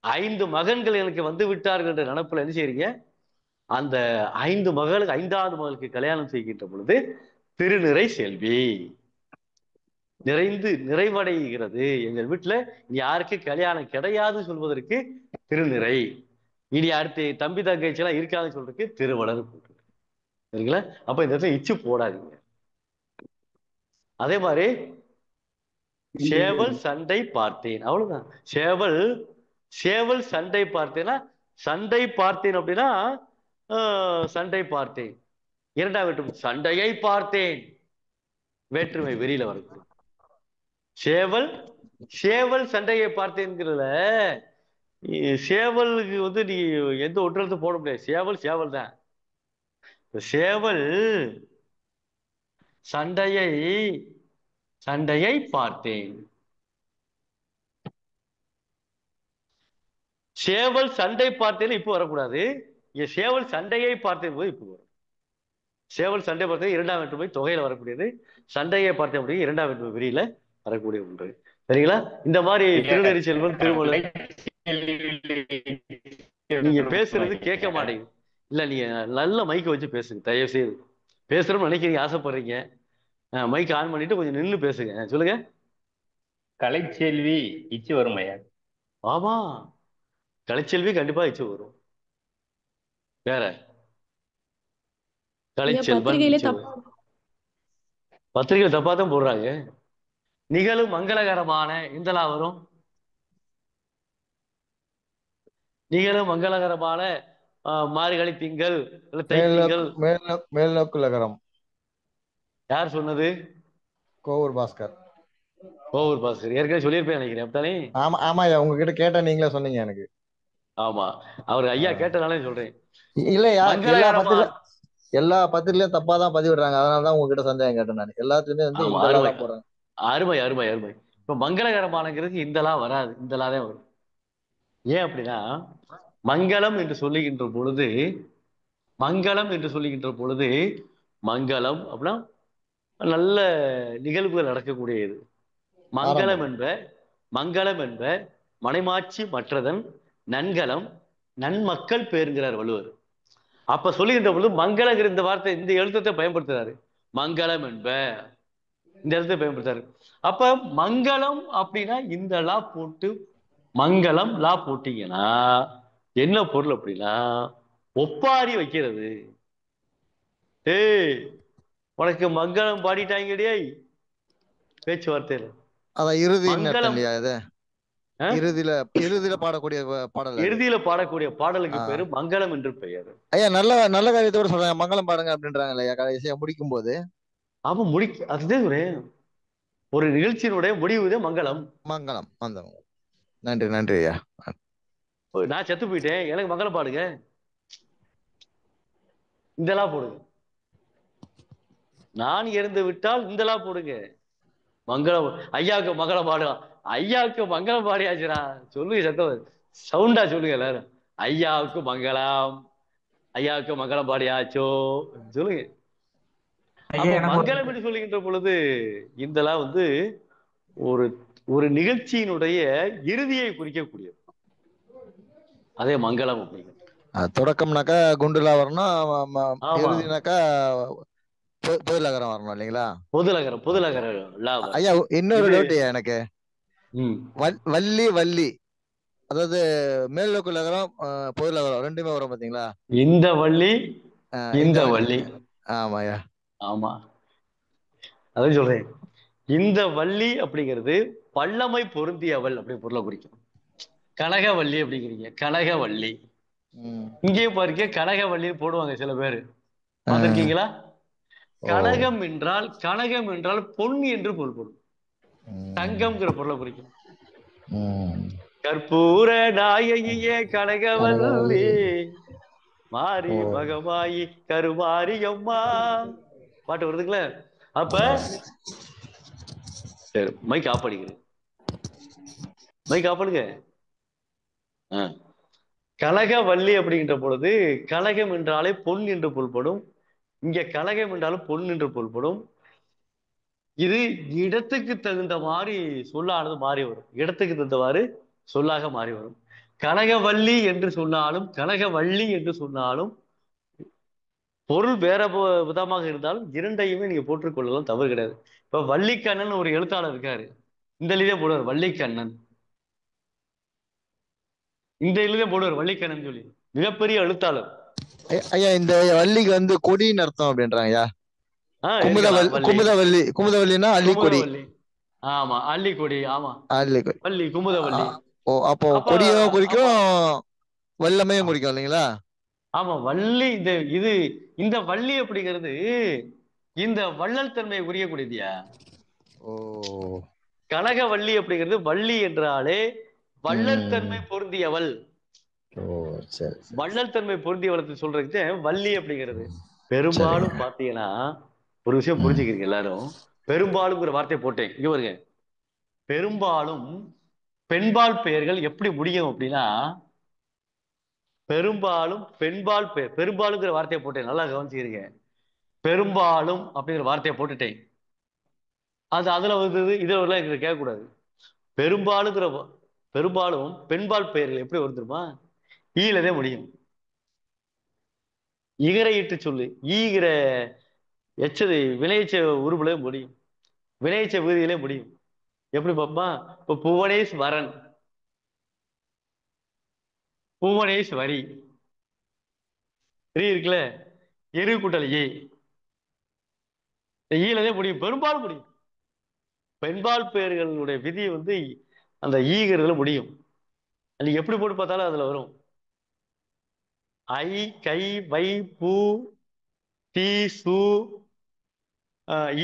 5 மகன்கள் எனக்கு வந்து விட்டார்கள் என்ற நினைப்புல என்ன செய்றீங்க, அந்த 5 மகளுக்கு 5வது மகளுக்கு கல்யாணம் செய்கின்ற பொழுது திருநிறை செல்வி நிறைவடைகிறது. எங்கள் வீட்டுல யாருக்கு கல்யாணம் கிடையாது சொல்வதற்கு திருநிறை, இனி அடுத்து தம்பி தங்கச்சி எல்லாம் இருக்காதுன்னு சொல்றதுக்கு திருவளர் போட்டு. சரிங்களா? அப்ப இந்த இடத்துல இச்சு போடாதீங்க. அதே மாதிரி சேவல் சண்டை பார்த்தேன், அவ்வளவுதான். சேவல் சண்டை பார்த்தேன்னா, சண்டை பார்த்தேன் அப்படின்னா சண்டை பார்த்தேன். 2ஆம் வேற்றுமை சண்டையை பார்த்தேன், வேற்றுமை வெறியில வருது. சேவல் சண்டையை பார்த்தேன்கிறதுல சேவலுக்கு வந்து நீ எந்த ஒற்றெழுத்து போட முடியாது, சேவல் தான். சேவல் சண்டையை பார்த்தேன், சேவல் சண்டை பார்த்தேன்னு இப்ப வரக்கூடாது, சேவல் சண்டையை பார்த்தேன் போது இப்ப வரும். சேவல் சண்டை பார்த்தது 2ஆம் வேற்றுமை தொகையில வரக்கூடியது, சண்டையை பார்த்தேன் அப்படிங்க 2ஆம் வேற்றுமை விரியில வரக்கூடிய ஒன்று. சரிங்களா? இந்த மாதிரி திருநெறி செல்வன், திருமலர் நீங்க பேசுறது கேட்க மாட்டேங்குது. இல்ல நீங்க நல்ல மைக்க வச்சு பேசுங்க தயவு செய்து. பேசுறோம்னு நினைக்கிறீங்க, ஆசைப்படுறீங்க, மைக் ஆன் பண்ணிட்டு கொஞ்சம் நின்று பேசுங்க. சொல்லுங்க. கலைச்செல்வி இச்சு வருமையா? ஆமா, கலைச்செல்வி கண்டிப்பா இச்சு வரும். வேற கலைச்செல்வன் பத்திரிகையில தப்பா தான் போடுறாங்க. நிகழும் மங்களகரமான இந்தலா வரும், நிகழும் மங்களகரமான மார்கழி திங்கள், தை திங்கள், மேல் நோக்கு லகரம். யார் சொன்னது? கோவூர் பாஸ்கர். கோவூர் பாஸ்கர் ஏற்கனவே சொல்லியிருப்பேன் நினைக்கிறேன் அப்படித்தானே? ஆமா ஆமாய்யா, உங்ககிட்ட கேட்ட நீங்களே சொன்னீங்க எனக்கு. ஆமா, அவர் ஐயா கேட்டனாலே சொல்றேன். இல்லையா, மங்களகரமா எல்லா பத்திரிலையும் தப்பா தான் பதிவிடுறாங்க. அதனாலதான் உங்ககிட்ட சந்தேகம் கேட்டேன் நான். எல்லாத்துலயுமே வந்து ஆமா, இந்தலா அருமை தான் போடுறாங்க. அருமை அருமை அருமை. இப்ப மங்களகரமானங்கிறதுக்கு இந்தலா வராது, இந்தலா தான் வரும். ஏன் அப்படின்னா, மங்களம் என்று சொல்லுகின்ற பொழுது மங்களம் என்று சொல்லுகின்ற பொழுது மங்களம் அப்படின்னா நல்ல நிகழ்வுகள் நடக்கக்கூடியது. மங்களம் என்ப மங்களம் என்ப மனைமாட்சி மற்றதன் நன்கலம் நன்மக்கள் பேருங்கிறார் வள்ளுவர். அப்ப சொல்லுகின்ற பொழுது மங்களங்கிற இந்த வார்த்தை, இந்த எழுத்தத்தை பயன்படுத்துறாரு. மங்களம் என்ப இந்த எழுத்தை பயன்படுத்துறாரு. அப்ப மங்களம் அப்படின்னா இந்த லா போட்டு மங்களம் லா போட்டீங்கன்னா என்ன பொருள் அப்படின்னா ஒப்பாரி வைக்கிறது. ஏய், உனக்கு மங்களம் பாடிட்டாங்கடியே பேச்சுவார்த்தையில. அதான் இறுதின்னு அர்த்தம் மங்களம் இல்லையா இது? இறுதியில பாடக்கூடிய பாடல் அது. இறுதியில பாடக்கூடிய பாடலுக்கு பேரு மங்களம் என்று பெயர். ஐயா, நல்ல நல்ல காரியத்தோட சொல்றாங்க, மங்களம் பாடுங்க அப்படின்றாங்க இல்லையா கடைசியா முடிக்கும் போது? ஆமா, அதுதான் ஒரு நிகழ்ச்சியினுடைய முடிவுதான் மங்களம். மங்களம் அந்த. நன்றி நன்றி ஐயா. நான் செத்து போயிட்டேன், எனக்கு மங்களம் பாடுங்க, இந்தலா போடுங்க. நான் இறந்து விட்டால் இந்தலா போடுங்க. மங்களம் ஐயாவுக்கு மங்களம் பாடுவான். ஐயாவுக்கு மங்களம் பாடியாச்சுடா சொல்லுங்க, சத்தம் சவுண்டா சொல்லுங்க எல்லாரும். ஐயாவுக்கு மங்களம், ஐயாவுக்கு மங்களம் பாடியாச்சோ சொல்லுங்க. மங்களம் என்று சொல்லுகின்ற பொழுது இந்தலா வந்து ஒரு ஒரு நிகழ்ச்சியினுடைய இறுதியை குறிக்கக்கூடியது. அதே மங்களம் அப்படிங்கிறது. தொடக்கம்னாக்கா குண்டுலா வரணும், இறுதினாக்கா பொதுலகரம் வரணும் இல்லைங்களா? பொதுலகரம். ஐயா, இன்னொரு டவுட் ஐயா எனக்கு. வள்ளி வள்ளி அதாவது மேல்நோக்கு லகரம் பொதுலகரம் ரெண்டுமே வரும் பாத்தீங்களா? இந்த வள்ளி இந்த வள்ளி. ஆமாயா, ஆமா, அதான் சொல்றேன். இந்த வள்ளி அப்படிங்கிறது பல்லமை பொருந்தியவள் அப்படி பொருளை குறிக்கும். கனகவள்ளி அப்படிங்கிறீங்க, கனகவள்ளி. இங்கே பாருங்க, கனகவள்ளி போடுவாங்க சில பேரு, பார்த்திருக்கீங்களா? கனகம் என்றால் பொன் என்று பொருள்படும். தங்கம்ங்கிற பொருளை குறிக்கும். கற்பூர நாயகியே கனகவல்லி மாரி மகமாயி கருமாரியம்மா பாட்டு வருதுங்களா? அப்ப சரி, மைக் ஆஃப் பண்ணிக்கிறேன், மைக் ஆஃப் பண்ணுங்க. கனகவல்லி அப்படிங்கிற பொழுது கனகம் என்றாலே பொன் என்று பொருள்படும். இங்க கனகம் என்றாலும் பொன் என்று பொருள்படும். இது இடத்துக்கு தகுந்த மாதிரி சொல்லானது மாறி வரும். இடத்துக்கு தகுந்தவாறு சொல்லாக மாறி வரும். கனகவல்லி என்று சொன்னாலும் கனகவள்ளி என்று சொன்னாலும் பொருள் வேற விதமாக இருந்தாலும் இரண்டையுமே நீங்க போட்டுக்கொள்ளலாம், தவறு கிடையாது. இப்ப வள்ளிக்கண்ணன் ஒரு எழுத்தாளர் இருக்காரு, இந்த எழுதியே போடுவார் வள்ளிக்கண்ணன், இந்த எழுதியே போடுவார் வள்ளிக்கண்ணன் சொல்லி, மிகப்பெரிய எழுத்தாளர். ஐயா, இந்த வள்ளிக்கு வந்து கொடின்னு அர்த்தம் அப்படின்றாங்க ஐயா. குமுதவல்லின்னா அள்ளிக்கொடி. ஆமா, அள்ளிக்கொடி. ஆமா, அள்ளிக்கொடி, வள்ளி குமுதவல்லி. ஓ, அப்போ கொடியும் குறிக்கும் வல்லமையும் குறிக்கும் இல்லைங்களா? ஆமா, வள்ளி. இந்த வள்ளி அப்படிங்கிறது இந்த வள்ளல் தன்மையை குறிக்கக்கூடியதியா. ஓ, கனகவள்ளி அப்படிங்கிறது வள்ளி என்றாலே வள்ளல் தன்மை பொருந்தியவள். வள்ளல் தன்மை பொருந்தியவளை சொல்றதுக்கு வள்ளி அப்படிங்கிறது. பெரும்பாலும் பாத்தீங்கன்னா ஒரு விஷயம் புரிஞ்சுக்கிறீங்க எல்லாரும், பெரும்பாலும்ங்கிற வார்த்தையை போட்டேன் இங்க வருங்க. பெரும்பாலும் பெண்பால் பெயர்கள் எப்படி முடியும் அப்படின்னா, பெரும்பாலும் பெண்பால் பெயர், பெரும்பாலுங்கிற வார்த்தையை போட்டேன், நல்லா கவனிச்சுக்கிறீங்க. பெரும்பாலும் அப்படிங்கிற வார்த்தையை போட்டுட்டேன், அது அதுல வந்து இதுல எங்களுக்கு கேட்கக்கூடாது. பெரும்பாலும் பெண்பால் பெயர்கள் எப்படி வருதுமா, ஈலதே முடியும். இகரையிட்டு சொல்லு ஈகிற எச்சது வினையச்ச உருவுல முடியும், வினையச்ச விகுதியிலே முடியும். எப்படி பாப்பா? இப்ப புவனேஸ்வரன், புவனேஸ்வரி, இருக்குல்ல, எரு கூட்டல் ஈலதே முடியும், பெரும்பாலும் முடியும். பெண்பால் பெயர்களுடைய விதி வந்து அந்த ஈகிறதுல முடியும். நீங்க எப்படி போட்டு பார்த்தாலும் அதுல வரும். ஐ, கை, வை, பூ, தி, சு,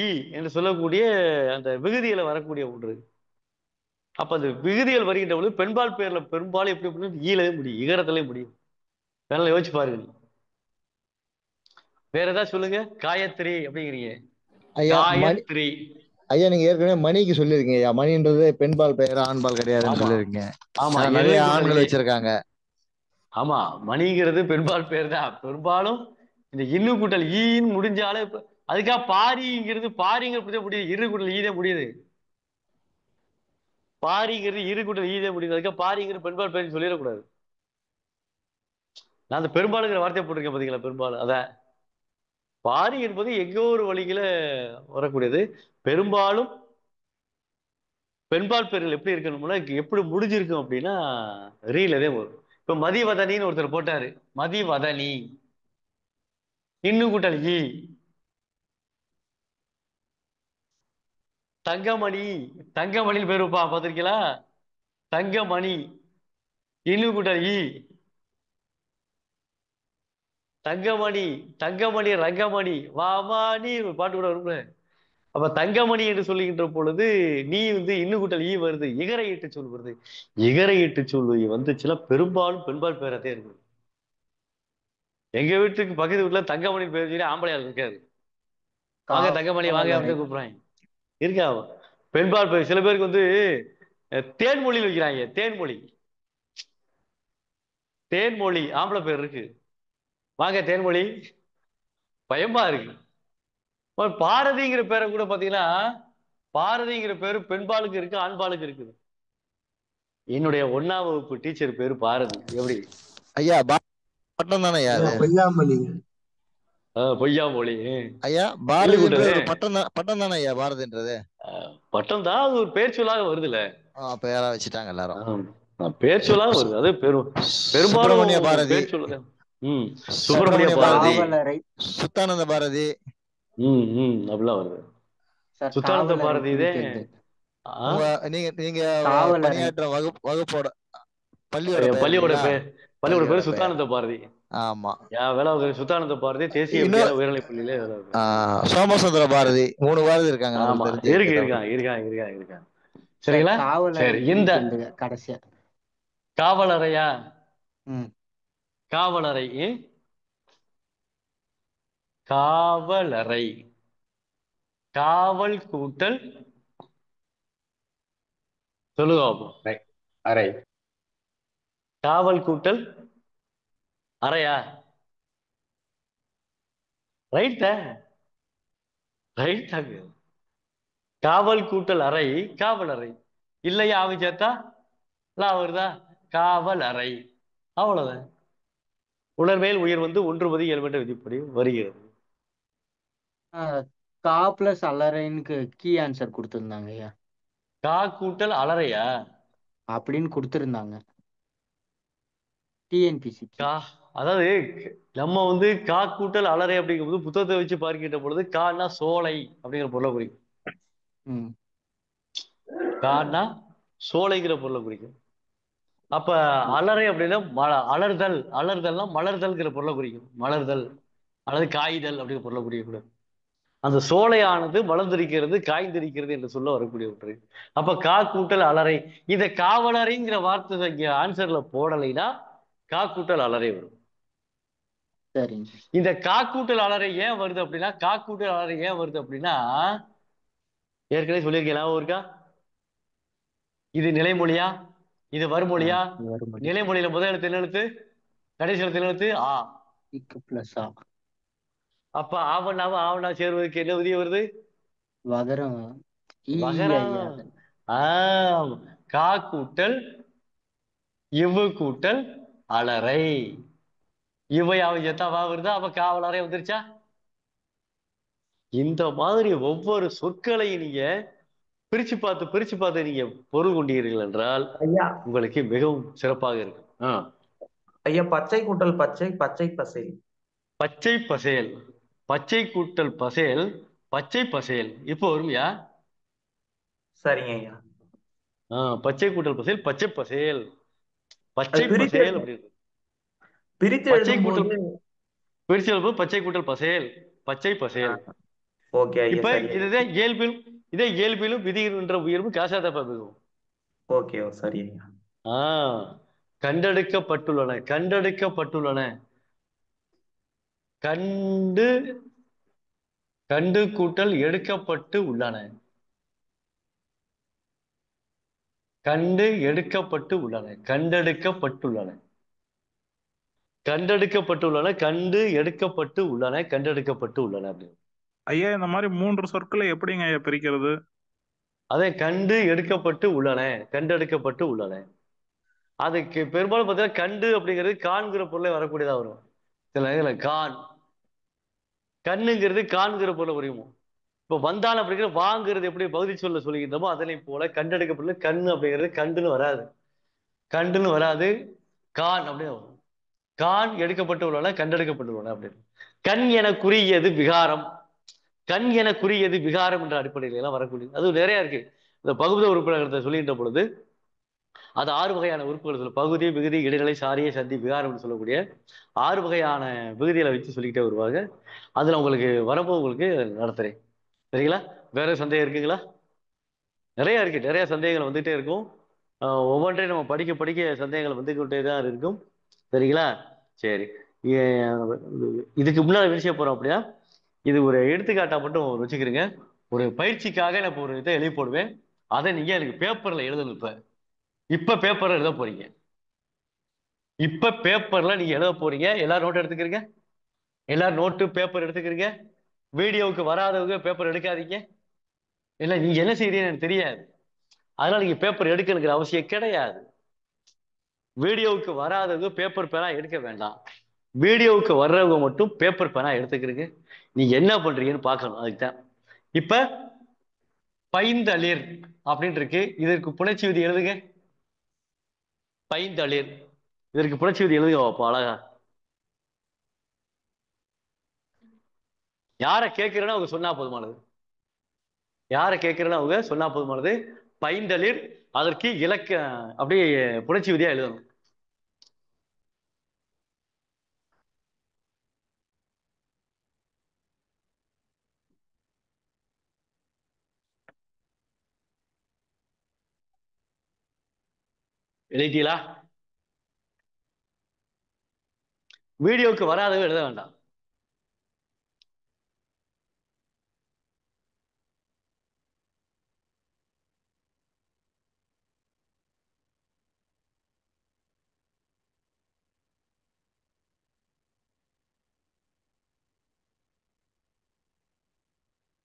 ஈ என்று சொல்லக்கூடிய அந்த விகுதியில வரக்கூடிய ஒன்று. அப்ப அந்த விகுதிகள் வருகின்ற பொழுது பெண்பால் பேர்ல பெரும்பாலும் எப்படி எப்படி ஈலவே முடியும், இகரத்திலே முடியும். வேணாலும் யோசிச்சு பாருங்க. வேற ஏதாவது சொல்லுங்க. காயத்ரி அப்படிங்கிறீங்க. ஐயா மணி காயத்ரி. ஐயா நீங்க ஏற்கனவே மணிக்கு சொல்லியிருக்கீங்க ஐயா. மணின்றது பெண்பால் பெயர் ஆண்பால் கிடையாதுன்னு ஆமா சொல்லியிருக்கீங்க. ஆமா நிறைய எல்லை கூட்டல் ஆண்கள் ஏ. வச்சிருக்காங்க. ஆமா மணிங்கிறது பெண்பால் பேர் தான். பெரும்பாலும் இந்த இன்னு கூட்டல் ஈன்னு முடிஞ்சாலே அதுக்காக பாரிங்கிறது பாரிங்கிற முடியுது, இரு கூட்டல் ஈதே முடியுது. பாரிங்கிறது இரு கூட்டல் ஈதே முடியுது. அதுக்காக பாரிங்கிற பெண்பால் பேர் சொல்லிடக்கூடாது. நான் அந்த பெரும்பாலுங்கிற வார்த்தையை போட்டிருக்கேன் பாத்தீங்களா, பெரும்பாலும் அதான். பாரி என்பது எங்கோ ஒரு வழியில வரக்கூடியது. பெரும்பாலும் பெண்பால் பேர்கள் எப்படி இருக்கணும்னா எப்படி முடிஞ்சிருக்கும் அப்படின்னா ரீலதே வரும். இப்ப மதிவதனின்னு ஒருத்தர் போட்டாரு, மதிவதனி இன்னும் கூட்டல் ஈ. தங்கமணி, தங்கமணின்னு பேர் வைப்பா பார்த்திருக்கீங்களா? தங்கமணி இன்னும் கூட்டல் ஈ. தங்கமணி, தங்கமணி ரங்கமணி வாமானி ஒரு பாட்டு கூட வரும்ல. அப்ப தங்கமணி என்று சொல்லுகின்ற பொழுது நீ வந்து இன்னும் கூட்டல் ஈ வருது, இகர ஈட்டு சொல் வருது. இகர ஈட்டு சொல் வந்துச்சுன்னா பெரும்பாலும் பெண்பால் பேரத்தே இருக்கு. எங்க வீட்டுக்கு பக்கத்து வீட்டுல தங்கமணி பேர் சொல்லி ஆம்பளையால் இருக்காது. வாங்க தங்கமணி வாங்க அப்படின்னு கூப்பிடுறாங்க. இருக்கா பெண்பால் பேர். சில பேருக்கு வந்து தேன்மொழி வைக்கிறாங்க. தேன்மொழி, தேன்மொழி ஆம்பளை பேர் இருக்கு. வாங்க தேன்மொழி, பயமா இருக்கு. பாரதிங்கிற பேரை கூட பாத்தீங்கன்னா பாரதிங்கிற பேரு பெண்பாலுக்கு இருக்கு, ஆண்பாலுக்கு இருக்குது. என்னுடைய 1ஆம் வகுப்பு டீச்சர் பேரு பாரதி. எப்படி ஐயா பட்டம் தானே ஐயா அது? பொய்யாமொழி. பொய்யாமொழி. ஐயா பாரதி ஒரு பட்டம் தானே ஐயா பாரதின்றது? பட்டம் தான், அது ஒரு பேர் சொல்லாக வருதுல்ல. பேரா வச்சுட்டாங்க எல்லாரும். பேர் சொல்லாக வருது. அது பெரும்பாலும் பாரதி, பேர் சொல்லுங்க. சுப்பிரமணிய பாரதி, சுத்தானந்த பாரதி அப்படிலாம் வருது. சுத்தானந்த பாரதி இதே நீங்க பணியாற்ற வகுப்போட பள்ளியோட பேர் சுத்தானந்த பாரதி. ஆமா வேலை சுத்தானந்த பாரதி தேசிய உயர்நிலை பள்ளியில. சோமசுந்தர பாரதி 3 பாரதி இருக்காங்க. ஆமா இருக்காங்க. சரிங்களா? சரி, இந்த கடைசியா காவலறையா? காவலறை, காவலறை, காவல் கூட்டல் சொல்லுங்க. அறை, காவல் கூட்டல் அறையா? ரைட்டா? ரைட்டாங்க. காவல் கூட்டல் அறை காவலறை. இல்லையா ஆவி சேர்த்தா வருதா? காவல் அறை. அவ்வளவுதான். உணர்மேல் உயிர் வந்து 1 இயல்பு என்ற விதிப்படி வருகிறது. கா பிளஸ் அலறைன்னு கீ ஆன்சர் கொடுத்திருந்தாங்க ஐயா. கா கூட்டல் அலறையா அப்படின்னு கொடுத்திருந்தாங்க டிஎன்பிசி. அதாவது நம்ம வந்து கா கூட்டல் அலறை அப்படிங்கும்போது புத்தகத்தை வச்சு பார்க்கின்ற பொழுது கான்னா சோலை அப்படிங்கிற பொருளை குறிக்கும். கான்னா சோலைங்கிற பொருளை குறிக்கும். அப்ப அலறை அப்படின்னா அலர்தல், அலர்தல்னா மலர்தல்ங்கிற பொருளை குறிக்கும். மலர்தல் அல்லது காய்தல் அப்படிங்கிற பொருளை குறிக்கக்கூடாது. அந்த சோலையானது மலர்ந்திருக்கிறது, காய்ந்திருக்கிறது என்று சொல்ல வரக்கூடிய ஒன்று. அப்ப கா கூட்டல் அலறை. இந்த காவலறைங்கிற வார்த்தை இங்க ஆன்சர்ல போடலைன்னா கா கூட்டல் அலறை வரும். இந்த கா கூட்டல் அலறை ஏன் வருது அப்படின்னா, கா கூட்டல் அலறை ஏன் வருது அப்படின்னா ஏற்கனவே சொல்லியிருக்கேன், ஞாபகம் இருக்கா? இது நிலைமொழியா, இது வருமொழியா? நிலைமொழியில முதல் எழுத்து என்ன எழுத்து, கடைசி எழுத்து என்ன எழுத்து? ஆ. அப்ப ஆவணா சேர்வதற்கு என்ன விதி வருது? வகரம். கா கூட்டல் இவ்வு கூட்டல் அலறை. இவையாவை சேர்த்தா வா வருதா? அப்ப காவலறை வந்துருச்சா? இந்த மாதிரி ஒவ்வொரு சொற்களையும் நீங்க பிரிச்சு பார்த்து நீங்க பொருள் கொண்டீர்கள் என்றால் உங்களுக்கு மிகவும் சிறப்பாக இருக்கும். ஐயா பச்சை கூட்டல் பச்சை, பச்சை பசேல். பச்சை பசேல், பச்சை கூட்டல் பசேல், பச்சை பசேல். இப்போ வருமையா? சரிங்க ஐயா. பச்சை கூட்டல் பசேல், பச்சை பசேல், பச்சை பசேல் அப்படி இருக்கு. பச்சை கூட்டல் பிரிச்சு எழுதும் பச்சை கூட்டல் பசேல், பச்சை பசேல். ஓகே ஐயா இப்ப சரி ஐயா. இதே இயல்பிலும் விதிகின்ற உயர்வு காசாதப்ப மிகவும். ஓகே சரி ஐயா. கண்டெடுக்கப்பட்டுள்ளன கண்டு கண்டு கூட்டல் எடுக்கப்பட்டு உள்ளன. கண்டெடுக்கப்பட்டுள்ளன அப்படின்னு. ஐயா இந்த மாதிரி 3 சொற்களை எப்படிங்க ஐயா பிரிக்கிறது? அதே கண்டெடுக்கப்பட்டு உள்ளன. அதுக்கு பெரும்பாலும் பார்த்தீங்கன்னா கண்டு அப்படிங்கிறது காண்கிற பொருளை வரக்கூடியதா வரும். சில நேரத்தில் கண்ணுங்கிறது காண்கிற பொருளை வரையுமோ. இப்போ வந்தான் அப்படிங்கிற வாங்கிறது எப்படி பகுதி சொல்ல சொல்லுகின்றமோ அதனை போல கண்டெடுக்கப்பட்ட கண்ணு அப்படிங்கிறது கண்டுன்னு வராது கான் அப்படின்னு வரும். கான் எடுக்கப்பட்டு உள்ளன கண்டெடுக்கப்பட்டுள்ளன அப்படின்னு. கண் என குறியது விகாரம் என்ற அடிப்படையில எல்லாம் வரக்கூடியது. அது நிறைய இருக்கு. இந்த பகுதி உறுப்பினர்களை சொல்லுகின்ற பொழுது அது 6 வகையான உறுப்புகள் சொல்லும். பகுதி, விகுதி, இடைநிலை, சாரிய, சந்தி, விகாரம் சொல்லக்கூடிய 6 வகையான விகுதிகளை வச்சு சொல்லிக்கிட்டே வருவாங்க. அதுல உங்களுக்கு வரப்போ உங்களுக்கு நடத்துறேன். சரிங்களா? வேற சந்தேகம் இருக்குங்களா? நிறைய இருக்கு. நிறைய சந்தேகங்கள் வந்துட்டே இருக்கும். ஒவ்வொன்றையும் நம்ம படிக்க சந்தேகங்கள் வந்துகிட்டே தான் இருக்கும். சரிங்களா? சரி, இதுக்கு முன்னாடி விஷயம் போறோம் அப்படின்னா இது ஒரு எடுத்துக்காட்டா மட்டும் வச்சுக்கிறீங்க. ஒரு பயிற்சிக்காக நான் ஒரு இதை எழுதி போடுவேன். அதை நீங்க எனக்கு பேப்பர்ல எழுதணும். இப்ப பேப்பர்ல எழுத போறீங்க. நீங்க எழுத போறீங்க. எல்லாரும் நோட் எடுத்துக்கிறீங்க. எல்லாரும் நோட்டு பேப்பர் எடுத்துக்கிறீங்க. வீடியோவுக்கு வராதவங்க பேப்பர் எடுக்காதீங்க. இல்ல நீங்க என்ன செய்யறீங்கன்னு எனக்கு தெரியாது. அதனால நீங்க பேப்பர் எடுக்கணுங்கிற அவசியம் கிடையாது. வீடியோவுக்கு வராதவங்க பேப்பர் பேனா எடுக்க வேண்டாம். வீடியோவுக்கு வர்றவங்க மட்டும் பேப்பர் பேனா எடுத்துக்கிறீங்க. நீங்க என்ன பண்றீங்கன்னு பார்க்கணும். அதுக்குதான் இப்ப பைந்தளிர் அப்படின்னு இருக்கு. இதற்கு புணர்ச்சி விதி எழுதுங்க. பைந்தளிர் இதற்கு புணர்ச்சி விதி எழுதுங்க. அழகா யார கேட்கிறேன்னு அவங்க சொன்னா போதுமானது. பைந்தளிர் அதற்கு இலக்க அப்படியே புணர்ச்சி விதியா எழுதணும். எழுதிட்டீங்களா? வீடியோவுக்கு வராதவங்க எழுத வேண்டாம். .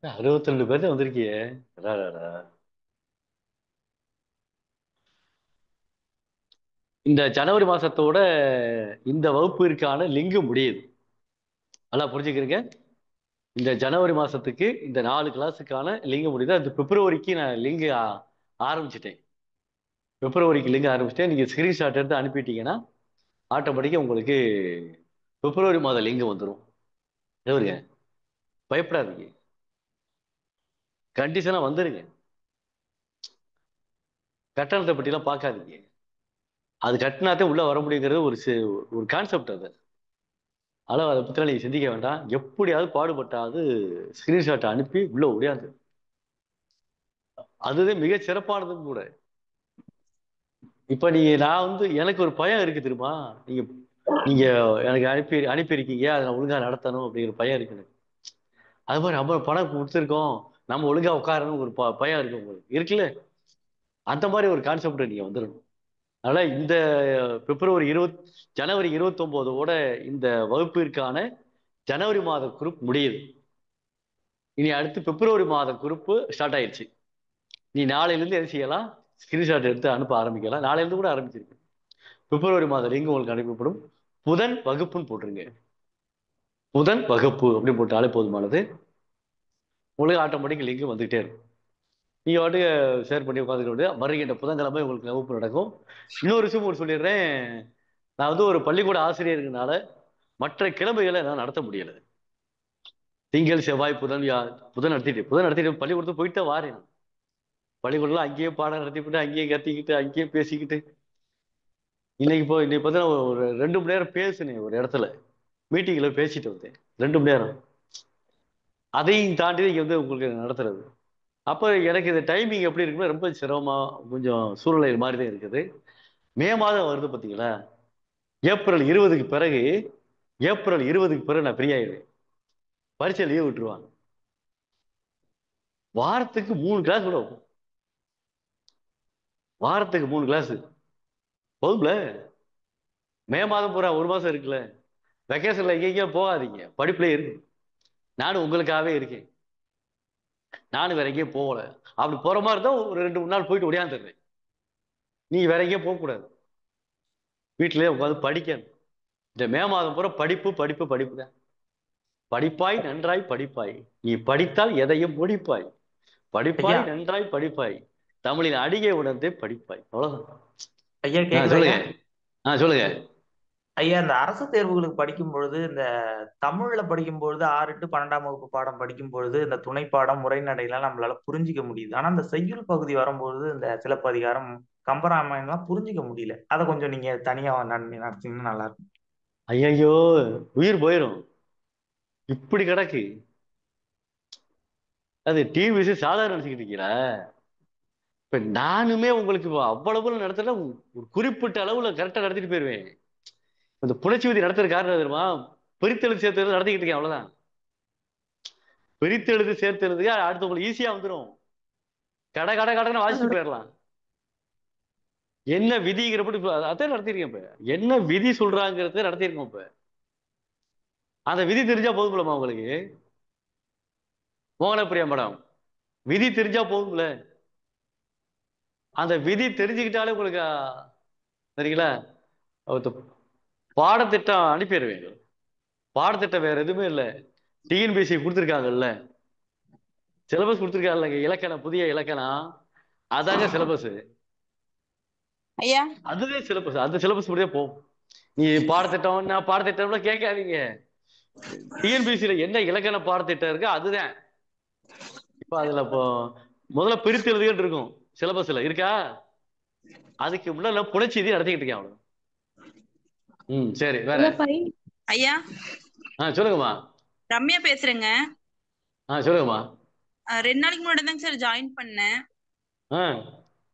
62 பேர் வந்திருக்கியே. இந்த ஜனவரி மாசத்தோட இந்த வகுப்பிற்கான லிங்க் முடியுது. நல்லா புரிஞ்சுக்கிறீங்க. இந்த ஜனவரி மாசத்துக்கு இந்த 4 கிளாஸுக்கான லிங்க் முடியுது. அது பிப்ரவரிக்கு நான் லிங்க் ஆரம்பிச்சிட்டேன். நீங்க ஸ்கிரீன்ஷாட் எடுத்து அனுப்பிட்டீங்கன்னா ஆட்டோமேட்டிக்கா உங்களுக்கு பிப்ரவரி மாத லிங்க் வந்துடும். பயப்படாதீங்க. கண்டிஷனா வந்துருங்க. கட்டணத்தை பற்றி எல்லாம் பார்க்காதீங்க. அது கட்டினாத்தே உள்ள வர முடியுங்கிறது ஒரு கான்செப்ட். அது அதனால அதை பத்தி நீங்க சிந்திக்க வேண்டாம். எப்படியாவது பாடுபட்டாது ஸ்கிரீன்ஷாட் அனுப்பி உள்ள முடியாது. அதுதான் மிக சிறப்பானதும் கூட. இப்ப நான் எனக்கு ஒரு பயம் இருக்கு தெரியுமா? நீங்க எனக்கு அனுப்பியிருக்கீங்க, அதை நான் ஒழுங்கா நடத்தணும் அப்படிங்கிற பயம் இருக்கு. அது மாதிரி நம்ம பணம் கொடுத்துருக்கோம், நம்ம ஒழுங்கா உட்காரணும் ஒரு பயம் இருக்கு உங்களுக்கு இருக்குல்ல. அந்த மாதிரி ஒரு கான்செப்ட் நீங்க வந்துடணும். அதனால இந்த ஜனவரி 29ஓட இந்த வகுப்பிற்கான ஜனவரி மாத குரூப் முடியுது. இனி அடுத்து பிப்ரவரி மாத குரூப் ஸ்டார்ட் ஆயிடுச்சு. நீ நாளையிலிருந்து என்ன செய்யலாம்? ஸ்கிரீன்ஷாட் எடுத்து அனுப்ப ஆரம்பிக்கலாம். நாளையிலிருந்து கூட ஆரம்பிச்சிருக்கு. பிப்ரவரி மாத லிங்க் உங்களுக்கு அனுப்பப்படும். புதன் வகுப்புன்னு போட்டுருங்க. புதன் வகுப்பு அப்படின்னு போட்டாலே போதுமானது. உங்களுக்கு ஆட்டோமேட்டிக் லிங்க் வந்துகிட்டே இருக்கும். நீங்க வாட்டுக்கு ஷேர் பண்ணி உட்காந்துக்கிட்டு வருகின்ற புதன்கிழமை உங்களுக்கு வகுப்பு நடக்கும். இன்னொரு விஷயம் சொல்லிடுறேன். நான் ஒரு பள்ளிக்கூட ஆசிரியர்களால மற்ற கிழமைகளை நான் நடத்த முடியல. திங்கள், செவ்வாய், புதன் நடத்திட்டு பள்ளிக்கூடத்துக்கு போயிட்டு வாரேன். பள்ளிக்கூடலாம் அங்கேயே பாடம் நடத்திவிட்டு அங்கேயே கத்திக்கிட்டு அங்கேயே பேசிக்கிட்டு இன்னைக்கு பார்த்தா ஒரு 2 மணி நேரம் பேசினேன். ஒரு இடத்துல மீட்டிங்ல பேசிட்டு வந்தேன் 2 மணி நேரம். அதையும் தாண்டி தான் இங்க வந்து உங்களுக்கு நடத்துறது. அப்ப எனக்கு இந்த டைமிங் எப்படி இருக்குன்னா ரொம்ப சிரமமா கொஞ்சம் சூழ்நிலை மாதிரி தான் இருக்குது. மே மாதம் வருது பாத்தீங்களா, ஏப்ரல் 20க்கு பிறகு நான் ஃப்ரீ ஆயிடுவேன். பரீட்சை லீவ் விட்டுருவாங்க. வாரத்துக்கு 3 கிளாஸ் கூட வைப்போம். வாரத்துக்கு 3 கிளாஸ் போதும்ல. மே மாதம் பூரா 1 மாசம் இருக்குல்ல. வெக்கேஷன்ல எங்கேயும் போகாதீங்க, படிப்புல இருக்கு. நானும் உங்களுக்காகவே இருக்கேன். நானும் வேற எங்கேயும் போகல. அப்படி போற மாதிரி தான் ஒரு 2-3 நாள் போயிட்டு ஒடியாந்துடுறேன். நீ வேற எங்கேயும் போக கூடாது, வீட்டிலேயே உட்காந்து படிக்கணும். இந்த மே மாதம் பூரா படிப்பு படிப்பு படிப்பு தான். படிப்பாய் நன்றாய் படிப்பாய், நீ படித்தால் எதையும் முடிப்பாய். படிப்பாய் ஐயா நன்றாய் படிப்பாய், தமிழின் அடிகை உணர்ந்தே படிப்பாய். அவ்வளவுதான். ஐயா கேக்குதா ஐயா? சொல்லுங்க. சொல்லுங்க. ஐயா, இந்த அரசு தேர்வுகளுக்கு படிக்கும் பொழுது, இந்த தமிழ்ல படிக்கும் பொழுது 6 to 12ஆம் வகுப்பு பாடம் படிக்கும் பொழுது இந்த துணைப்பாடம் உரைநடைலாம் நம்மளால புரிஞ்சிக்க முடியுது. ஆனா இந்த செய்யுள் பகுதி வரும்பொழுது இந்த சிலப்பதிகாரம், கம்பராமாயணம் எல்லாம் புரிஞ்சிக்க முடியல. அதை கொஞ்சம் நீங்க தனியா நடத்தீங்கன்னா நல்லா இருக்கும். ஐயோ, உயிர் போயிரும். இப்படி கிடக்கு. அது டிவிசி சாதாரண நினைச்சுக்கிட்டு இருக்கீங்களா? இப்ப நானுமே உங்களுக்கு அவ்வளவு நடத்தல, ஒரு குறிப்பிட்ட அளவுல கரெக்டா நடத்திட்டு போயிருவேன். இந்த புணர்ச்சி விதி நடத்துற காரணம் தெரியுமா? பிரித்தெழுது சேர்த்து நடத்திக்கிட்டு இருக்கேன், அவ்வளவுதான். பிரித்தெழுது சேர்த்து எழுதுக அடுத்து உங்களுக்கு ஈஸியா வந்துடும். கடன்னு வாசிச்சுட்டு போயிடலாம். என்ன விதிங்கிறப்ப அதான் நடத்திருக்கேன். இப்ப என்ன விதி சொல்றாங்கிறத நடத்திருக்கோம். இப்ப அந்த விதி தெரிஞ்சா போதும்லமா உங்களுக்கு? மோகனப்பிரியா மேடம், விதி தெரிஞ்சா போதும்ல. அந்த விதி தெரிஞ்சுக்கிட்டாலே உங்களுக்கு சரிங்களா, பாடத்திட்டம் அனுப்பிடுவீங்க. பாடத்திட்டம் வேற எதுவுமே இல்லை. டிஎன்பிஎஸ்சி கொடுத்துருக்காங்கல்ல, சிலபஸ் கொடுத்துருக்காங்க. இலக்கணம், புதிய இலக்கணம், அதாங்க சிலபஸ். ஐயா அதுவே சிலபஸ், அந்த சிலபஸ் முடியே போகும். நீ பாடத்திட்டம் நான் பாடத்திட்டம்ல கேட்காதீங்க. டிஎன்பிஎஸ்சியில என்ன இலக்கண பாடத்திட்டம் இருக்கு அதுதான். இப்ப அதுல இப்போ முதல்ல பிரித்து எழுதுகிட்டு இருக்கும் சிலபஸ்ல இருக்கா. அதுக்கு முன்னால புணர்ச்சி நடத்திக்கிட்டு இருக்கேன் அவ்வளவு. சரி, வேற. ஐயா சொல்லுங்கம்மா. ரம்யா பேசுறேங்க. சொல்லுங்கம்மா. 2 நாளைக்கு முன்னாடி தாங்க சார் ஜாயின் பண்ணேன்.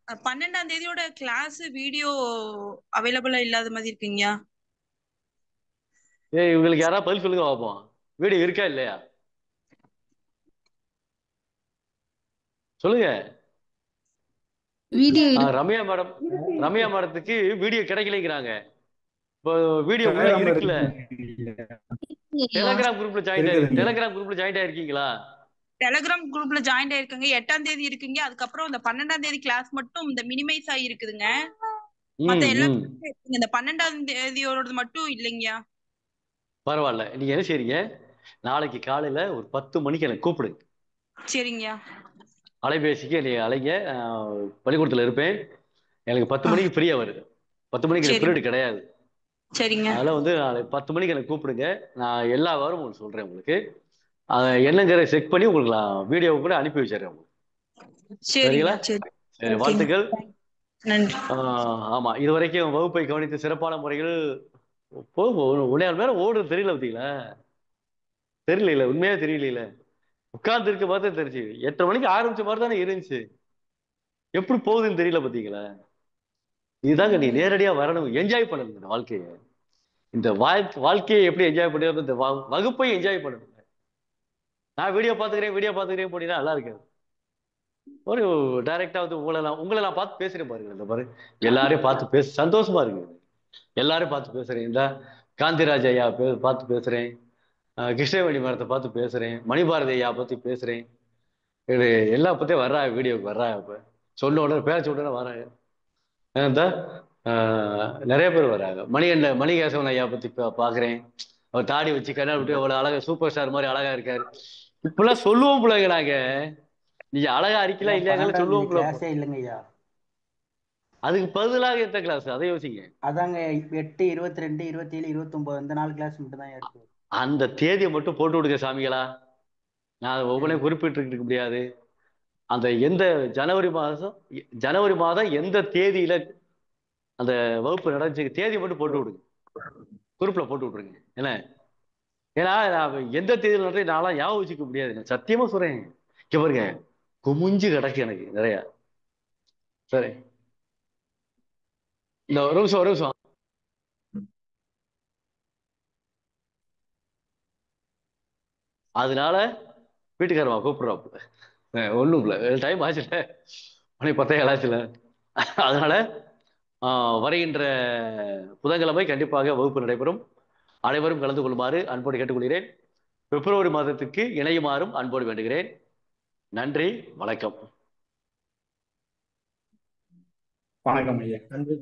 12ஆம் தேதியோட கிளாஸ் வீடியோ அவைலபிளா இல்லாத மாதிரி இருக்குங்கய்யா. இவங்களுக்கு யாராவது பதில் சொல்லுங்க பாப்போம். வீடியோ இருக்கா இல்லையா சொல்லுங்க. ரம்யா மேடத்துக்கு வீடியோ கிடைக்கலைங்கிறாங்க. இப்போ வீடியோ உள்ள இருக்குல்ல, டெலிகிராம் குரூப்ல ஜாயின் ஆயிருக்கீங்களா? டெலிகிராம் குரூப்ல ஜாயின் ஆயிருக்கங்க. 8ஆம் தேதி இருக்குங்க. அதுக்கப்புறம் இந்த 12ஆம் தேதி கிளாஸ் மட்டும் இந்த மினிமைஸ் ஆகிருக்குதுங்க. மத்த எல்லாம் இந்த 12ஆம் தேதியோட மட்டும் இல்லைங்கய்யா. பரவாயில்ல. நீங்க என்ன செய்றீங்க, நாளைக்கு காலையில ஒரு 10 மணிக்கு எனக்கு கூப்பிடுங்க. சரிங்கய்யா. அலைபேசிக்கு என்னை அலைங்க, பள்ளிக்கூடத்துல இருப்பேன். எனக்கு 10 மணிக்கு ஃப்ரீயா வருது. 10 மணிக்கு எனக்கு பீரியட் கிடையாது. சரிங்க. அதெல்லாம் வந்து 10 மணிக்கு எனக்கு கூப்பிடுங்க. நான் எல்லா வாரமும் உங்களுக்கு சொல்றேன். உங்களுக்கு என்னங்கிற செக் பண்ணி உங்களுக்கு நான் வீடியோ கூட அனுப்பி வச்சிடறேன் உங்களுக்கு. சரிங்களா? சரி, வாழ்த்துக்கள். ஆமா, இது வரைக்கும் வகுப்பை கவனித்து சிறப்பான முறைகள் உன்னையால் மேல ஓடுறது தெரியல பார்த்தீங்களா? தெரியல, உண்மையா தெரியல. உட்கார்ந்து இருக்க பார்த்தா தெரிஞ்சு 8:30 மணிக்கு ஆரம்பிச்ச மாதிரி தானே இருந்துச்சு. எப்படி போகுதுன்னு தெரியல பார்த்தீங்களா? இதுதாங்க, நீ நேரடியா வரணும், என்ஜாய் பண்ணணும் இந்த வாழ்க்கையை. இந்த வாழ்க்கையை எப்படி என்ஜாய் பண்ணுறது, இந்த வகுப்பை என்ஜாய் பண்ணணும். நான் வீடியோ பார்த்துக்கிறேன் போனீங்கன்னா நல்லா இருக்காது. ஒரு டைரக்டா வந்து உங்களை நான் பார்த்து பேசுறேன் பாருங்க. இந்த பாரு, எல்லாரையும் பார்த்து பேச சந்தோஷமா இருக்கு. எல்லாரையும் பார்த்து பேசுறேன். இந்த காந்திராஜ் ஐயா பார்த்து பேசுறேன், கிருஷ்ணவேணி மரத்தை பார்த்து பேசுறேன், மணிபாரதி ஐயா பத்தி பேசுறேன். இது எல்லா பத்தியும் வர்றா, வீடியோக்கு வர்றா. இப்ப சொன்ன உடனே பேச உடனே வராங்க. நிறைய பேர் வராங்க. மணிகேசவன் ஐயா பத்தி பாக்குறேன். அவர் தாடி வச்சு கண்ணாடி விட்டு அவ்வளவு அழகா சூப்பர் ஸ்டார் மாதிரி அழகா இருக்காரு. இப்பெல்லாம் சொல்லுவோம் பிள்ளைங்க, நாங்க நீங்க அழகா அடிக்கலாம் இல்லையாங்கன்னு சொல்லுவோம் இல்லைங்கய்யா. அதுக்கு பதிலாக எந்த கிளாஸ், அதை யோசிங்க. அதாங்க 8, 22, 27, 29 இந்த 4 கிளாஸ் மட்டும் தான் இருக்கு. அந்த தேதியை மட்டும் போட்டு விடுங்க சாமிகளா. நான் ஒவ்வொன்றையும் குறிப்பிட்டு இருக்க முடியாது. அந்த எந்த ஜனவரி மாதம் எந்த தேதியில அந்த வகுப்பு நடந்துச்சு தேதி மட்டும் போட்டு விடுங்க, குரூப்ல போட்டு விட்டுருங்க. என்ன ஏன்னா நான் எந்த தேதியில் நடத்தி நான்லாம் ஞாபகம் வச்சுக்க முடியாது. நான் சத்தியமா சொல்றேன். இங்க பாருங்க, குமிஞ்சு கிடக்கு எனக்கு நிறைய. சரி, இந்த ஒரு நிமிஷம். அதனால வீட்டுக்காரமா கூப்பிடுறாப்புல, ஒண்ணும் இல்லை, டைம் ஆச்சுல, மணி 10 ஆச்சுல. அதனால வருகின்ற புதன்கிழமை கண்டிப்பாக வகுப்பு நடைபெறும். அனைவரும் கலந்து கொள்ளுமாறு அன்போடு கேட்டுக்கொள்கிறேன். பிப்ரவரி மாதத்துக்கு இணையுமாறும் அன்போடு வேண்டுகிறேன். நன்றி, வணக்கம். வணக்கம் ஐயா. நன்றி.